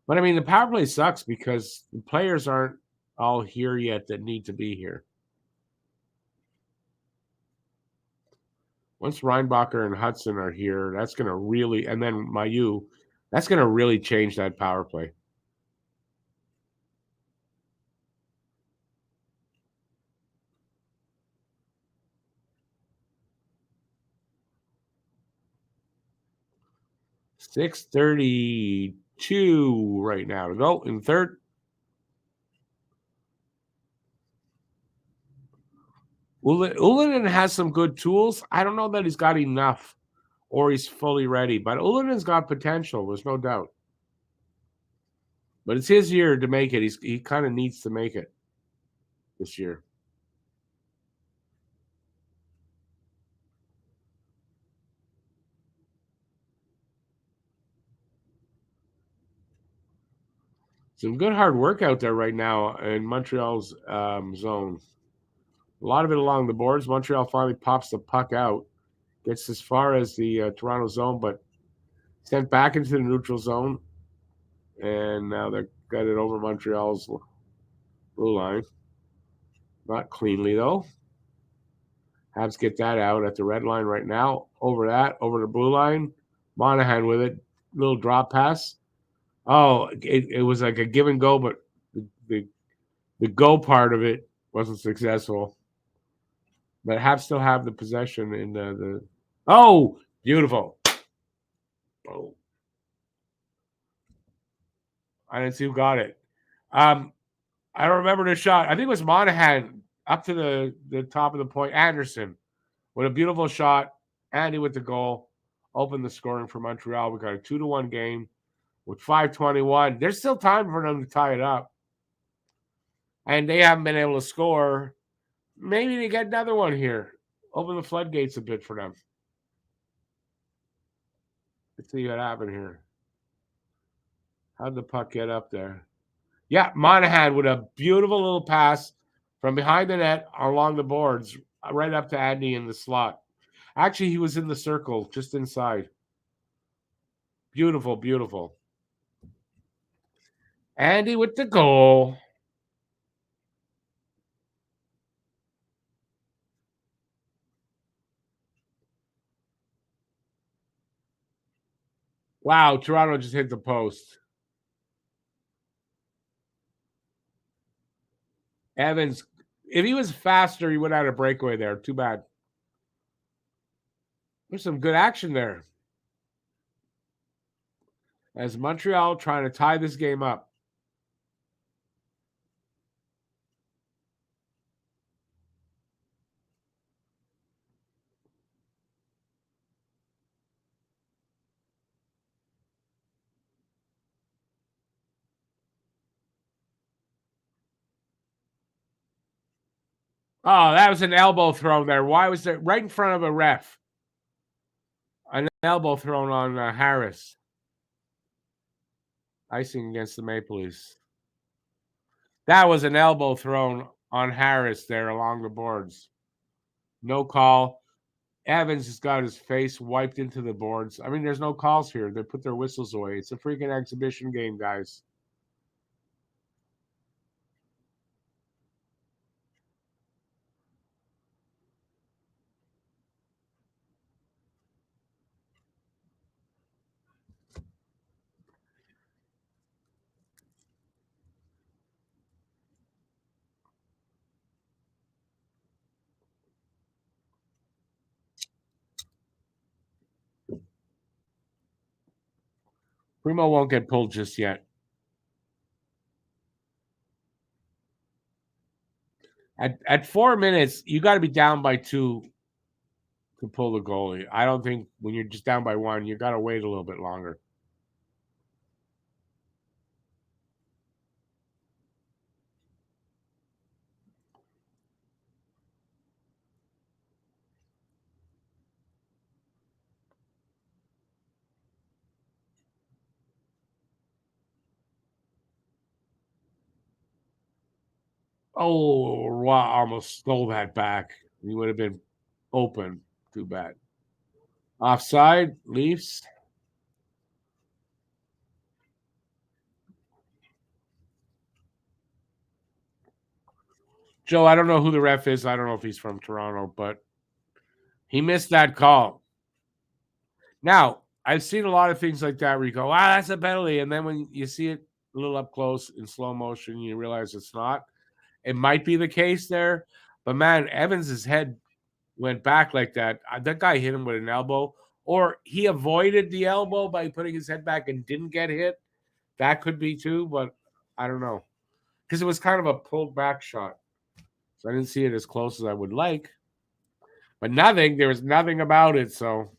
But I mean, the power play sucks because the players aren't all here yet that need to be here. Once Reinbacher and Hudson are here, that's going to really, and then Mayu, that's going to really change that power play. .632 right now to go in third. Ullinen has some good tools. I don't know that he's got enough or he's fully ready, but Ullinen's got potential. There's no doubt. But it's his year to make it. He kind of needs to make it this year. Some good hard work out there right now in Montreal's zone. A lot of it along the boards. Montreal finally pops the puck out, gets as far as the Toronto zone, but sent back into the neutral zone. And now they've got it over Montreal's blue line. Not cleanly, though. Habs get that out at the red line right now. Over the blue line. Monahan with it. Little drop pass. Oh, it was like a give and go, but the go part of it wasn't successful. But Habs still have the possession in the oh, beautiful. Oh. I didn't see who got it. I don't remember the shot. I think it was Monahan up to the top of the point. Anderson with a beautiful shot. Andy with the goal. Opened the scoring for Montreal. We got a 2-1 game with 5:21. There's still time for them to tie it up. And they haven't been able to score. Maybe they get another one here. Open the floodgates a bit for them. Let's see what happened here. How'd the puck get up there? Yeah, Monahan with a beautiful little pass from behind the net along the boards, right up to Andy in the slot. Actually, he was in the circle, just inside. Beautiful, beautiful. Andy with the goal. Wow, Toronto just hit the post. Evans, if he was faster, he would have had a breakaway there. Too bad. There's some good action there. As Montreal trying to tie this game up. Oh, that was an elbow thrown there. Why was it right in front of a ref? An elbow thrown on Harris. Icing against the Maple Leafs. That was an elbow thrown on Harris there along the boards. No call. Evans has got his face wiped into the boards. I mean, there's no calls here. They put their whistles away. It's a freaking exhibition game, guys. Primo won't get pulled just yet. At 4 minutes, you got to be down by 2 to pull the goalie. I don't think when you're just down by 1, you got to wait a little bit longer. Oh, Roy almost stole that back. He would have been open. Too bad. Offside, Leafs. Joe, I don't know who the ref is. I don't know if he's from Toronto, but he missed that call. Now, I've seen a lot of things like that where you go, wow, that's a penalty. And then when you see it a little up close in slow motion, you realize it's not. It might be the case there. But, man, Evans' head went back like that. That guy hit him with an elbow. Or he avoided the elbow by putting his head back and didn't get hit. That could be too, but I don't know. Because it was kind of a pulled back shot. So I didn't see it as close as I would like. But there was nothing about it, so.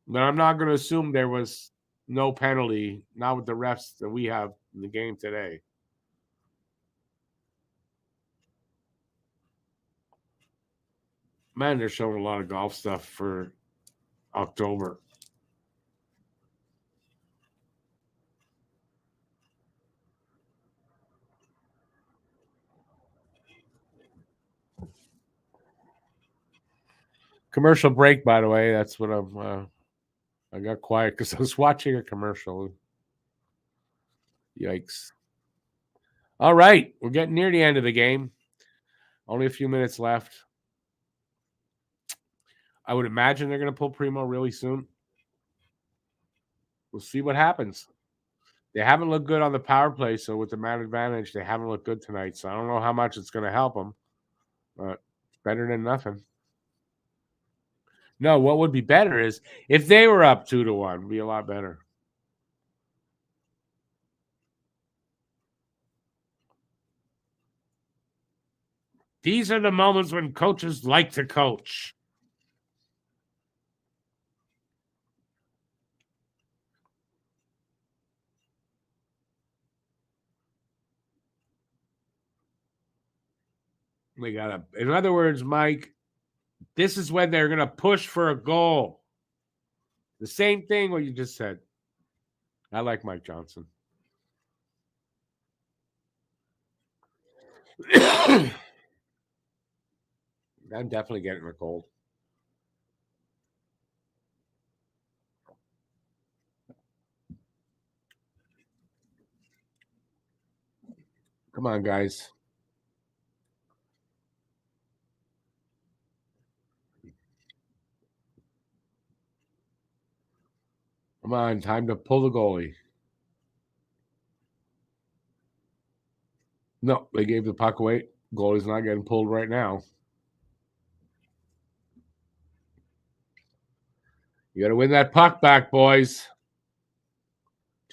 But I'm not going to assume there was no penalty, not with the refs that we have in the game today. Man, they're showing a lot of golf stuff for October. Commercial break, by the way. That's what I got quiet because I was watching a commercial. Yikes. All right. We're getting near the end of the game. Only a few minutes left. I would imagine they're going to pull Primo really soon. We'll see what happens. They haven't looked good on the power play, so with the man advantage, they haven't looked good tonight. So I don't know how much it's going to help them, but it's better than nothing. No, what would be better is if they were up 2-1, it'd be a lot better. These are the moments when coaches like to coach. In other words, Mike, this is when they're going to push for a goal. The same thing what you just said. I like Mike Johnson. I'm definitely getting a cold. Come on, guys. Come on, time to pull the goalie. No, they gave the puck away. Goalie's not getting pulled right now. You got to win that puck back, boys.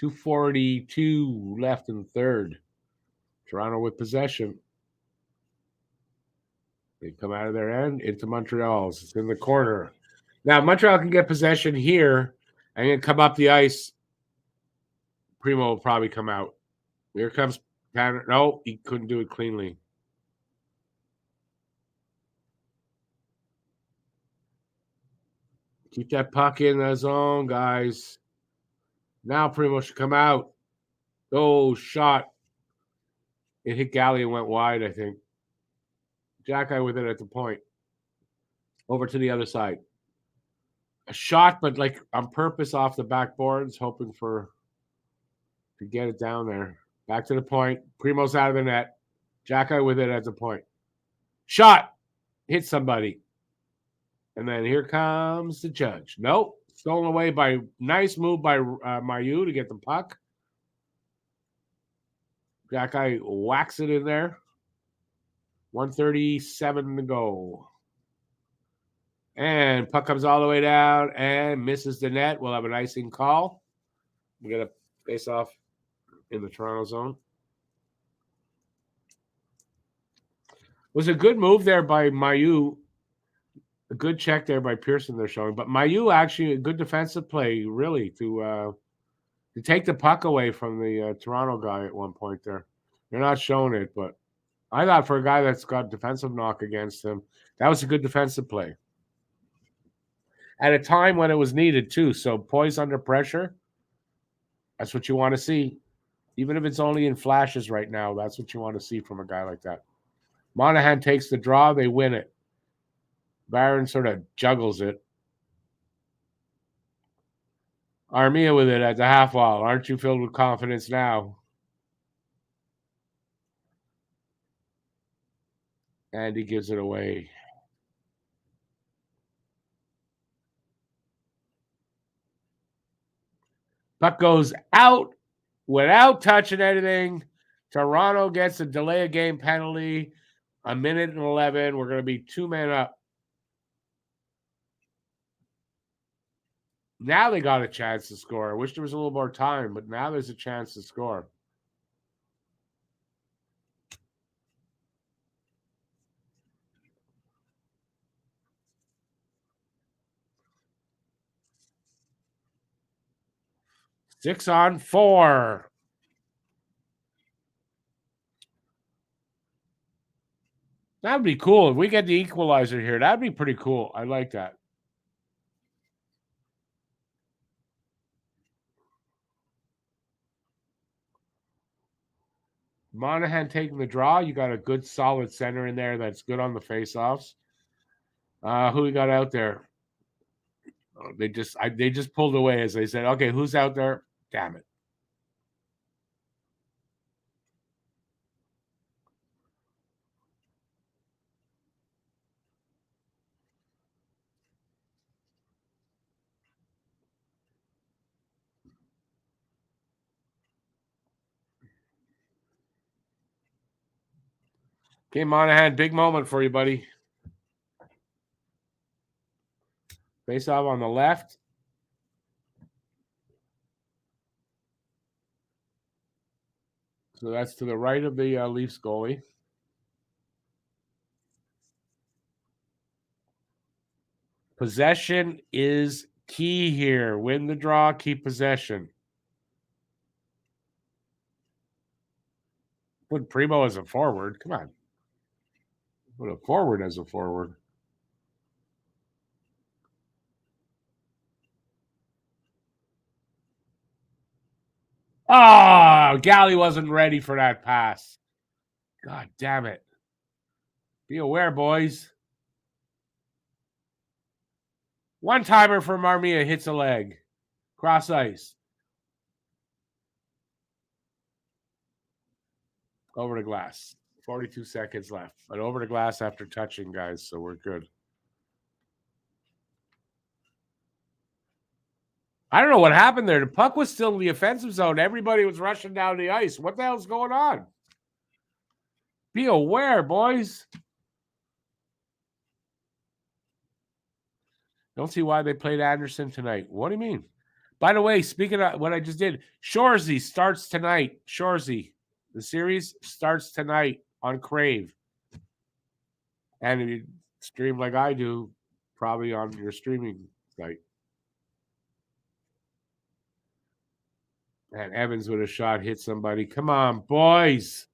2:42 left in the third. Toronto with possession. They come out of their end into Montreal's. It's in the corner. Now, Montreal can get possession here and then come up the ice. Primo will probably come out. Here comes Tanner. No, he couldn't do it cleanly. Keep that puck in the zone, guys. Now Primo should come out. Oh, shot. It hit Galley and went wide, I think. Jack-eye with it at the point. Over to the other side. A shot, but like on purpose off the backboards, hoping to get it down there. Back to the point. Primo's out of the net. Jack-eye with it at the point. Shot. Hit somebody. And then here comes the judge. Nope. Stolen away by nice move by Mayu to get the puck. Jack-eye whacks it in there. 1:37 to go. And puck comes all the way down and misses the net. We'll have an icing call. We got a face off in the Toronto zone. Was a good move there by Mayu. A good check there by Pearson they're showing. But Mayu actually a good defensive play, really, to take the puck away from the Toronto guy at one point there. They're not showing it, but I thought for a guy that's got defensive knock against him, that was a good defensive play. At a time when it was needed, too. So poise under pressure, that's what you want to see. Even if it's only in flashes right now, that's what you want to see from a guy like that. Monahan takes the draw, they win it. Barron sort of juggles it. Armia with it at the half wall. Aren't you filled with confidence now? And he gives it away. Puck goes out without touching anything. Toronto gets a delay of game penalty. 1:11. We're going to be 2 men up. Now they got a chance to score. I wish there was a little more time, but now there's a chance to score. Six on four. That'd be cool. If we get the equalizer here, that'd be pretty cool. I like that. Monahan taking the draw. You got a good solid center in there that's good on the faceoffs. Who we got out there? Oh, they just pulled away as they said, okay, who's out there? Damn it. Okay, Monahan, big moment for you, buddy. Face off on the left. So that's to the right of the Leafs goalie. Possession is key here. Win the draw, keep possession. Put Primo as a forward. Come on. Put a forward as a forward. Oh, Galley wasn't ready for that pass. God damn it. Be aware, boys. One timer from Armia hits a leg. Cross ice. Over the glass. 42 seconds left. But over the glass after touching, guys, so we're good. I don't know what happened there. The puck was still in the offensive zone. Everybody was rushing down the ice. What the hell's going on? Be aware, boys. Don't see why they played Anderson tonight. What do you mean? By the way, speaking of what I just did, Shoresy starts tonight. Shoresy. The series starts tonight on Crave. And if you stream like I do, probably on your streaming site. And Evans with a shot hit somebody. Come on, boys.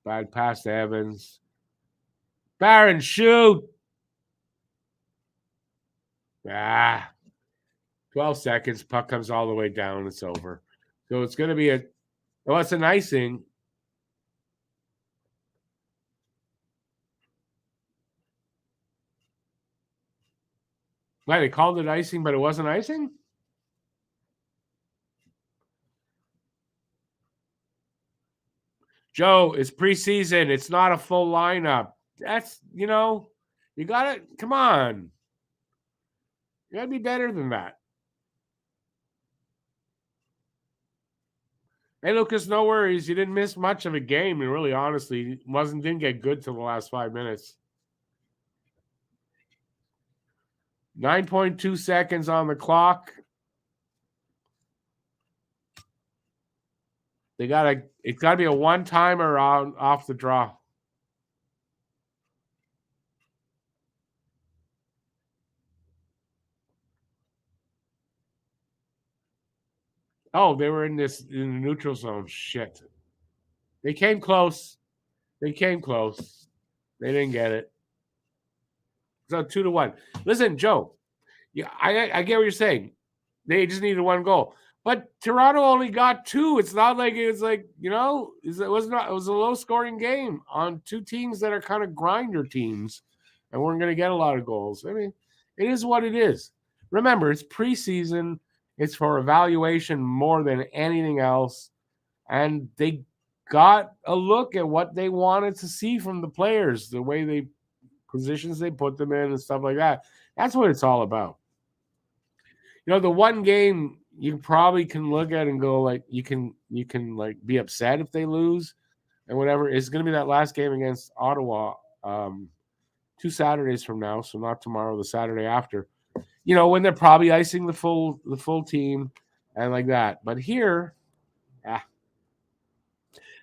Bad pass to Evans. Barron, shoot. 12 seconds. Puck comes all the way down. It's over. So it's going to be it's an icing. Why, they called it icing, but it wasn't icing? Joe, it's preseason. It's not a full lineup. That's, you got to, come on. You got to be better than that. Hey, Lucas, no worries. You didn't miss much of a game. And really, honestly, didn't get good till the last 5 minutes. 9.2 seconds on the clock. It's got to be a one-timer off the draw. Oh, they were in the neutral zone. Shit. They came close. They didn't get it. So 2-1. Listen, Joe. Yeah, I get what you're saying. They just needed one goal. But Toronto only got 2. It's not like it was like, it was a low scoring game on 2 teams that are kind of grinder teams and weren't going to get a lot of goals. I mean, it is what it is. Remember, it's preseason. It's for evaluation more than anything else. And they got a look at what they wanted to see from the players, the way they positions they put them in and stuff like that. That's what it's all about. The one game you probably can look at and go like you can like be upset if they lose and whatever is going to be that last game against Ottawa 2 Saturdays from now, so not tomorrow, the Saturday after. When they're probably icing the full team and like that. But here,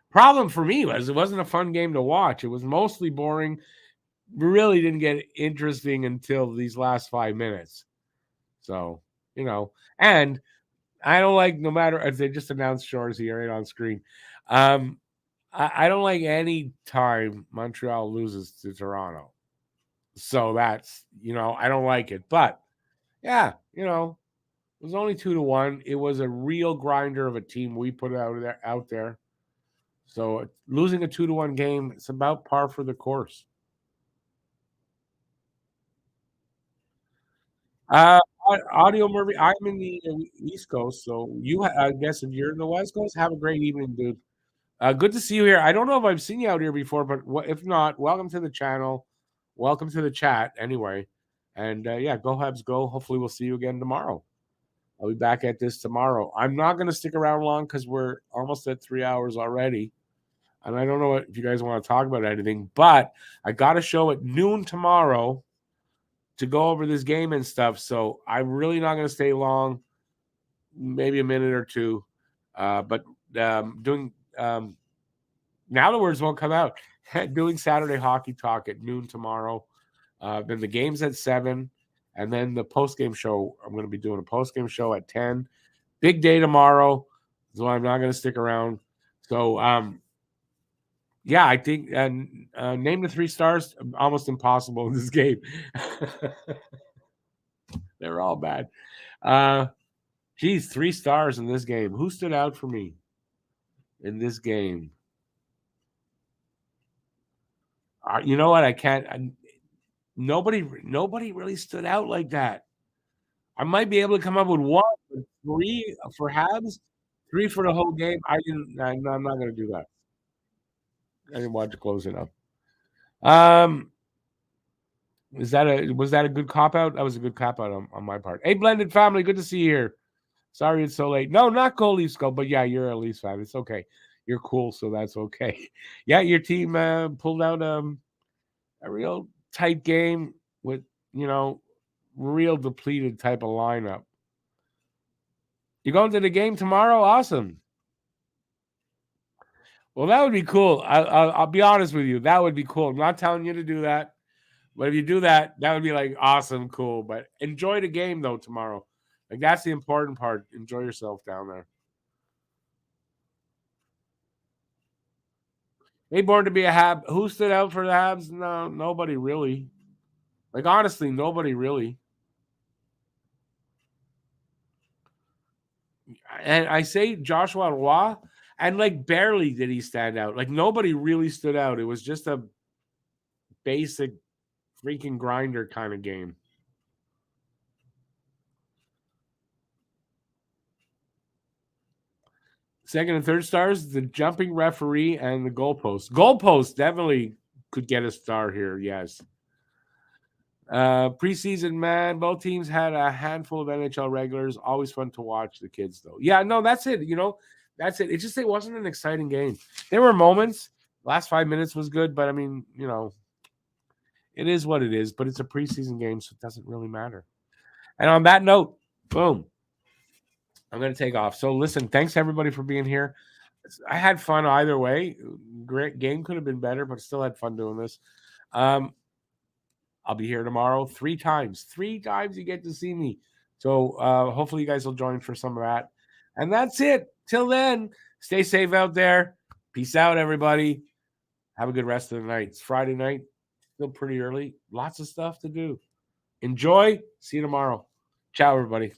problem for me was it wasn't a fun game to watch. It was mostly boring. Really didn't get interesting until these last 5 minutes. So, and I don't like, no matter if they just announced Shores here right on screen. I don't like any time Montreal loses to Toronto. So that's, I don't like it. But yeah, it was only 2-1. It was a real grinder of a team we put out there. So losing a 2-1 game, it's about par for the course. Audio Murphy, I'm in the East Coast, so I guess if you're in the West Coast, have a great evening, dude. Good to see you here. I don't know if I've seen you out here before, but if not, welcome to the channel. Welcome to the chat anyway. And yeah, go Habs, go. Hopefully we'll see you again tomorrow. I'll be back at this tomorrow. I'm not going to stick around long because we're almost at 3 hours already. And I don't know if you guys want to talk about anything, but I got a show at noon tomorrow to go over this game and stuff. So I'm really not going to stay long, maybe a minute or two. But doing now the words won't come out. Doing Saturday Hockey Talk at noon tomorrow. Then the game's at 7. And then the post-game show, I'm going to be doing a post-game show at 10. Big day tomorrow, so I'm not going to stick around. So, yeah, I think name the 3 stars, almost impossible in this game. They're all bad. 3 stars in this game. Who stood out for me in this game? You know what? I can't. Nobody really stood out like that. I might be able to come up with 1, but 3 for Habs, 3 for the whole game. I'm not going to do that. I didn't watch it close enough. Was that a good cop out? That was a good cop out on my part. Hey, blended family, good to see you here. Sorry it's so late. No, not Go Leafs Go, but yeah, you're a Leafs fan. It's okay. You're cool, so that's okay. Yeah, your team pulled out a real tight game with real depleted type of lineup. You going to the game tomorrow? Awesome. Well, that would be cool. I'll be honest with you. That would be cool. I'm not telling you to do that. But if you do that, that would be like awesome, cool. But enjoy the game, though, tomorrow. Like, that's the important part. Enjoy yourself down there. Hey, born to be a Hab. Who stood out for the Habs? No, nobody really. Like, honestly, nobody really. And I say Joshua Roy, and like barely did he stand out. Like, nobody really stood out. It was just a basic freaking grinder kind of game. Second and third stars, the jumping referee and the goalpost. Goalpost definitely could get a star here, yes. Preseason, man, both teams had a handful of NHL regulars. Always fun to watch the kids, though. Yeah, no, that's it. That's it. It wasn't an exciting game. There were moments. Last 5 minutes was good, but I mean, it is what it is. But it's a preseason game, so it doesn't really matter. And on that note, boom. I'm going to take off. So listen, thanks everybody for being here. I had fun either way. Great game, could have been better, but still had fun doing this. I'll be here tomorrow 3 times. 3 times you get to see me. So hopefully you guys will join for some of that. And that's it. Till then, stay safe out there. Peace out, everybody. Have a good rest of the night. It's Friday night. Still pretty early. Lots of stuff to do. Enjoy. See you tomorrow. Ciao, everybody.